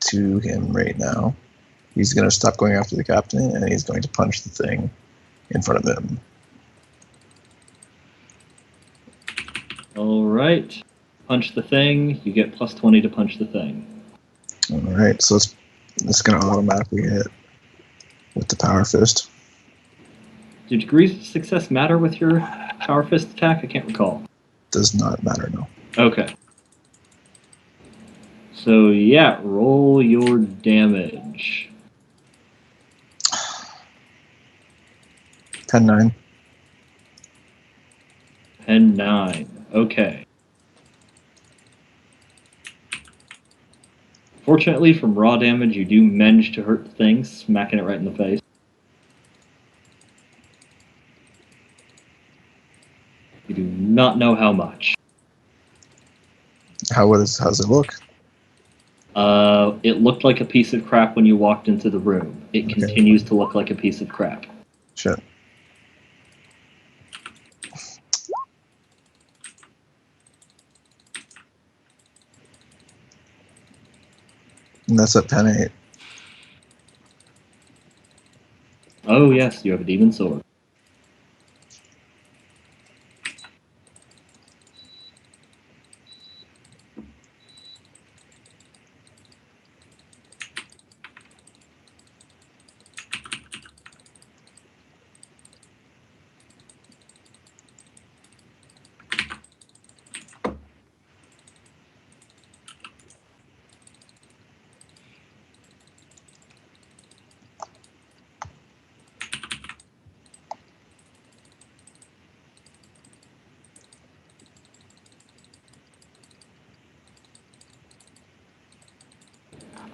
to him right now, he's going to stop going after the captain and he's going to punch the thing in front of him. Alright. Punch the thing. You get plus 20 to punch the thing. Alright, so it's going to automatically hit with the power fist. Do degrees of success matter with your power fist attack? I can't recall. Does not matter, no. Okay. So, yeah, roll your damage. 10-9. And 9. Okay. Fortunately, from raw damage, you do manage to hurt the thing, smacking it right in the face. You do not know how much. How's it look? It looked like a piece of crap when you walked into the room. It Okay. continues to look like a piece of crap. Shit. And that's at 10-8. Oh, yes, you have a demon sword.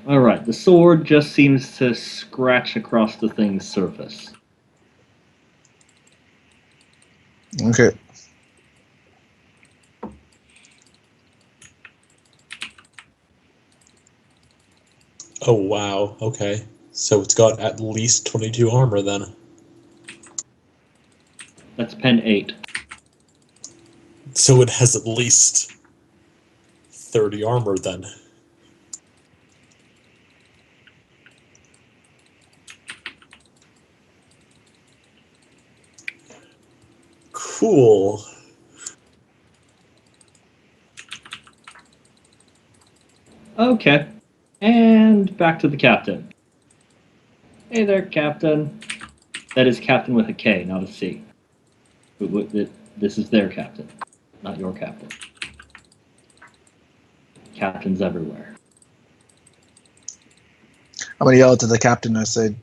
Alright, the sword just seems to scratch across the thing's surface. Okay. Oh wow. Okay. So it's got at least 22 armor then. That's pen 8. So it has at least 30 armor then. Cool. Okay. And back to the captain. Hey there, Captain. That is Captain with a K, not a C. This is their captain, not your captain. Captains everywhere. I'm gonna yell to the captain. I said,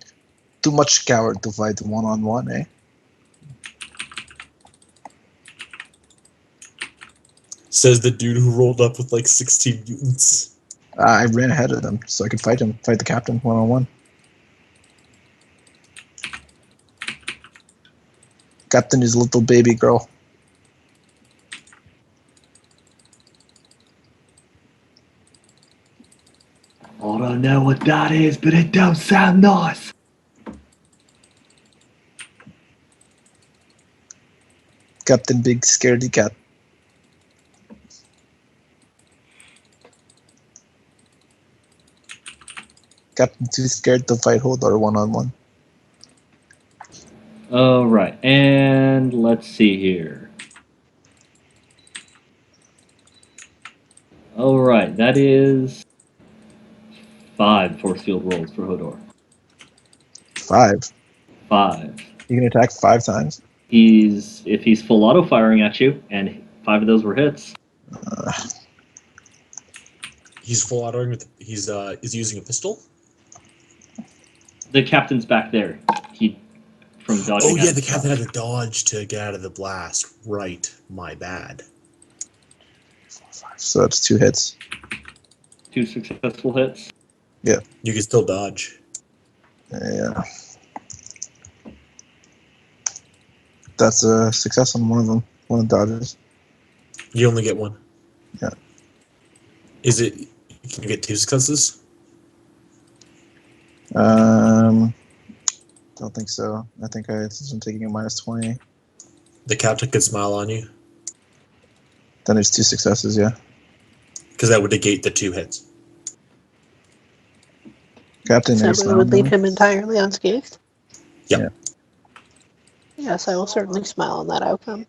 "Too much coward to fight one-on-one, eh?" Says the dude who rolled up with like 16 mutants. I ran ahead of them so I could fight the captain one-on-one. Captain is a little baby girl. I don't know what that is, but it don't sound nice. Captain Big Scaredy Cat. Captain too scared to fight Hodor one-on-one. All right, and let's see here. All right, that is 5 force field rolls for Hodor. 5. 5. You can attack 5 times. If he's full auto firing at you, and 5 of those were hits. He's full autoing with. He's using a pistol. The captain's back there. He from dodging. Oh yeah, out the of captain shot. had to dodge to get out of the blast. Right, my bad. So that's 2 hits. 2 successful hits. You can still dodge. Yeah. That's a success on one of them. One of the dodges. You only get 1. Yeah. Is it? Can you get 2 successes? Don't think so. I think since I'm taking a -20. The captain could smile on you Then there's 2 successes, yeah. because that would negate the 2 hits. Captain, are So you it smiling would leave at me? him entirely unscathed? Yep. Yeah. Yes, I will certainly smile on that outcome.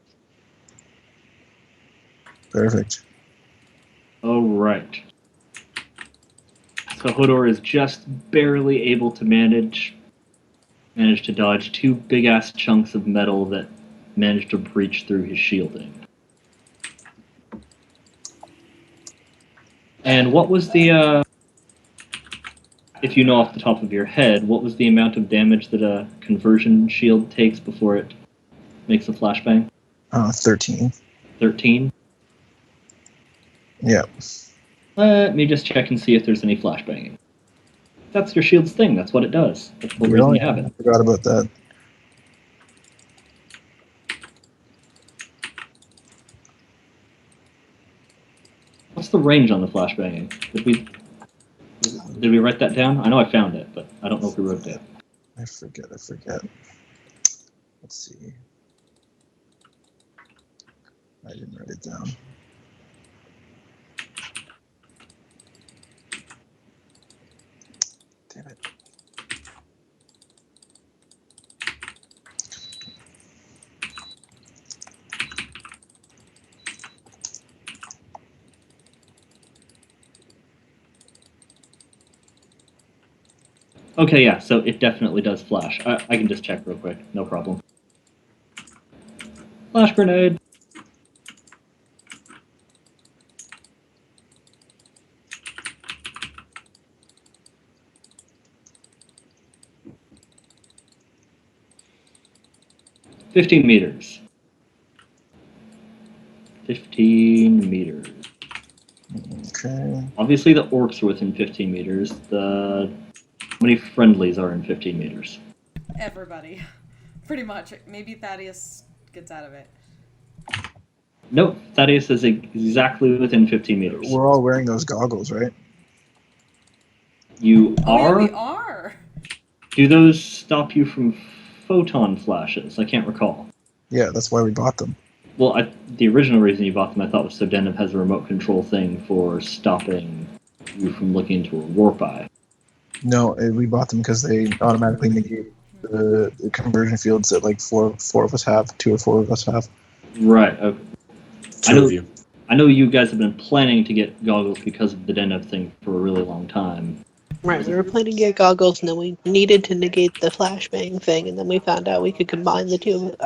Perfect. All right. So Hodor is just barely able to manage to dodge 2 big ass chunks of metal that managed to breach through his shielding. And what was the if you know off the top of your head, what was the amount of damage that a conversion shield takes before it makes a flashbang? 13. 13? Yeah. Let me just check and see if there's any flashbanging. That's your shield's thing. That's what it does. That's the reason you have I it. forgot about that. What's the range on the flashbanging? Did we write that down? I know I found it, but I don't know if we wrote it down. I forget. Let's see. I didn't write it down. Damn it. Okay, yeah, so it definitely does flash. I can just check real quick. No problem. Flash grenade. $15 meters. 15 meters. Okay. Obviously, the orcs are within 15 meters. How many friendlies are in 15 meters? Everybody. Pretty much. Maybe Thaddeus gets out of it. Nope, Thaddeus is exactly within 15 meters. We're all wearing those goggles, right? You Oh, yeah, are? we are! Do those stop you from photon flashes? I can't recall. Yeah, that's why we bought them. Well, the original reason you bought them, I thought, was so Zennith has a remote control thing for stopping you from looking into a warp eye. No, we bought them because they automatically negate the conversion fields that like four of us have, 2 or 4 of us have. Right. Okay. 2 of you. I know you guys have been planning to get goggles because of the Zennith thing for a really long time. Right, we were planning to get goggles, and then we needed to negate the flashbang thing, and then we found out we could combine the 2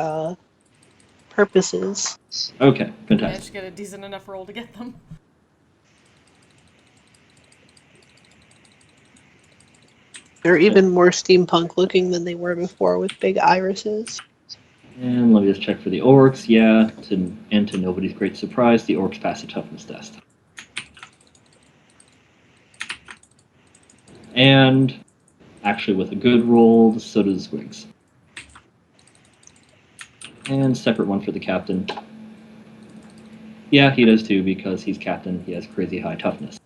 purposes. Okay, Managed fantastic. to get a decent enough roll to get them. They're even more steampunk looking than they were before, with big irises. And let me just check for the orcs. Yeah, to nobody's great surprise, the orcs pass a toughness test. And actually, with a good roll, so does Squigs. And separate one for the captain. Yeah, he does too, because he's captain. He has crazy high toughness.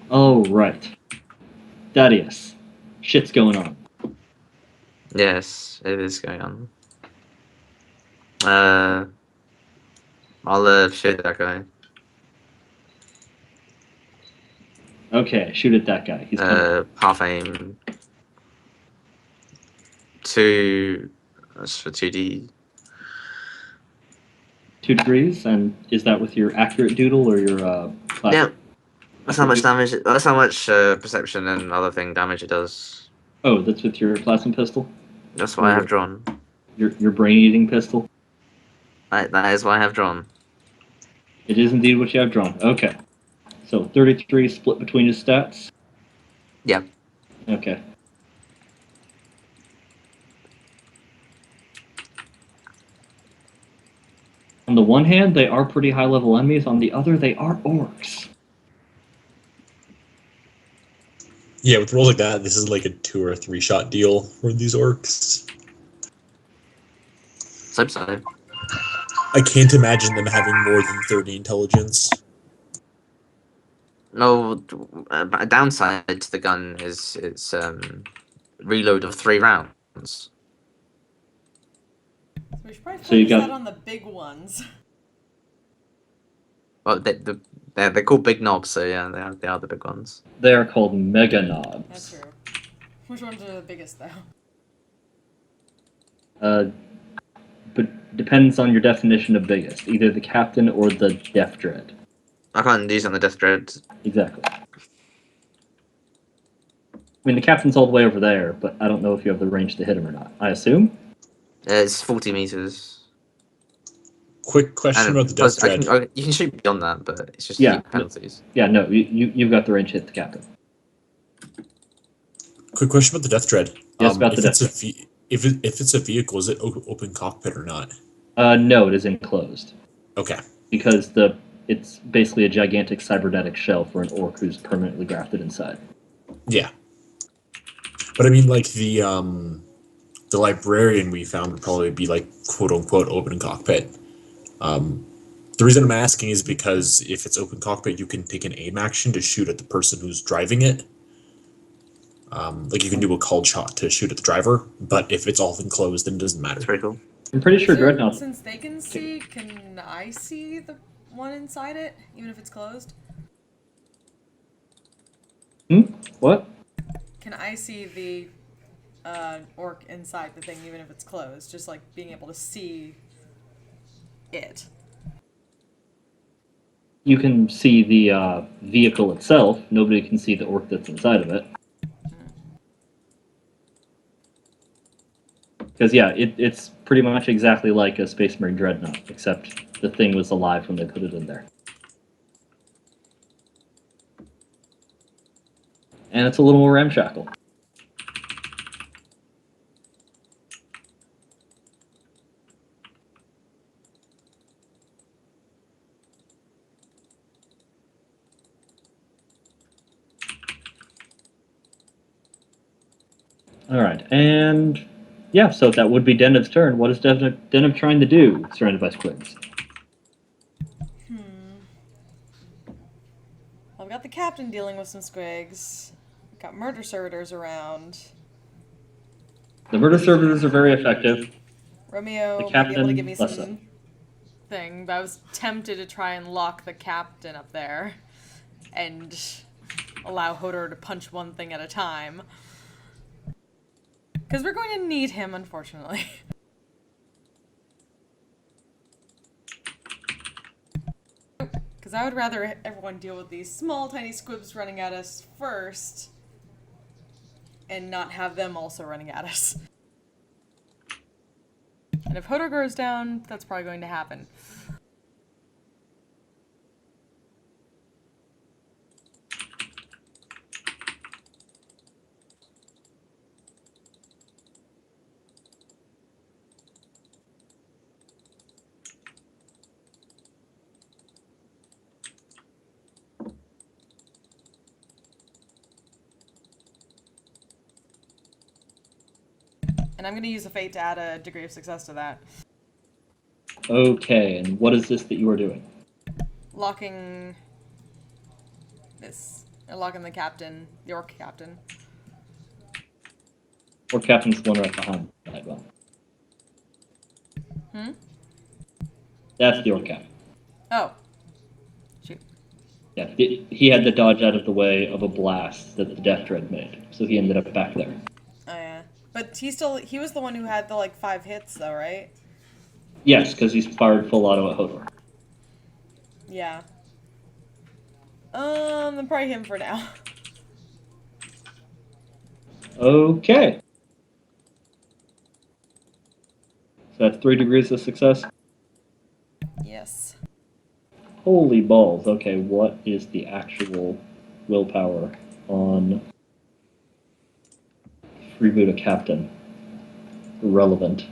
Oh, right. Thaddeus. Shit's going on. Yes, it is going on. I'll shoot that guy. Okay, shoot at that guy. He's coming. Half aim. That's for 2D. 2 degrees, and is that with your accurate doodle or your Yeah, that's how much damage. damage. That's how much perception and other thing damage it does. Oh, that's with your plasma pistol? That's what I have drawn. Your brain-eating pistol? That is what I have drawn. It is indeed what you have drawn. Okay. So 33 split between his stats? Yep. Okay. On the one hand, they are pretty high-level enemies. On the other, they are orcs. Yeah, with rolls like that, this is like a 2 or 3 shot deal for these orcs. So so. I can't imagine them having more than 30 intelligence. No, a downside to the gun is its reload of 3 rounds. So we should probably So you focus got- that on the big ones. Well, they're called big knobs, so yeah, they are the big ones. They are called mega knobs. That's true. Which ones are the biggest, though? But depends on your definition of biggest. Either the captain or the Death Dread. I can't use on the Death Dread. Exactly. I mean, the captain's all the way over there, but I don't know if you have the range to hit him or not. I assume? It's 40 meters. Quick question And about the plus, Death Dread. you can shoot beyond that, but it's just Yeah. penalties. Yeah, no, you've got the range to hit the captain. Quick question about the Death Dread. Yes, about if the it's Death a if it's a vehicle, is it open cockpit or not? No, it is enclosed. Okay. Because it's basically a gigantic cybernetic shell for an orc who's permanently grafted inside. Yeah. But I mean, like the librarian we found would probably be like quote unquote open cockpit. The reason I'm asking is because if it's open cockpit, you can take an aim action to shoot at the person who's driving it. Like you can do a called shot to shoot at the driver, but if it's all enclosed, then it doesn't matter. It's pretty cool. I'm pretty sure Is there- Dreadnought. Since they can see, can I see the one inside it, even if it's closed? What? Can I see the orc inside the thing, even if it's closed? Just like being able to see it. You can see the vehicle itself. Nobody can see the orc that's inside of it. Because, yeah, it's pretty much exactly like a Space Marine Dreadnought, except the thing was alive when they put it in there. And it's a little more ramshackle. Alright, and yeah, so that would be Denev's turn. What is Denev trying to do, surrounded by squids? Well, I've got the captain dealing with some squigs. I've got murder servitors around. The murder servitors are very effective. Romeo The might be able to captain, give me less some thing, but I was tempted to try and lock the captain up there and allow Hodor to punch one thing at a time. Because we're going to need him, unfortunately. Because I would rather everyone deal with these small, tiny squibs running at us first, and not have them also running at us. And if Hodor goes down, that's probably going to happen. And I'm going to use a fate to add a degree of success to that. Okay, and what is this that you are doing? Locking this. Locking the captain, the orc captain. Or Captain's one right behind that one. Hmm? That's the orc captain. Oh. Shoot. Yeah, he had to dodge out of the way of a blast that the Death Dread made, so he ended up back there. Oh, yeah. But he was the one who had the, like, 5 hits, though, right? Yes, because he's fired full auto at Hodor. Yeah. Then probably him for now. Okay. So that's 3 degrees of success. Yes. Holy balls. Okay, what is the actual willpower on Freeboot a Captain? Irrelevant.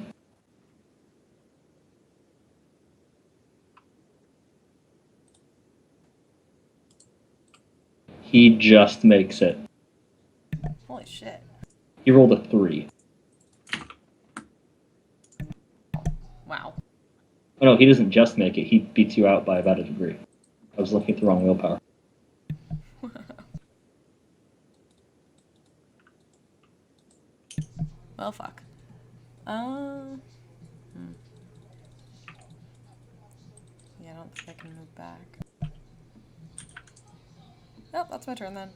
He just makes it. Holy shit. He rolled a 3. Wow. Oh no, he doesn't just make it. He beats you out by about a degree. I was looking at the wrong willpower. Well, fuck. Yeah, I don't think I can move back. Oh, that's my turn then.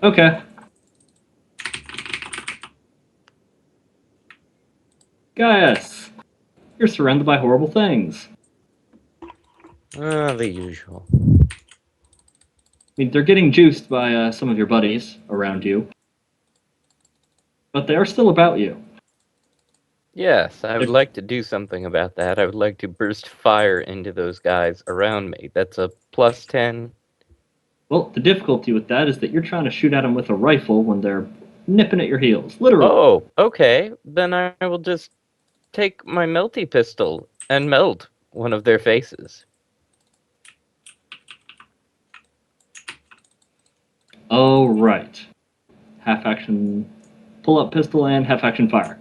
Okay. Gaius, you're surrounded by horrible things. The usual. I mean, they're getting juiced by some of your buddies around you, but they are still about you. Yes, I would like to do something about that. I would like to burst fire into those guys around me. That's a +10. Well, the difficulty with that is that you're trying to shoot at them with a rifle when they're nipping at your heels, literally. Oh, okay. Then I will just take my melty pistol and melt one of their faces. Oh, right. Half action pull-up pistol and half action fire.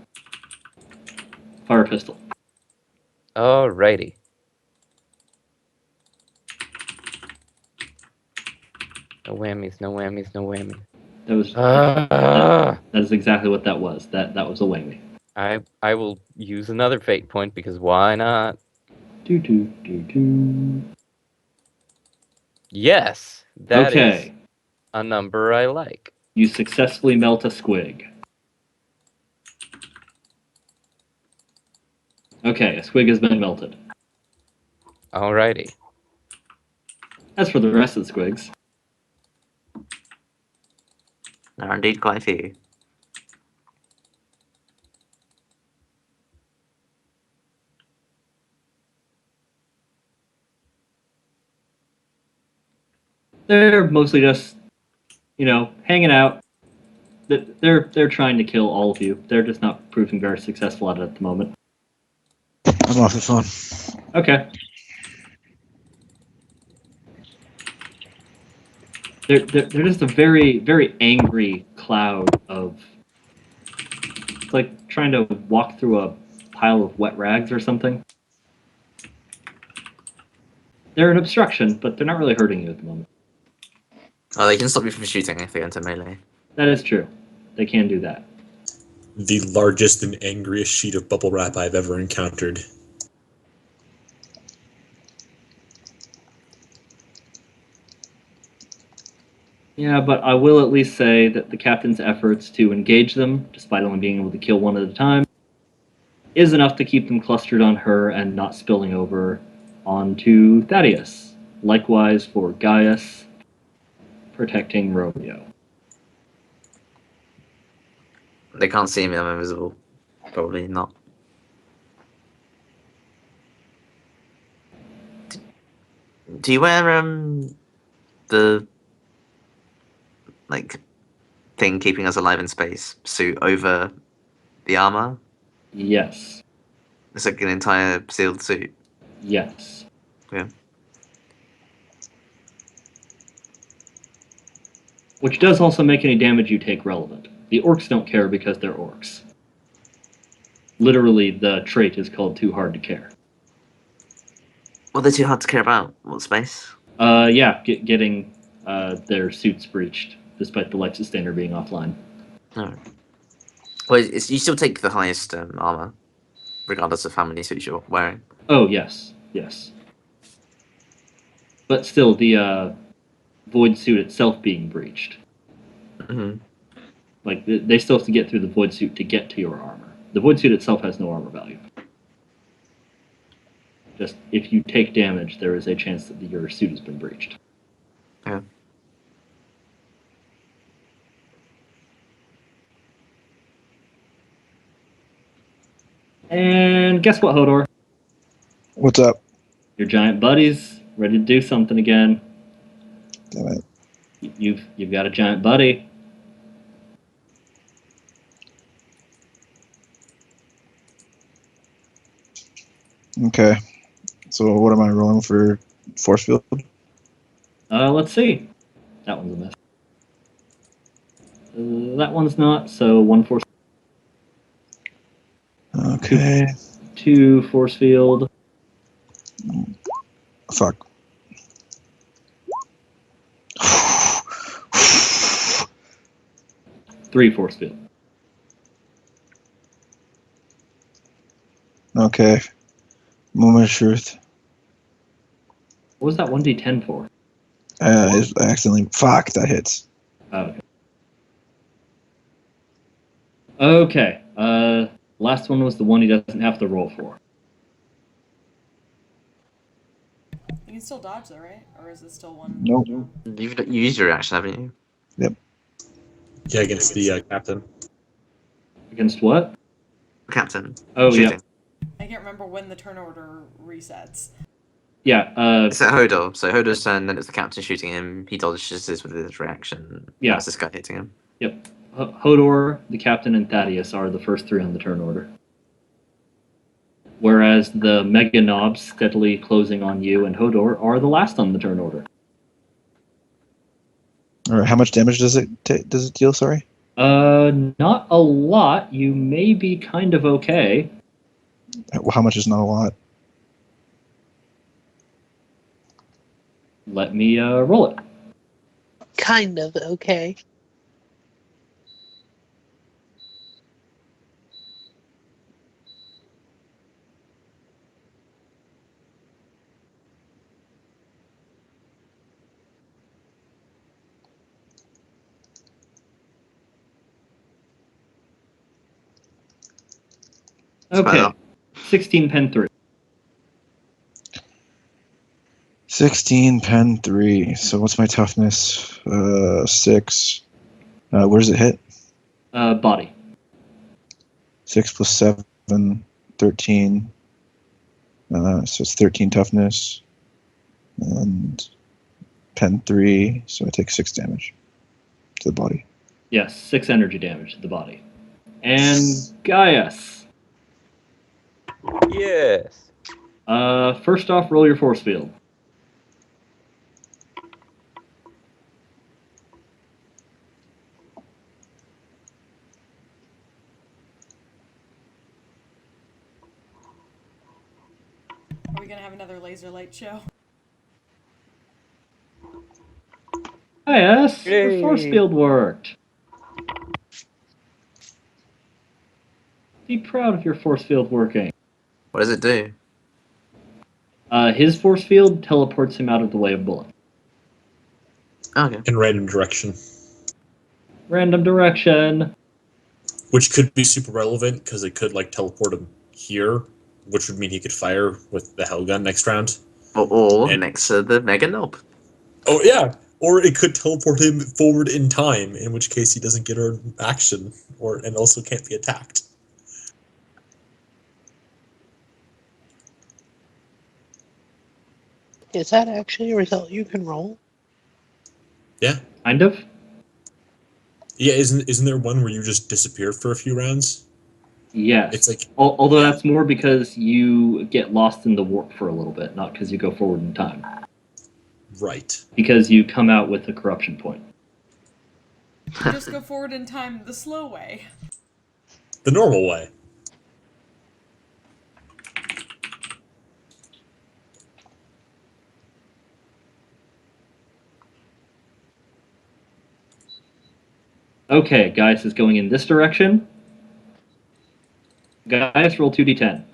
Fire pistol. Alrighty. No whammies, no whammies, no whammies. That was Ah! that is exactly what that was. That was a whammy. I will use another fate point because why not? Do. Yes, that is Okay. a number I like. You successfully melt a squig. Okay, a squig has been melted. Alrighty. As for the rest of the squigs, There are indeed quite a few. they're mostly just, hanging out. They're trying to kill all of you. They're just not proving very successful at it at the moment. I'm off the phone. Okay. They're just a very, very angry cloud of... It's like trying to walk through a pile of wet rags or something. They're an obstruction, but they're not really hurting you at the moment. Oh, they can stop you from shooting if they enter melee. That is true. They can do that. The largest and angriest sheet of bubble wrap I've ever encountered. Yeah, but I will at least say that the captain's efforts to engage them, despite only being able to kill one at a time, is enough to keep them clustered on her and not spilling over onto Thaddeus. Likewise for Gaius, protecting Romeo. They can't see me, I'm invisible. Probably not. Do you wear the thing keeping us alive in space suit over the armor? Yes. It's like an entire sealed suit. Yes. Yeah. Which does also make any damage you take relevant. The orcs don't care because they're orcs. Literally, the trait is called too hard to care. Well, they're too hard to care about. What space? Getting their suits breached, despite the life sustainer being offline. No. Well, you still take the highest armor, regardless of how many suits you're wearing. Oh, yes. But still, the void suit itself being breached. Mm-hmm. Like, they still have to get through the void suit to get to your armor. The void suit itself has no armor value. Just, if you take damage, there is a chance that your suit has been breached. Yeah. And guess what, Hodor? What's up? Your giant buddy's ready to do something again. Damn it. You've got a giant buddy. Okay. So what am I rolling for force field? Let's see. That one's a miss. That one's not, so 1 force. Okay. 2 force field. Fuck. Three force field. Okay. Moment of truth. What was that 1d10 for? It's accidentally. Fuck, that hits. Oh, okay. Last one was the one he doesn't have to roll for. You can still dodge though, right? Or is it still one? Nope. You used your reaction, haven't you? Yeah, against the captain. Against what? Captain. Oh, Shooting. yeah. I can't remember when the turn order resets. Yeah, It's at Hodor. So Hodor's turn, then it's the captain shooting him. He dodges this with his reaction. Yeah. That's this guy hitting him. Yep. Hodor, the captain, and Thaddeus are the first 3 on the turn order. Whereas the Mega Knobs steadily closing on you and Hodor are the last on the turn order. All right. How much damage does it deal? Sorry. Not a lot. You may be kind of okay. How much is not a lot? Let me roll it. Kind of okay. Okay. up. 16 pen 3. 16 pen 3. So what's my toughness? 6. Where does it hit? Body. 6 plus 7, 13. So it's 13 toughness. And pen 3, so I take 6 damage to the body. Yes, 6 energy damage to the body. And Gaius. Yes. First off, roll your force field. Are we gonna have another laser light show? Gaius, your Yay. force field worked. Be proud of your force field working. What does it do? His force field teleports him out of the way of bullets. Okay. In random direction. Random direction. Which could be super relevant, because it could like teleport him here, which would mean he could fire with the hell gun next round. Or And- next to the Mega Knob. Oh yeah! Or it could teleport him forward in time, in which case he doesn't get an action, and also can't be attacked. Is that actually a result you can roll? Yeah. Kind of. Yeah, isn't there one where you just disappear for a few rounds? Yes. It's like Although yeah. that's more because you get lost in the warp for a little bit, not because you go forward in time. Right. Because you come out with a corruption point. You just go forward in time the slow way. The normal way. Okay, Gaius is going in this direction. Gaius, roll 2d10.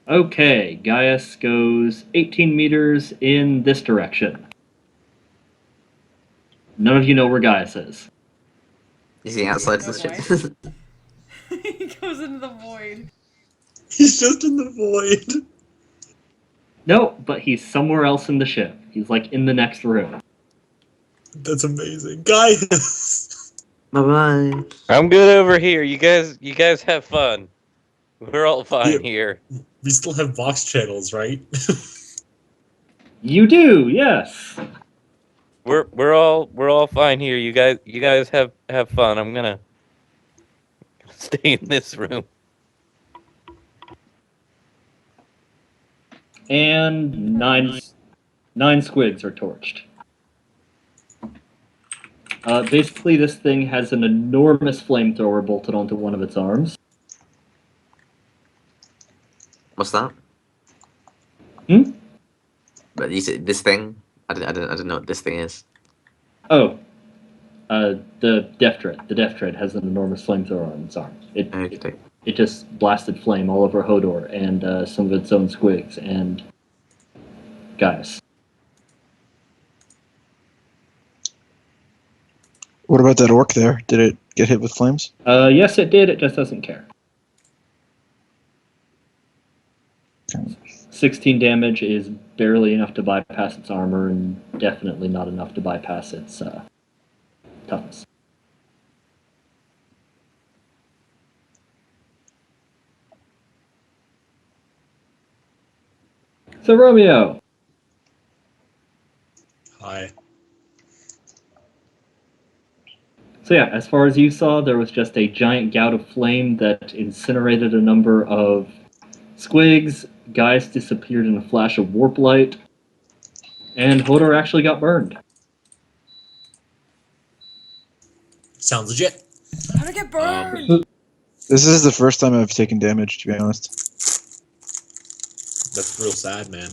Okay, Gaius goes 18 meters in this direction. None of you know where Gaius is. Is he outside No the ship? he goes into the void. He's just in the void. No, but he's somewhere else in the ship. He's like in the next room. That's amazing. Gaius! Bye bye. I'm good over here. You guys have fun. We're all fine Yeah. here. We still have box channels, right? You do, yes. We're all fine here. You guys have fun. I'm gonna stay in this room. And nine squigs are torched. Basically, this thing has an enormous flamethrower bolted onto one of its arms. What's that? Hmm? But you said this thing? I don't know what this thing is. Oh, the Death Tread. The Death Tread has an enormous flamethrower on its arm. Okay. It just blasted flame all over Hodor and some of its own squigs and Gaius. What about that orc there? Did it get hit with flames? Yes, it did. It just doesn't care. 16 damage is barely enough to bypass its armor, and definitely not enough to bypass its toughness. So, Romeo. Hi. So yeah, as far as you saw, there was just a giant gout of flame that incinerated a number of squigs. Gaius disappeared in a flash of warp light, and Hodor actually got burned. Sounds legit. How to get burned? This is the first time I've taken damage, to be honest. That's real sad, man.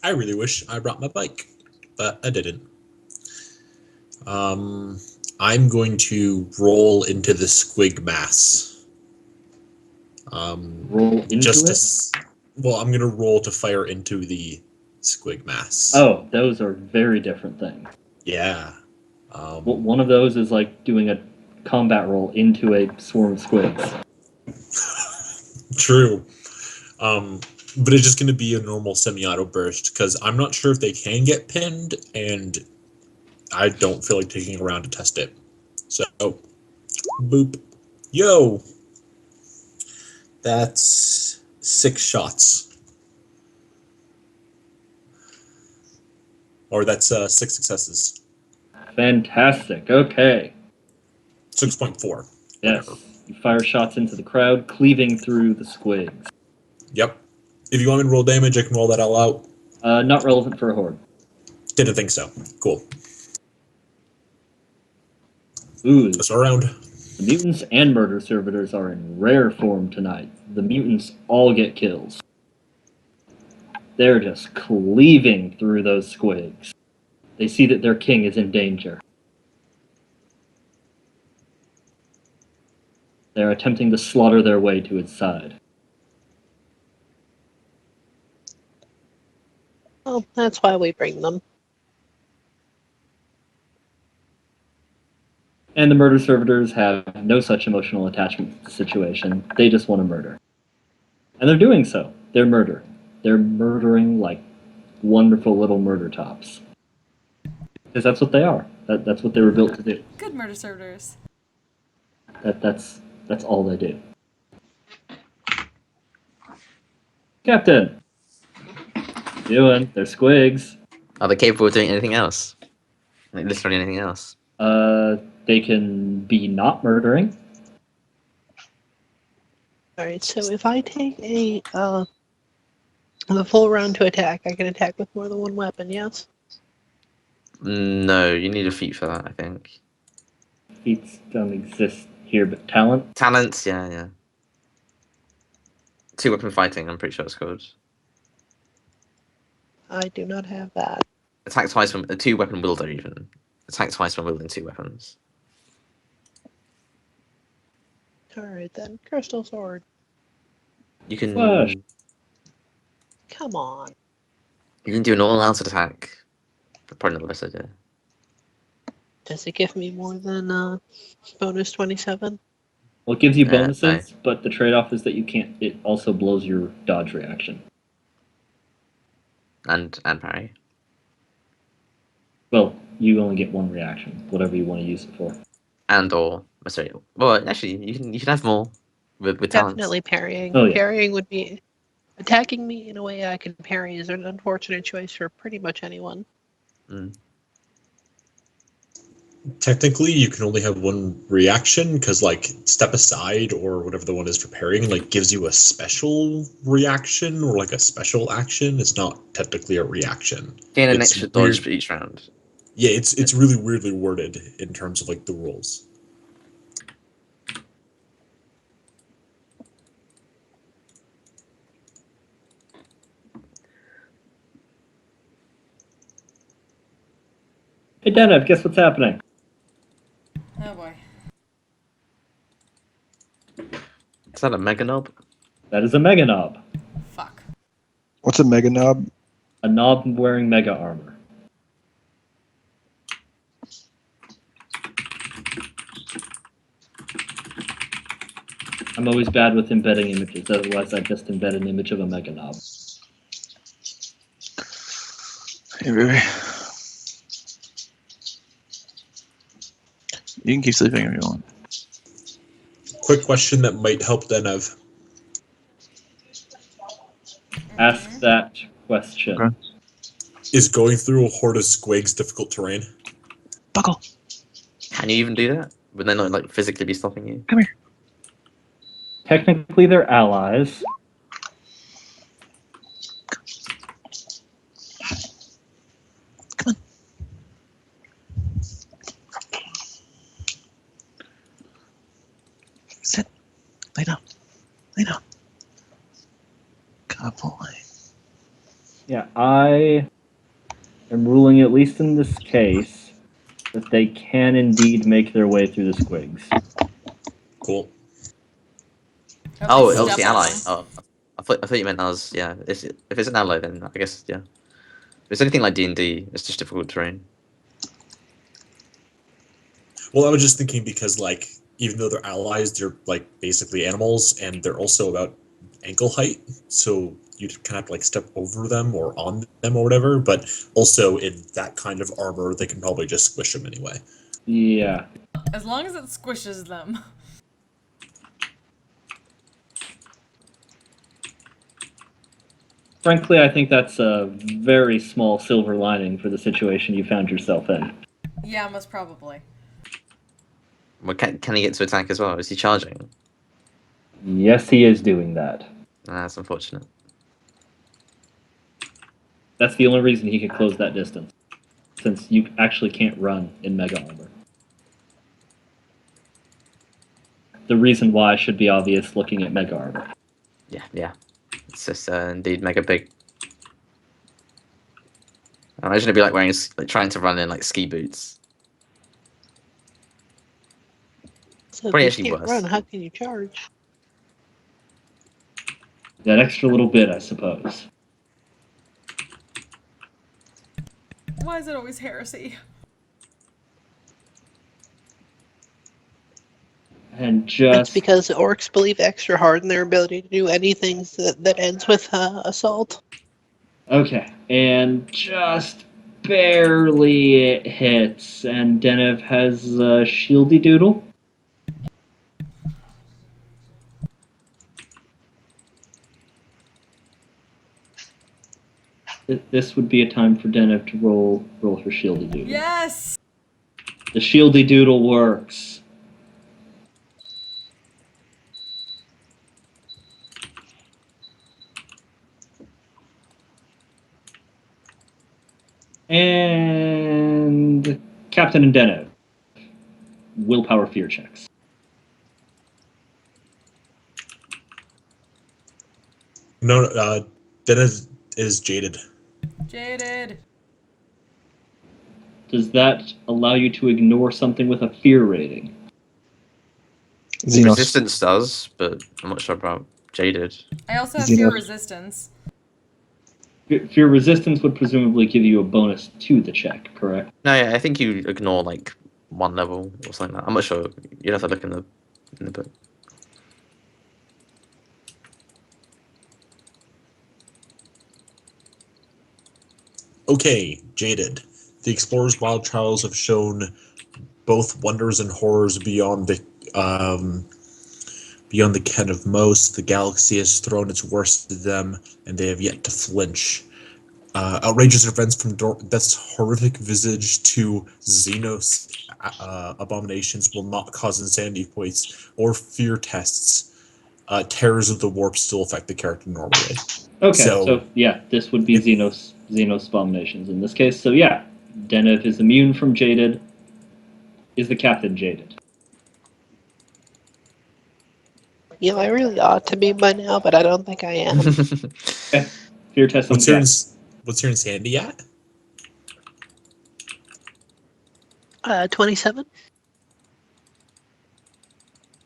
I really wish I brought my bike, but I didn't. I'm going to roll into the squig mass. Roll into just to, well, I'm going to roll to fire into the squig mass. Oh, those are very different things. Yeah. One of those is like doing a combat roll into a swarm of squigs. True. But it's just going to be a normal semi-auto burst because I'm not sure if they can get pinned, and I don't feel like taking a round to test it. So, boop. Yo! That's 6 shots. Or that's 6 successes. Fantastic. Okay. 6.4. Yes. You fire shots into the crowd, cleaving through the squigs. Yep. If you want me to roll damage, I can roll that all out. Not relevant for a horde. Didn't think so. Cool. Ooh, That's our round. the mutants and murder servitors are in rare form tonight. The mutants all get kills. They're just cleaving through those squigs. They see that their king is in danger. They're attempting to slaughter their way to its side. Well, that's why we bring them. And the murder servitors have no such emotional attachment to the situation. They just want to murder. And they're doing so. They're murdering like wonderful little murder tops. Because that's what they are. That's what they were built to do. Good murder servitors. That's all they do. Captain! Doing? They're squigs. Are they capable of doing anything else? Like literally anything else? They can be not murdering. Alright, so if I take a The full round to attack, I can attack with more than one weapon, yes? No, you need a feat for that, I think. Feats don't exist here, but talent. Talents, yeah. 2-weapon fighting, I'm pretty sure it's called. I do not have that. Attack twice from a 2-weapon wielder, even. Attack twice when wielding 2 weapons. Alright then, Crystal Sword. You can Flash. Come on. you can do an all-out attack. Probably not the best idea. Does it give me more than bonus 27? Well, it gives you No. bonuses, but the trade-off is that you can't. It also blows your dodge reaction. And parry. Well, you only get one reaction, whatever you want to use it for. And or sorry. Well, actually, you can have more with talents. Definitely parrying. Oh, yeah. Parrying would be... Attacking me in a way I can parry is an unfortunate choice for pretty much anyone. Technically, you can only have one reaction because, like, step aside or whatever the one is for parrying, like, gives you a special reaction or like a special action. It's not technically a reaction. Gain an It's extra weird. dodge for each round. Yeah, it's really weirdly worded in terms of like the rules. Hey, Denev, guess what's happening? Oh boy. Is that a mega knob? That is a Mega Knob. Fuck. What's a Mega Knob? A knob wearing Mega Armor. I'm always bad with embedding images, otherwise I just embed an image of a Mega Knob. Hey, baby. You can keep sleeping if you want. Quick question that might help Denev. Ask that question. Okay. Is going through a horde of squigs difficult terrain? Buckle. Can you even do that? Would they not like physically be stopping you? Come here. Technically, they're allies. Come on. Sit. Lay down. Lay down. Good boy. Yeah, I am ruling, at least in this case, that they can indeed make their way through the squigs. Cool. At Oh, least it was step the on ally. them. Oh, I thought you meant us. Yeah, if it's an ally, then I guess yeah. If it's anything like D&D, it's just difficult terrain. Well, I was just thinking because, like, even though they're allies, they're like basically animals, and they're also about ankle height. So you kind of have to like step over them or on them or whatever. But also in that kind of armor, they can probably just squish them anyway. Yeah. As long as it squishes them. Frankly, I think that's a very small silver lining for the situation you found yourself in. Yeah, most probably. Well, can he get to attack as well? Is he charging? Yes, he is doing that. That's unfortunate. That's the only reason he could close that distance, since you actually can't run in Mega Armor. The reason why should be obvious looking at Mega Armor. Yeah. It's just indeed mega big. I imagine it'd be like wearing like trying to run in like ski boots. So Probably if you actually can't worse. run, how can you charge? That extra little bit, I suppose. Why is it always heresy? And That's just because orcs believe extra hard in their ability to do anything that ends with assault. okay, and just barely it hits, and Denev has a shieldy doodle. This would be a time for Denev to roll her shieldy doodle. Yes! The shieldy doodle works. And Captain and Deno. Willpower fear checks. No, Dennis is jaded. Jaded. Does that allow you to ignore something with a fear rating? Xenos, Resistance does, but I'm not sure about Jaded. I also have fear Zennith. resistance. Fear resistance would presumably give you a bonus to the check, correct? No, yeah, I think you ignore like one level or something like that. I'm not sure. You'd have to look in the book. Okay, jaded. The explorer's wild trials have shown both wonders and horrors beyond the ken of most. The galaxy has thrown its worst at them, and they have yet to flinch. Outrageous events from Death's horrific visage to Xenos abominations will not cause insanity points or fear tests. Terrors of the warp still affect the character normally. Okay, So- so yeah, this would be Xenos abominations in this case. So yeah, Deneth is immune from Jaded. Is the captain jaded? Yeah, I really ought to be by now, but I don't think I am. Okay. Fear test on What's the your captain. what's your insanity at? 27?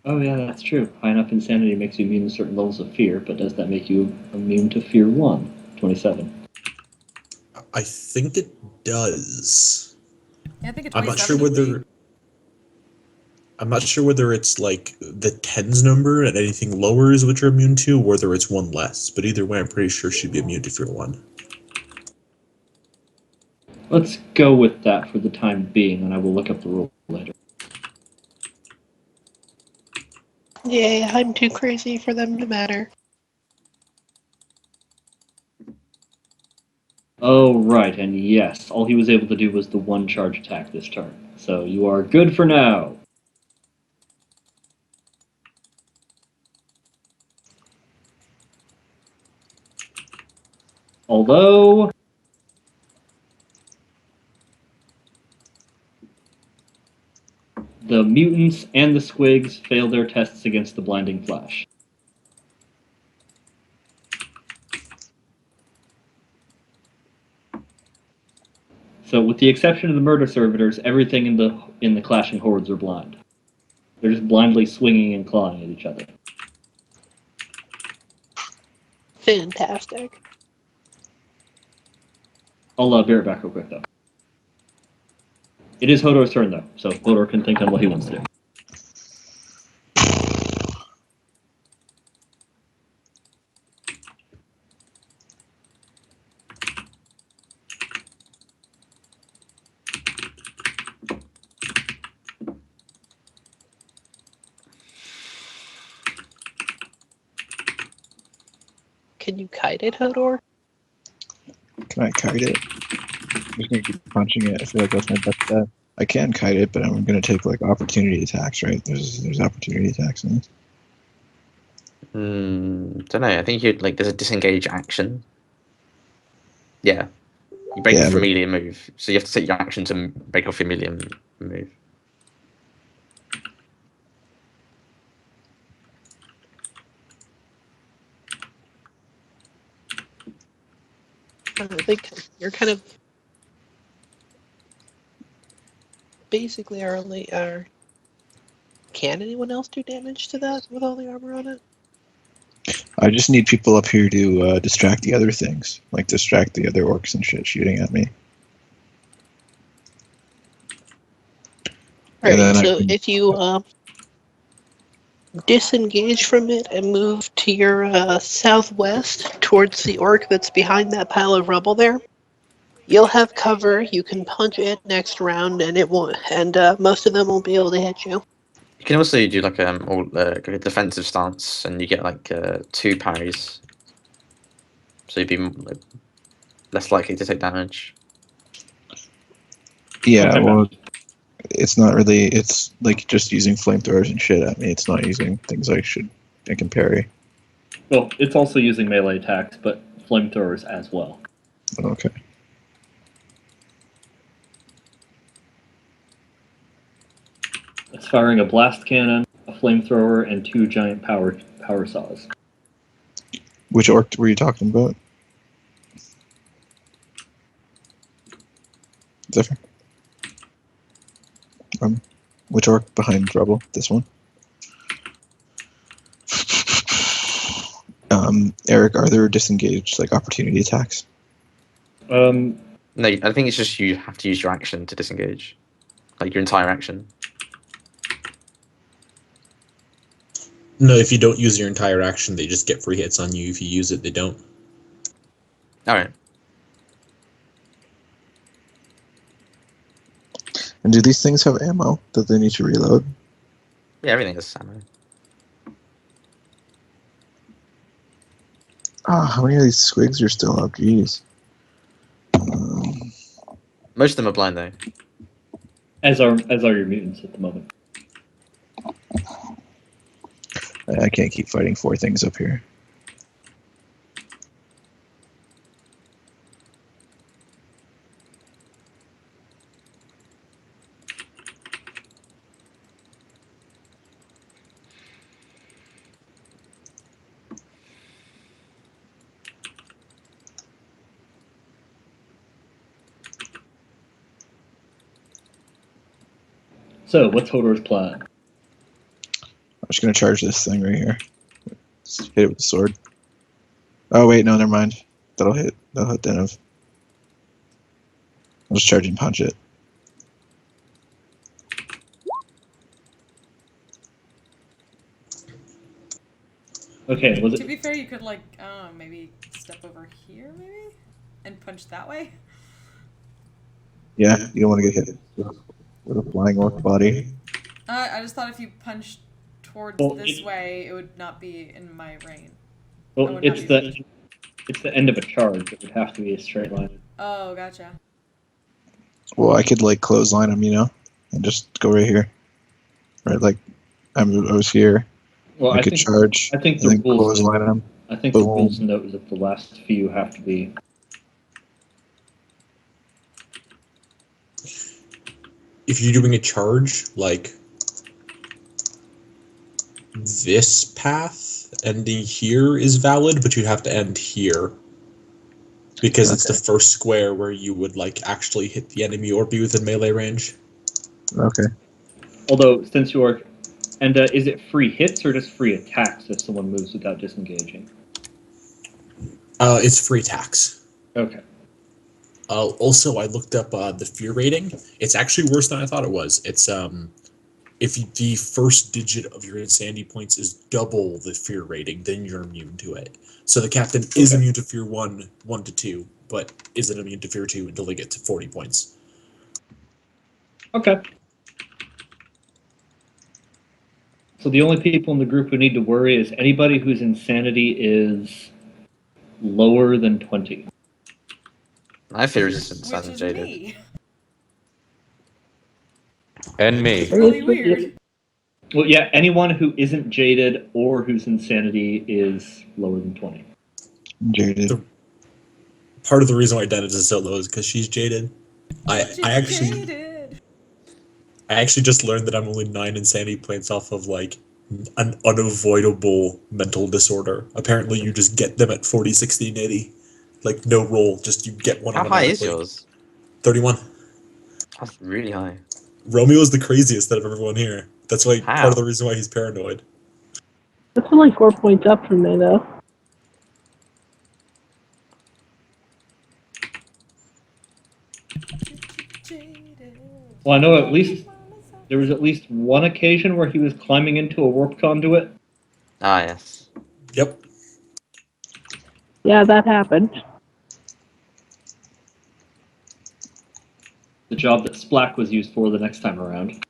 Oh yeah, that's true. High enough insanity makes you immune to certain levels of fear, but does that make you immune to fear 1? 27. I think it does. Yeah, I think a I'm 27 not sure would be- whether. I'm not sure whether it's like the tens number and anything lower is what you're immune to, or whether it's one less. But either way, I'm pretty sure she'd be immune to fear 1. Let's go with that for the time being, and I will look up the rule later. Yeah, I'm too crazy for them to matter. Oh, right, and yes, all he was able to do was the one charge attack this turn. So you are good for now. Although the mutants and the squigs fail their tests against the blinding flash. So, with the exception of the murder servitors, everything in the clashing hordes are blind. They're just blindly swinging and clawing at each other. Fantastic. I'll be right back real quick, though. It is Hodor's turn, though, so Hodor can think on what he wants to do. Can you kite it, Hodor? can I kite it? I'm just gonna keep punching it. I feel like that's my best bet. I can kite it, but I'm gonna take like opportunity attacks, right? There's opportunity attacks in this. Don't know. I think you'd like there's a disengage action. Yeah, you break Yeah, a but- familiar move, so you have to take your action to break a familiar move. I think you're kind of basically our only. Can anyone else do damage to that with all the armor on it? I just need people up here to distract the other things, like distract the other orcs and shit shooting at me. And Alright, then I so can- if you disengage from it and move to your southwest towards the orc that's behind that pile of rubble there, you'll have cover. You can punch it next round, and it won't. And most of them won't be able to hit you. You can also do like like a defensive stance, and you get like 2 parries, so you'd be like, less likely to take damage. Yeah, Okay. well, it's not really. It's like just using flamethrowers and shit at me. It's not using things I can parry. Well, it's also using melee attacks, but flamethrowers as well. Okay. It's firing a blast cannon, a flamethrower, and 2 giant power saws. Which orc were you talking about? Zephyr? Which orc behind Rubble? This one? Eric, are there disengaged, like, opportunity attacks? Um, No, I think it's just you have to use your action to disengage, like your entire action. No, if you don't use your entire action, they just get free hits on you. If you use it, they don't. All right. And do these things have ammo that they need to reload? Yeah, everything is ammo. How many of these squigs are still up? Jeez. Most of them are blind though. as are your mutants at the moment. I can't keep fighting 4 things up here. So, what's Hodor's plan? I'm just gonna charge this thing right here. Just hit it with the sword. Oh wait, no, never mind. That'll hit Zennith. I'll just charge and punch it. Okay, was To it? be fair, you could like, maybe step over here, maybe, and punch that way. Yeah, you don't want to get hit with a flying orc body. I just thought if you punched towards Well, this way, it would not be in my range. Well, would it's not be the end of a charge. It would have to be a straight line. Oh, gotcha. Well, I could like clothesline him, and just go right here. Right, like I was here. Well, I could charge. I think and the then rules. clothesline him. I think the Boom. rules note that the last few have to be. If you're doing a charge, like this path ending here is valid, but you'd have to end here. Because it's the first square where you would like actually hit the enemy or be within melee range. Okay. Although, since you are, and is it free hits or just free attacks if someone moves without disengaging? It's free attacks. Okay. Also, I looked up the fear rating. It's actually worse than I thought it was. It's if the first digit of your insanity points is double the fear rating, then you're immune to it. So the captain is immune to fear 1 to 2, but isn't immune to fear 2 until they get to 40 points. Okay. So the only people in the group who need to worry is anybody whose insanity is lower than 20. I fear resistance Which hasn't is jaded. me. And me. It's really weird. Well, yeah, anyone who isn't jaded or whose insanity is lower than 20. Jaded. Part of the reason why Dennis is so low is because she's jaded. I actually just learned that I'm only 9 insanity points off of like an unavoidable mental disorder. Apparently, you just get them at 40, 60, and 80. Like no roll, just you get one. How high is automatically. yours? 31. That's really high. Romeo's the craziest out of everyone here. That's why How? part of the reason why he's paranoid. That's only 4 points up from me, though. Well, I know at least there was at least one occasion where he was climbing into a warp conduit. Ah, yes. Yep. Yeah, that happened. The job that Splack was used for the next time around.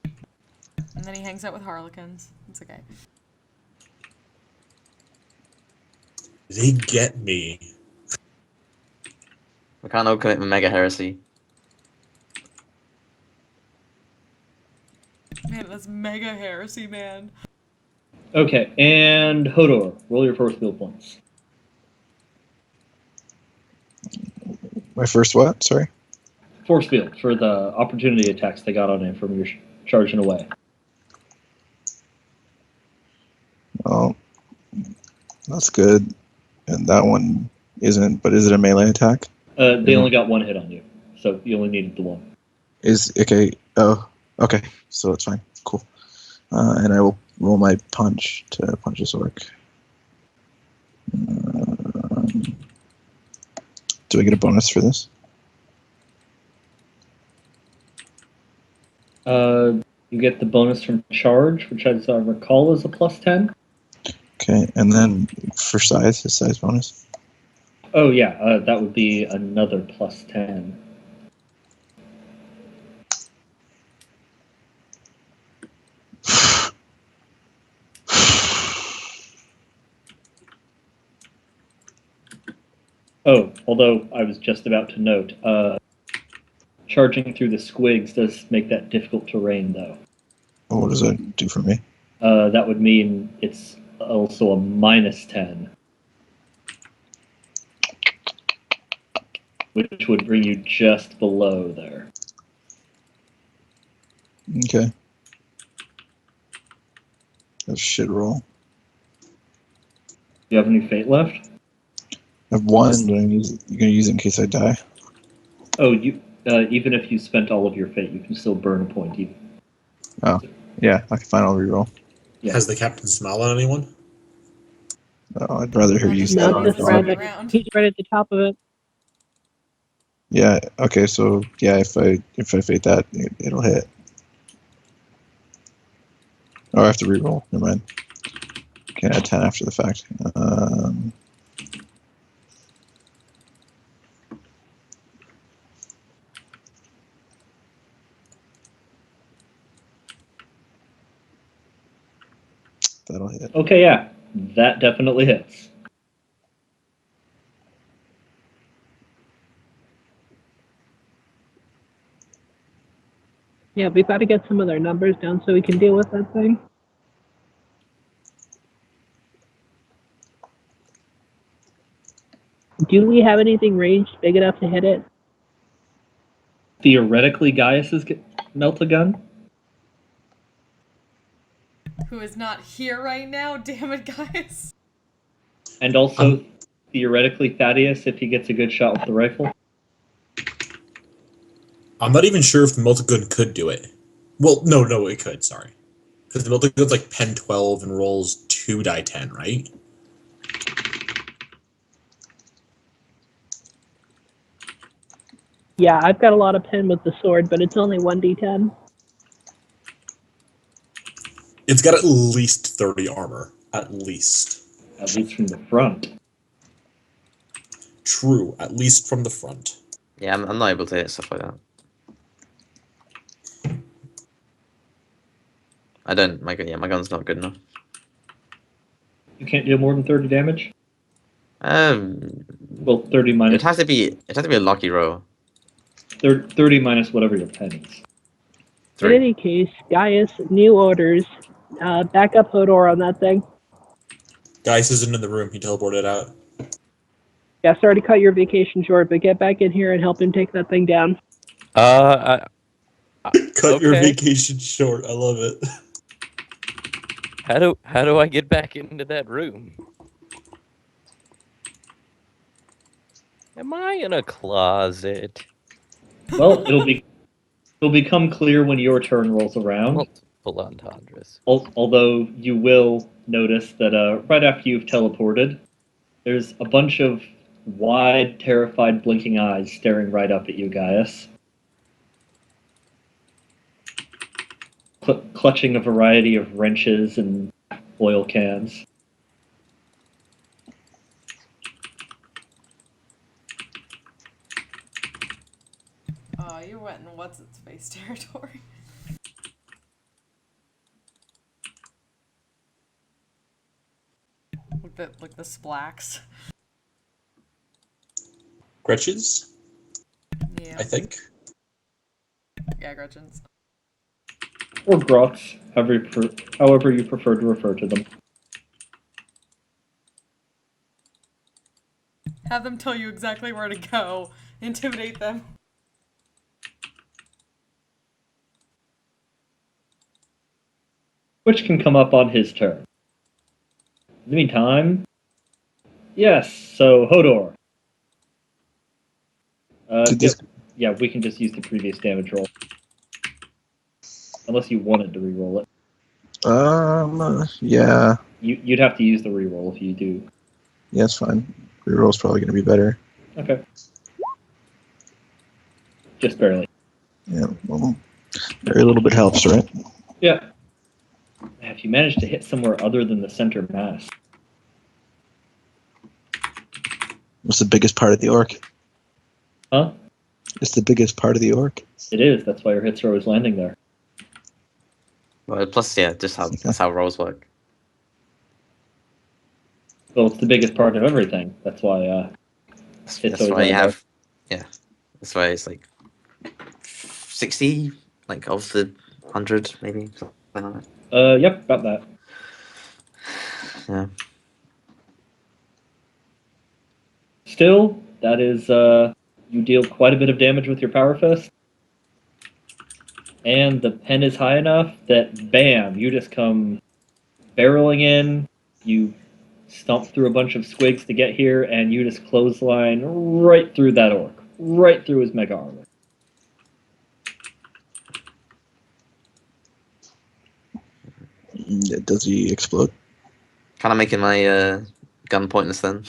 And then he hangs out with harlequins. It's okay. They get me. We can't all commit mega heresy. Man, that's mega heresy, man. Okay, and Hodor, roll your force field points. My first what? Sorry. Force field for the opportunity attacks they got on him from your charging away. That's good. And that one isn't, but is it a melee attack? They only got one hit on you, so you only needed the one. Is okay. Oh, okay. So it's fine. Cool. And I will roll my punch to punch this orc. Do I get a bonus for this? You get the bonus from charge, which as I recall is a +10. Okay, and then for size, his size bonus. Oh yeah, that would be another +10. Oh, although I was just about to note, charging through the squigs does make that difficult terrain, though. Oh, what does that do for me? That would mean it's also a -10, which would bring you just below there. Okay. That's a shit roll. Do you have any fate left? I have one, but you're gonna use it in case I die. Oh, even if you spent all of your fate, you can still burn a point. Even. Oh, yeah, I can final reroll. Yeah. Has the captain smile on anyone? Oh, I'd rather her Not use just that Not on just a right dog. around. He's right at the top of it. Yeah. Okay. So yeah, if I fate that, it'll hit. Oh, I have to reroll. Never mind. Can add 10 after the fact. That'll hit. Okay, yeah, that definitely hits. Yeah, we've got to get some of their numbers down so we can deal with that thing. Do we have anything ranged big enough to hit it? Theoretically, Gaius's melt a gun. Who is not here right now? Damn it, guys. And also, theoretically, Thaddeus, if he gets a good shot with the rifle. I'm not even sure if the multi-gun could do it. Well, no, it could, sorry. Because the multi-gun's like pen 12 and rolls 2 die 10, right? Yeah, I've got a lot of pen with the sword, but it's only 1d10. It's got at least 30 armor. At least. At least from the front. True, at least from the front. Yeah, I'm not able to hit stuff like that. I don't. My gun's not good enough. You can't deal more than 30 damage? Um, Well, 30 minus. it has to be a lucky roll. 30 minus whatever your pen is. In 3. any case, Gaius, new orders. Back up Hodor on that thing. Gaius isn't in the room, he teleported out. Yeah, sorry to cut your vacation short, but get back in here and help him take that thing down. Cut your Okay. vacation short, I love it. How do I get back into that room? Am I in a closet? Well, it'll become clear when your turn rolls around. Multiple entendres. Although you will notice that right after you've teleported, there's a bunch of wide, terrified, blinking eyes staring right up at you, Gaius. Clutching a variety of wrenches and oil cans. Oh, you went in what's its face territory. Like the splacks. Gretches, Yeah. I think. Yeah, Gretchen's. Or grots, however you prefer to refer to them. Have them tell you exactly where to go. Intimidate them. Which can come up on his turn. the meantime, yes. So Hodor. Did this- Yeah, we can just use the previous damage roll, unless you wanted to re-roll it. Yeah. You'd have to use the re-roll if you do. Yeah, it's fine. Reroll's probably going to be better. Okay. Just barely. Yeah, well, every little bit helps, right? Yeah. Have you managed to hit somewhere other than the center mass? What's the biggest part of the orc? Huh? It's the biggest part of the orc. It is. That's why your hit throw is landing there. Well, plus, yeah, that's how rolls work. Well, it's the biggest part of everything. That's why. It's That's always why you on have, yeah. That's why it's like 60, like of the 100, maybe something like that. Yep, about that. Yeah. Still, that is. You deal quite a bit of damage with your power fist, and the pen is high enough that bam, you just come barreling in. You stomp through a bunch of squigs to get here, and you just clothesline right through that orc, right through his mega armor. Does he explode? Kind of making my gun pointless then.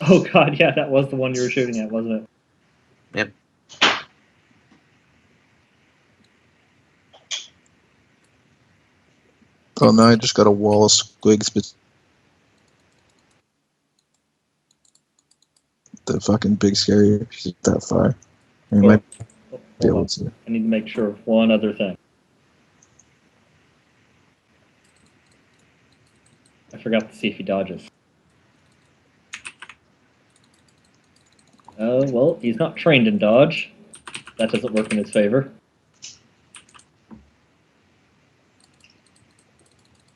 Oh god, yeah, that was the one you were shooting at, wasn't it? Yep. Oh no, I just got a wall of squigs, but the fucking big scary if you get that far. You might be able to. I need to make sure of one other thing. I forgot to see if he dodges. Well, he's not trained in dodge. That doesn't work in his favor.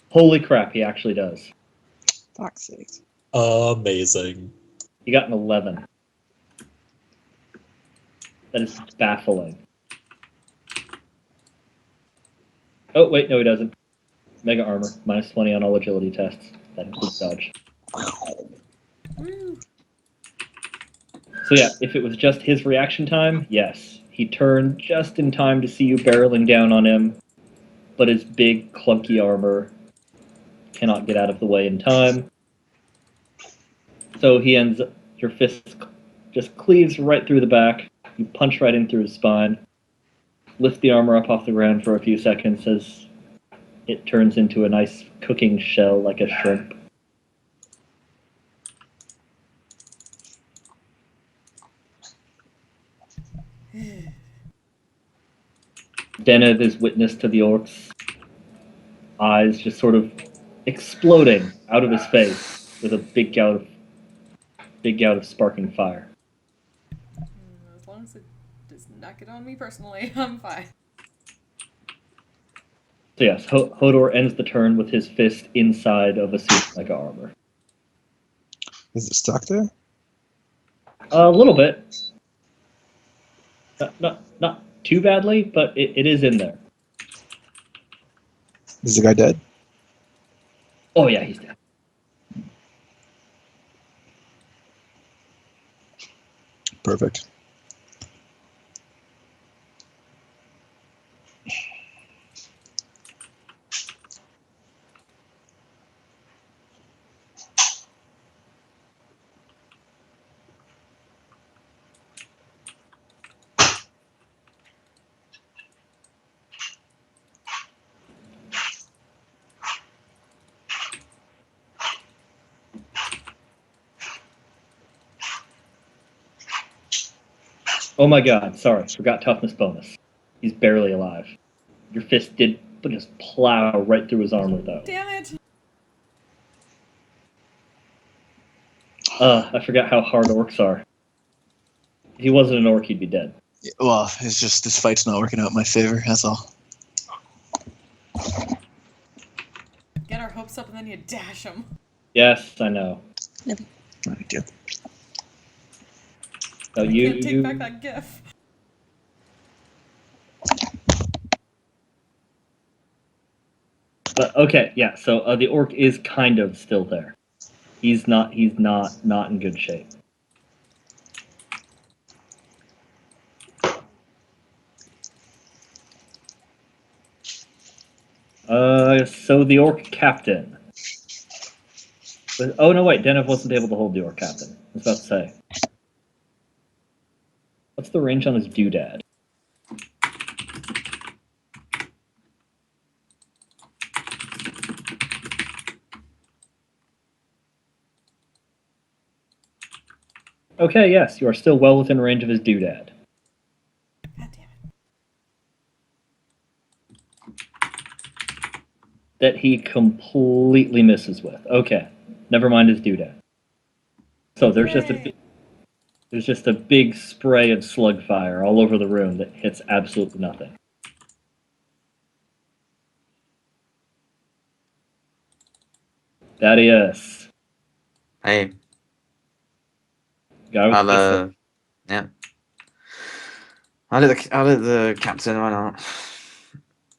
Holy crap, he actually does. Fuck's sakes. Amazing. He got an 11. That is baffling. Oh, wait, no, he doesn't. Mega armor, minus 20 on all agility tests. That includes dodge. Woo. So yeah, if it was just his reaction time, yes. He turned just in time to see you barreling down on him, but his big, clunky armor cannot get out of the way in time. So he ends up, your fist just cleaves right through the back. You punch right in through his spine. Lift the armor up off the ground for a few seconds as it turns into a nice cooking shell like a shrimp. Zennith is witness to the orc's eyes just sort of exploding out of his face with a big gout of sparking fire. As long as it does not get on me personally, I'm fine. So yes, Hodor ends the turn with his fist inside of a suit of mega armor. Is it stuck there? A little bit. Not too badly, but it is in there. Is the guy dead? Oh yeah, he's dead. Perfect. Oh my god, sorry, forgot toughness bonus. He's barely alive. Your fist did just plow right through his armor though. Damn it! I forgot how hard orcs are. If he wasn't an orc, he'd be dead. Well, it's just this fight's not working out in my favor, that's all. Get our hopes up and then you dash them. Yes, I know. No big deal. So I can't take back that gif. But okay, yeah. So the orc is kind of still there. He's not in good shape. So the orc captain. Oh no, wait. Zennith wasn't able to hold the orc captain. I was about to say. What's the range on his doodad? Okay, yes, you are still well within range of his doodad. God damn it. That he completely misses with. Okay, never mind his doodad. So there's just a big spray of slug fire all over the room that hits absolutely nothing. Thaddeus. Hey, Go. yeah. I'll let the captain. Why not?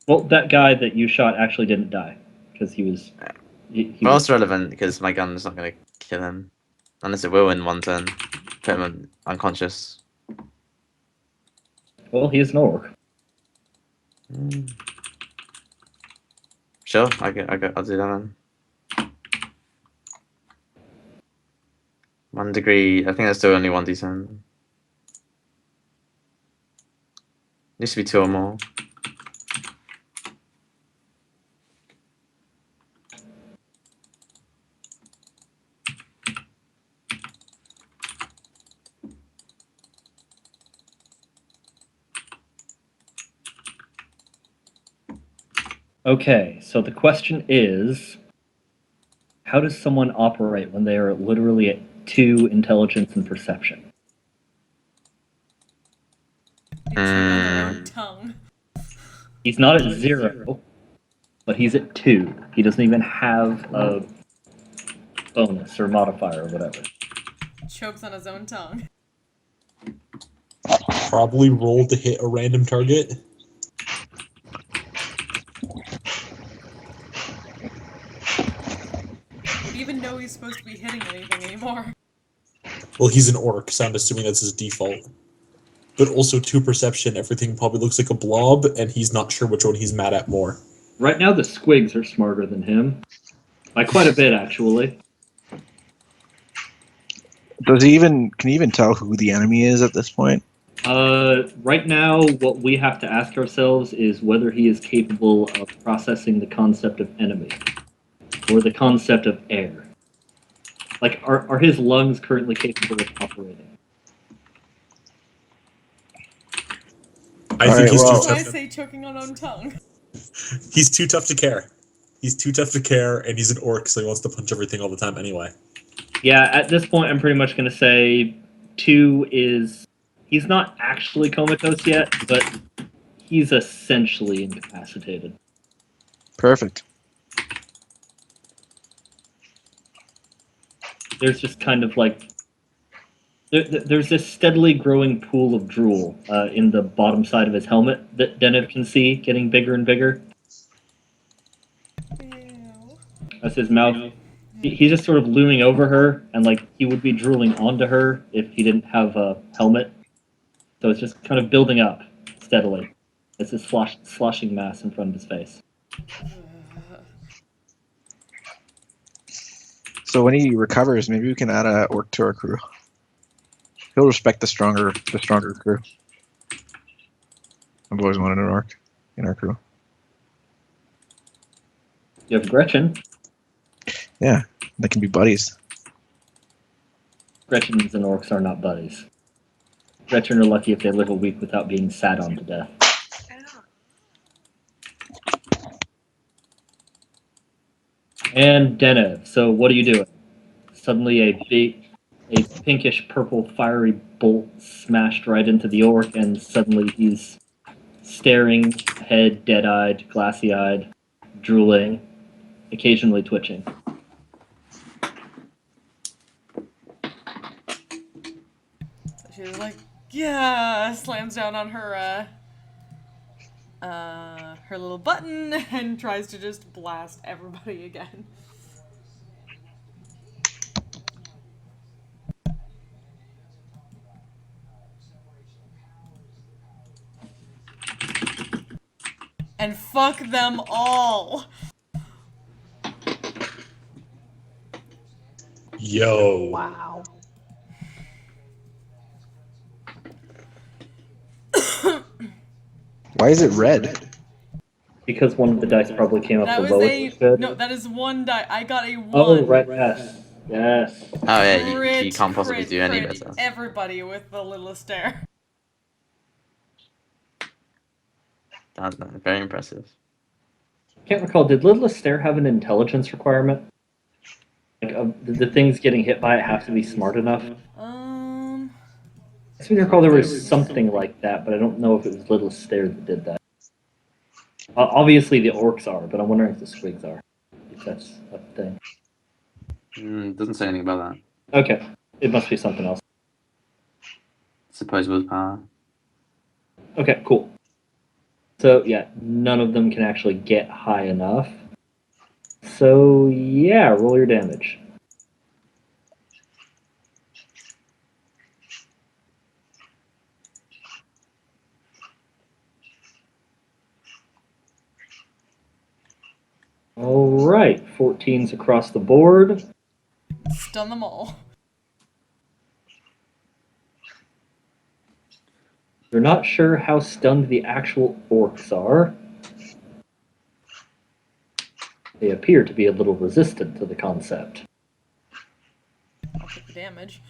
Well, that guy that you shot actually didn't die because he was. He Well, was it's relevant because my gun's not gonna kill him, unless it will in one turn. Put him unconscious. well, he is an orc. Sure, I'll do that then. 1 degree. I think that's still only 1d10. Needs to be 2 or more. Okay, so the question is, how does someone operate when they are literally at 2 intelligence and perception? They choke on their own tongue. He's not at 0, but he's at 2. He doesn't even have a bonus or modifier or whatever. Chokes on his own tongue. Probably roll to hit a random target. Would even know he's supposed to be hitting anything anymore. Well, he's an orc, so I'm assuming that's his default. But also 2 perception, everything probably looks like a blob, and he's not sure which one he's mad at more. Right now, the squigs are smarter than him. By quite a bit, actually. Can he even tell who the enemy is at this point? Right now, what we have to ask ourselves is whether he is capable of processing the concept of enemy or the concept of air. Like, are his lungs currently capable of operating? I think he's That's too why I tough. say choking on own tongue. He's too tough to care. He's too tough to care, and he's an orc, so he wants to punch everything all the time anyway. Yeah, at this point, I'm pretty much going to say 2 is... He's not actually comatose yet, but he's essentially incapacitated. Perfect. There's just kind of like... There's this steadily growing pool of drool in the bottom side of his helmet that Zennith can see getting bigger and bigger. Ew. As his mouth... He's just sort of looming over her, and like he would be drooling onto her if he didn't have a helmet. So it's just kind of building up steadily. It's this sloshing mass in front of his face. So when he recovers, maybe we can add a orc to our crew. He'll respect the stronger crew. I've always wanted an orc in our crew. You have Gretchen. Yeah, they can be buddies. Gretchens and orcs are not buddies. Gretchen are lucky if they live a week without being sat on to death. And Zennith, so what are you doing? Suddenly a pinkish purple fiery bolt smashed right into the orc, and suddenly he's staring ahead, dead-eyed, glassy-eyed, drooling, occasionally twitching. She was like, yeah, slams down on her her little button and tries to just blast everybody again. And fuck them all! Yo. Wow. Why is it red? Because one of the dice probably came up That the was lowest. no, that is one die. I got a 1. Oh, right, yes. Yes. Oh yeah, you Crit, can't possibly crit, do any crit better. everybody with the little stare. That's very impressive. Can't recall, did Littlest Stare have an intelligence requirement? Like, did the things getting hit by it have to be smart enough? I seem to recall there was something like that, but I don't know if it was Littlest Stare that did that. Obviously the orcs are, but I'm wondering if the squigs are. If that's a thing. Doesn't say anything about that. Okay, it must be something else. Supposable power. Okay, cool. So yeah, none of them can actually get high enough. So yeah, roll your damage. All right, 14s across the board. Stun them all. You're not sure how stunned the actual orcs are. They appear to be a little resistant to the concept. I'll take the damage.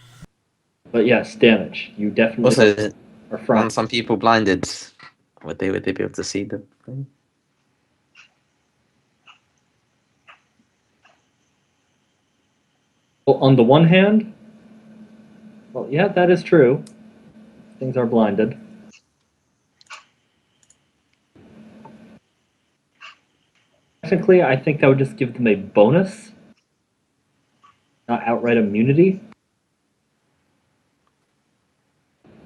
But yes, damage. You definitely Also, are aren't frightened. some people blinded? Would they be able to see the thing? Well, on the one hand, well, yeah, that is true. Things are blinded. Technically, I think that would just give them a bonus, not outright immunity.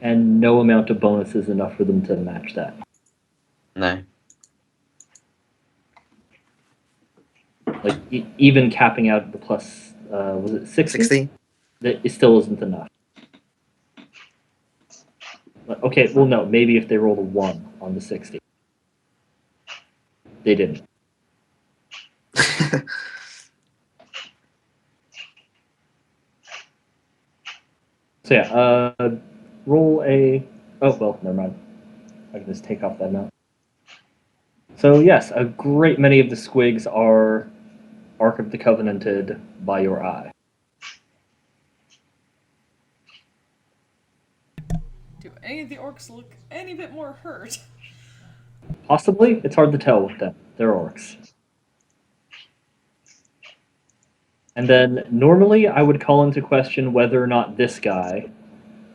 And no amount of bonus is enough for them to match that. No. Like, even capping out the plus, was it 60? 60? It still isn't enough. Okay, well, no, maybe if they rolled a 1 on the 60. They didn't. So yeah, roll a... Oh, well, never mind. I can just take off that note. So yes, a great many of the squigs are Ark of the Covenanted by your eye. Do any of the orcs look any bit more hurt? Possibly, it's hard to tell with them. They're orcs. And then normally I would call into question whether or not this guy,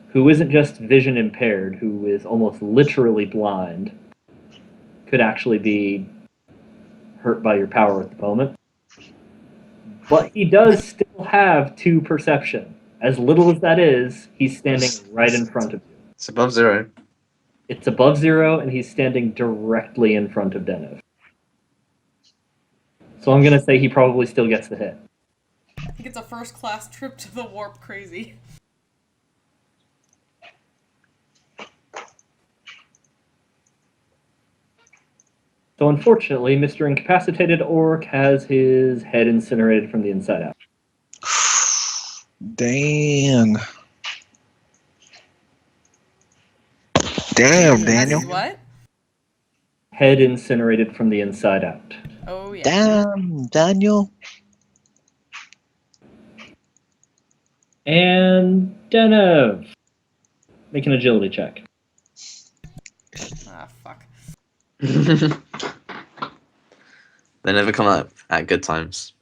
who isn't just vision impaired, who is almost literally blind, could actually be hurt by your power at the moment. But he does still have 2 perception. As little as that is, he's standing right in front of you. It's above 0. It's above 0, and he's standing directly in front of Zennith. So I'm going to say he probably still gets the hit. I think it's a first-class trip to the warp crazy. So unfortunately, Mr. Incapacitated Orc has his head incinerated from the inside out. Dang. Damn, Daniel. As what? Head incinerated from the inside out. Oh, yeah. Damn, Daniel. And Denev. Make an agility check. Ah, fuck. They never come up at good times.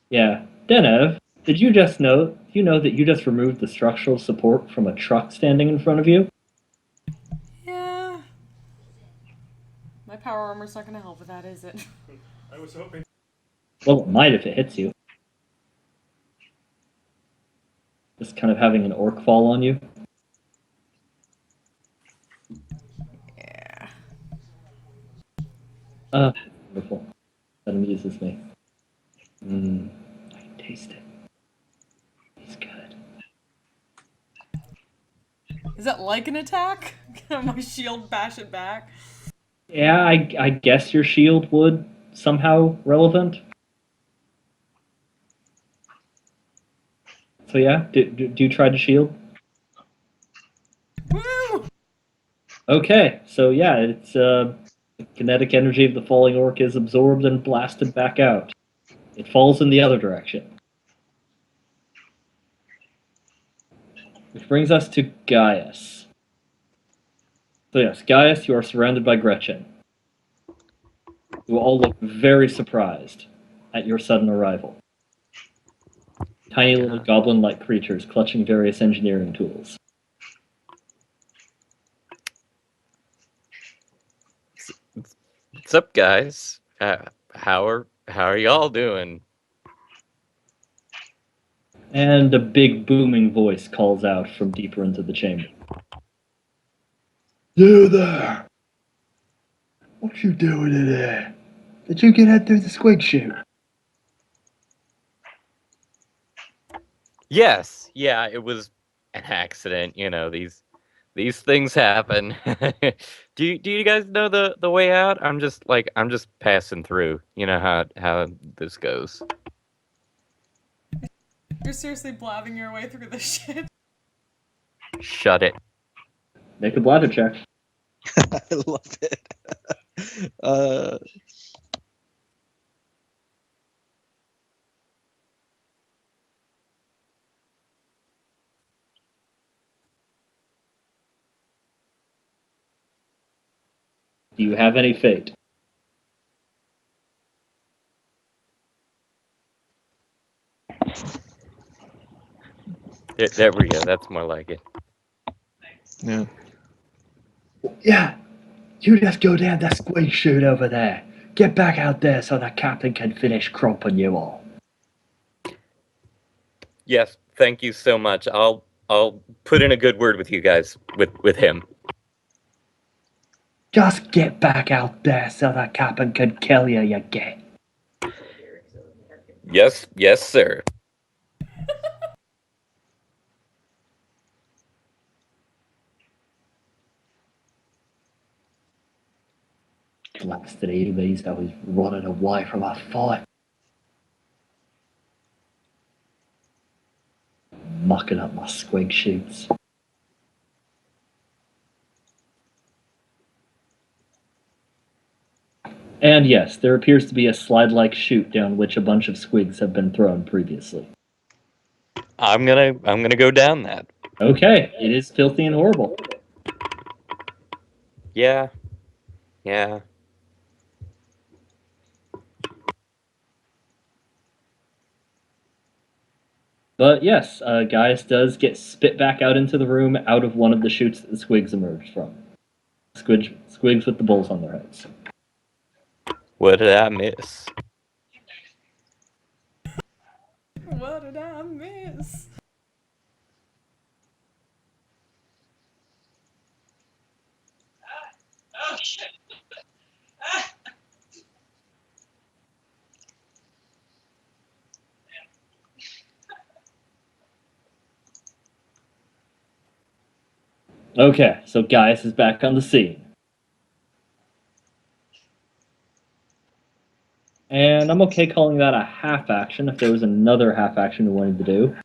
Yeah. Denev, did you just know, you know that you just removed the structural support from a truck standing in front of you? Yeah. My power armor's not gonna help with that, is it? I was hoping. Well, it might if it hits you. Just kind of having an orc fall on you. Yeah. Wonderful. That amuses me. Mmm. I can taste it. It's good. Is that like an attack? Can my shield bash it back? Yeah, I guess your shield would somehow relevant. So yeah, do try to shield. Woo! Okay, so yeah, it's the kinetic energy of the falling orc is absorbed and blasted back out. It falls in the other direction. Which brings us to Gaius. So yes, Gaius, you are surrounded by Gretchen. You all look very surprised at your sudden arrival. Tiny little goblin-like creatures clutching various engineering tools. What's up, guys? How are y'all doing? And a big booming voice calls out from deeper into the chamber. You there! What you doing in there? Did you get out through the squig chute? Yes, yeah, it was an accident. You know, these things happen. Do you guys know the way out? I'm just passing through. You know how this goes. You're seriously blabbing your way through this shit. Shut it. Make a bladder check. I love it. Do you have any fate? There we go. That's more like it. Yeah. Yeah, you just go down that squig chute over there. Get back out there so the captain can finish cropping you all. Yes, thank you so much. I'll put in a good word with you guys with him. Just get back out there so the captain can kill you, you get. Yes, sir. Blasted enemies that was running away from a fight. Mucking up my squig chutes. And yes, there appears to be a slide-like chute down which a bunch of squigs have been thrown previously. I'm gonna go down that. Okay, it is filthy and horrible. Yeah. But yes, Gaius does get spit back out into the room out of one of the chutes that the squigs emerged from. Squigs with the bulls on their heads. What did I miss? What did I miss? Okay, so Gaius is back on the scene. And I'm okay calling that a half action if there was another half action we wanted to do.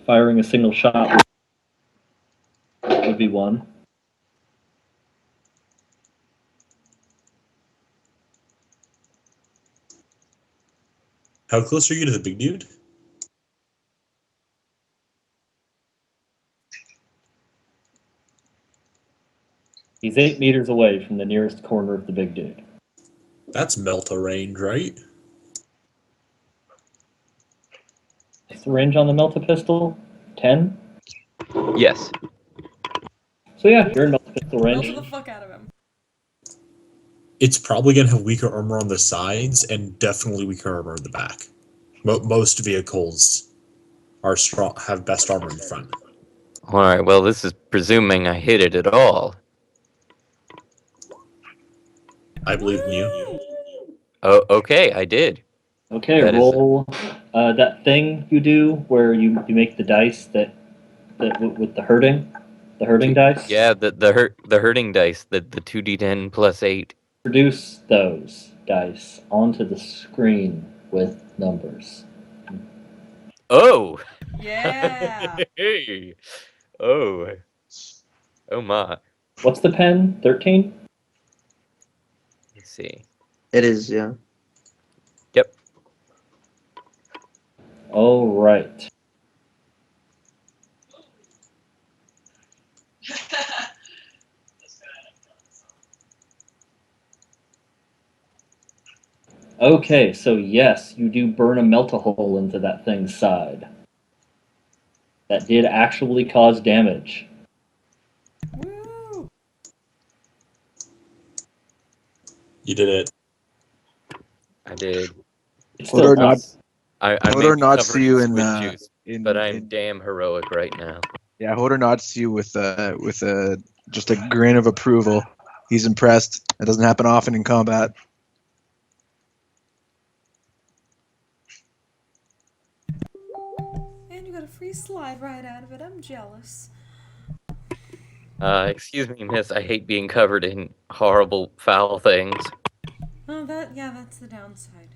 Firing a single shot would be one. How close are you to the big dude? He's 8 meters away from the nearest corner of the big dude. That's Melta range, right? What's the range on the Melta pistol? 10? Yes. So yeah, you're in Melta pistol range. Melted the fuck out of him. It's probably going to have weaker armor on the sides and definitely weaker armor in the back. Most vehicles are strong, have best armor in the front. Alright, well, this is presuming I hit it at all. I believe in you. Oh, okay, I did. Okay, That is- roll that thing you do where you make the dice that with the hurting dice. Yeah, the hurting dice, the 2d10 plus 8. Produce those dice onto the screen with numbers. Oh! Yeah. Hey! Oh. Oh my. What's the pen? 13? Let's see. It is, yeah. Yep. All right. Okay, so yes, you do burn a melt-a-hole into that thing's side. That did actually cause damage. Woo. You did it. I did. It's Hodor still I up. nods. I Hodor may be nods covered to you in in squid juice, in but I'm in damn heroic right now. yeah. Hodor nods to you with just a grin of approval. He's impressed. It doesn't happen often in combat. And you got a free slide right out of it. I'm jealous. Excuse me, miss, I hate being covered in horrible, foul things. Oh, that's the downside.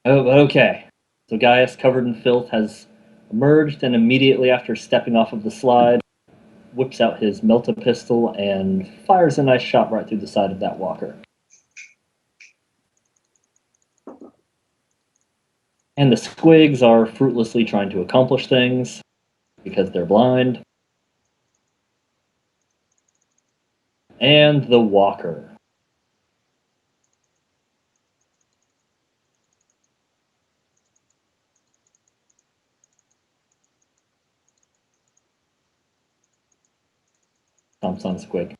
Oh, okay. So Gaius, covered in filth, has emerged and immediately after stepping off of the slide, whips out his melta pistol and fires a nice shot right through the side of that walker. And the squigs are fruitlessly trying to accomplish things because they're blind. And the walker. Thumps on Squig.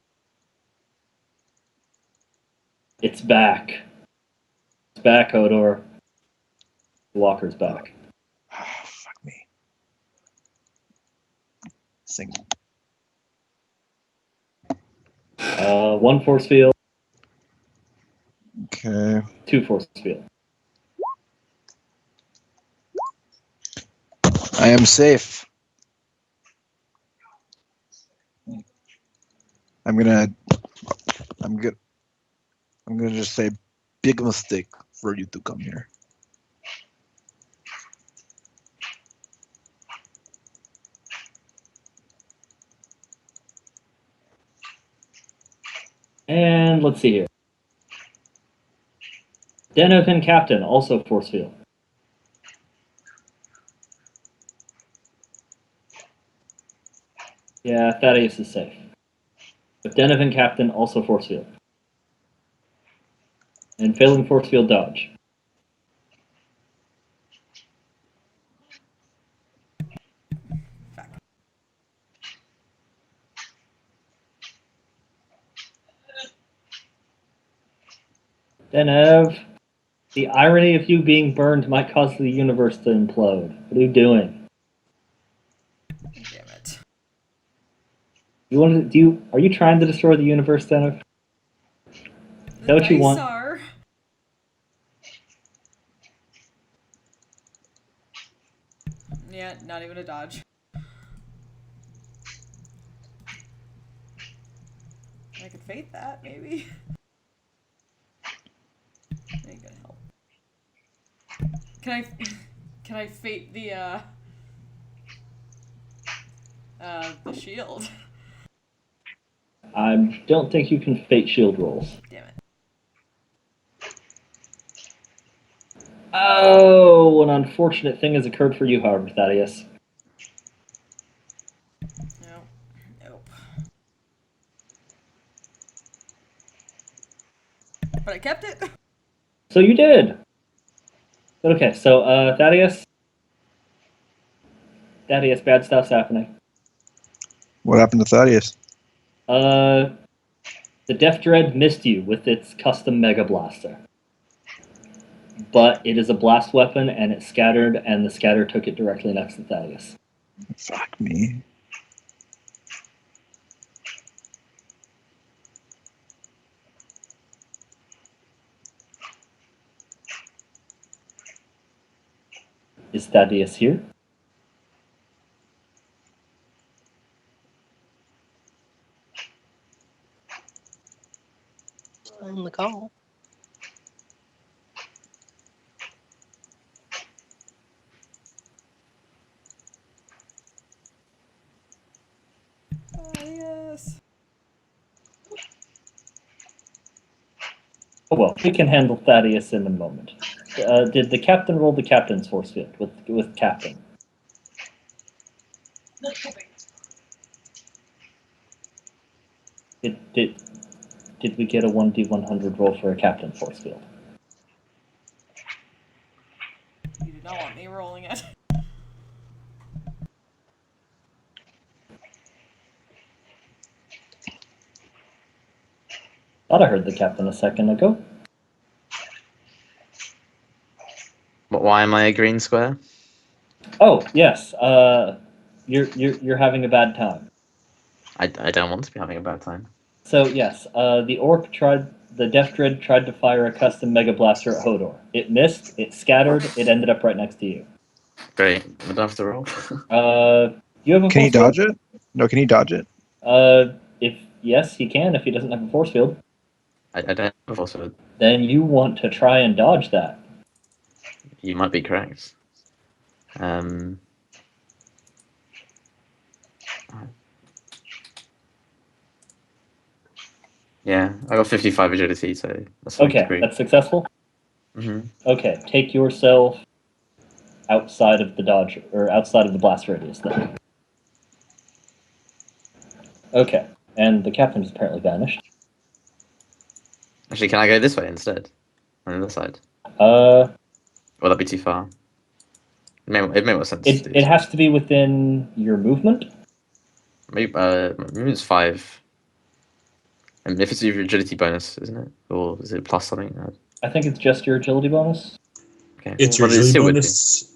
It's back. It's back, Hodor. The walker's back. Fuck me. Sing. One force field, Okay. two force field. I am safe. I'm gonna. I'm good. I'm gonna just say, big mistake for you to come here. And let's see here. Zennith and Captain, also force field. Yeah, Thaddeus is safe. But Zennith and Captain, also force field. And failing force field dodge. Denev, the irony of you being burned might cause the universe to implode. What are you doing? Damn it. You want to? Do you? Are you trying to destroy the universe, Denev? The that what you dice want? are. Yeah, not even a dodge. I could fate that, maybe. Ain't gonna help. Can I fate the shield? I don't think you can fate shield rolls. Damn it. Oh, an unfortunate thing has occurred for you, however, Thaddeus. No. Nope. But I kept it. So you did. Okay, so Thaddeus, bad stuff's happening. What happened to Thaddeus? The Death Dread missed you with its custom Mega Blaster. But it is a blast weapon, and it scattered, and the scatter took it directly next to Thaddeus. Fuck me. Is Thaddeus here? On the call. Yes. Oh well, we can handle Thaddeus in a moment. Did the captain roll the captain's force field with captain? Did we get a 1d100 roll for a captain force field? You did not want me rolling it. Thought I heard the captain a second ago. But why am I a green square? Oh yes, you're having a bad time. I don't want to be having a bad time. So yes, the Death Dread tried to fire a custom Mega Blaster at Hodor. It missed, it scattered, it ended up right next to you. Great. I don't have to roll. You have a Can he force field? dodge it? No, can he dodge it? If yes, he can. If he doesn't have a force field, I don't have a force field. then you want to try and dodge that. You might be correct. Yeah, I got 55 agility, so that's Okay, degree. that's successful. Okay, take yourself outside of the dodge or outside of the blast radius then. Okay, and the captain is apparently vanished. Actually, can I go this way instead? On the other side? Uh, Will that be too far? It may more sense to do it so. has to be within your movement. Maybe maybe it's 5. And if it's your agility bonus, isn't it? Or is it plus something? I think it's just your agility bonus. Okay. It's your Well, it agility still would be. bonus.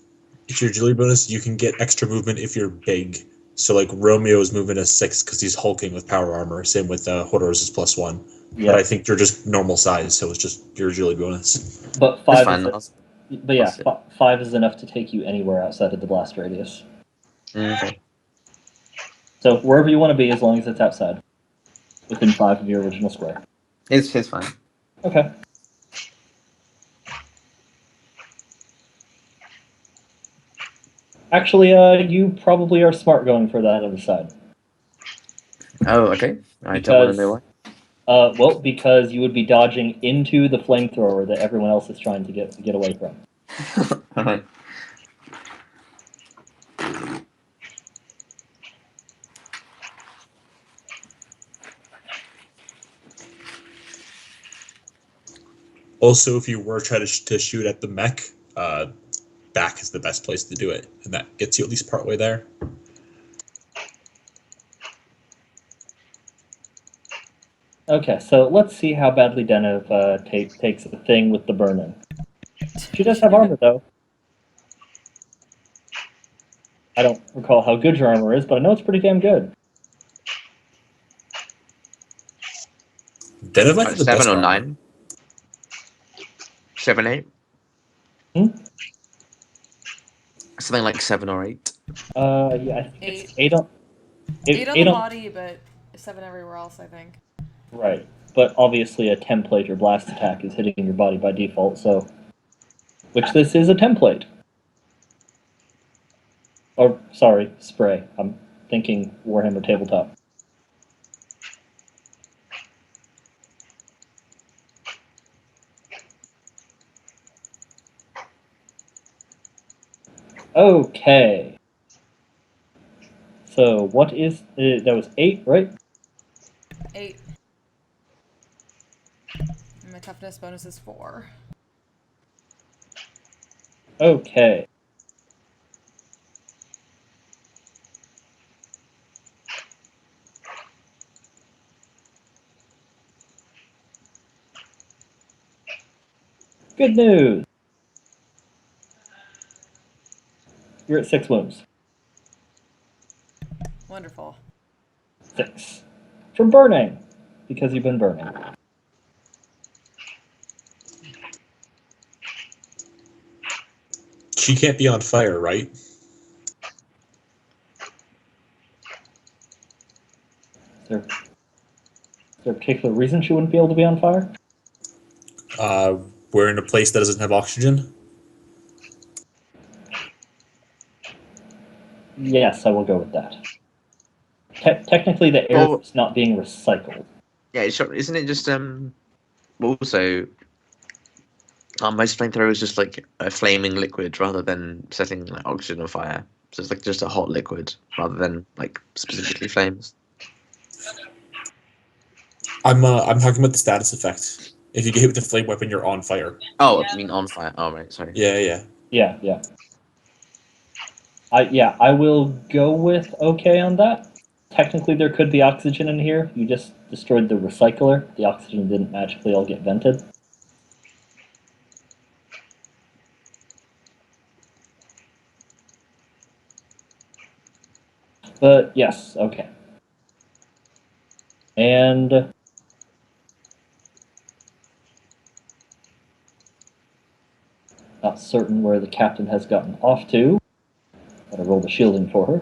It's your agility bonus. You can get extra movement if you're big. So like Romeo's movement is 6 because he's hulking with power armor. Same with Hodor's is +1. Yeah, But I think you're just normal size, so it's just your agility bonus. but That's 5 fine. is. But yeah, 5 is enough to take you anywhere outside of the blast radius. Okay. So wherever you want to be, as long as it's outside, within 5 of your original square. It's fine. Okay. Actually, you probably are smart going for that other side. Oh, okay. I don't want to know why. Well, because you would be dodging into the flamethrower that everyone else is trying to get away from. Alright. Also, if you were trying to shoot at the mech, back is the best place to do it, and that gets you at least partway there. Okay, so let's see how badly Zennith takes the thing with the burn-in. She does have armor, though. I don't recall how good your armor is, but I know it's pretty damn good. Then might have the 7 best or armor. 9? 7, 8? Something like 7 or 8. Yeah, I think it's 8 on... 8 on the body, but 7 everywhere else, I think. Right, but obviously a template or blast attack is hitting your body by default, so... Which this is a template. Or, sorry, spray. I'm thinking Warhammer Tabletop. Okay. So, what is... that was 8, right? 8. And my toughness bonus is 4. Okay. Good news. You're at 6 wounds. Wonderful. 6. From burning, because you've been burning. She can't be on fire, right? Is there a particular reason she wouldn't be able to be on fire? We're in a place that doesn't have oxygen. Yes, I will go with that. Technically, the air Well, is not being recycled. yeah, isn't it just also most flamethrower is just like a flaming liquid rather than setting like oxygen on fire. So it's like just a hot liquid rather than like specifically flames. I'm talking about the status effect. If you get hit with a flame weapon, you're on fire. Oh, I mean on fire. Oh right, sorry. Yeah. Yeah. I will go with okay on that. Technically, there could be oxygen in here. You just destroyed the recycler. The oxygen didn't magically all get vented. But yes, okay. And not certain where the captain has gotten off to, but I rolled a shielding for her.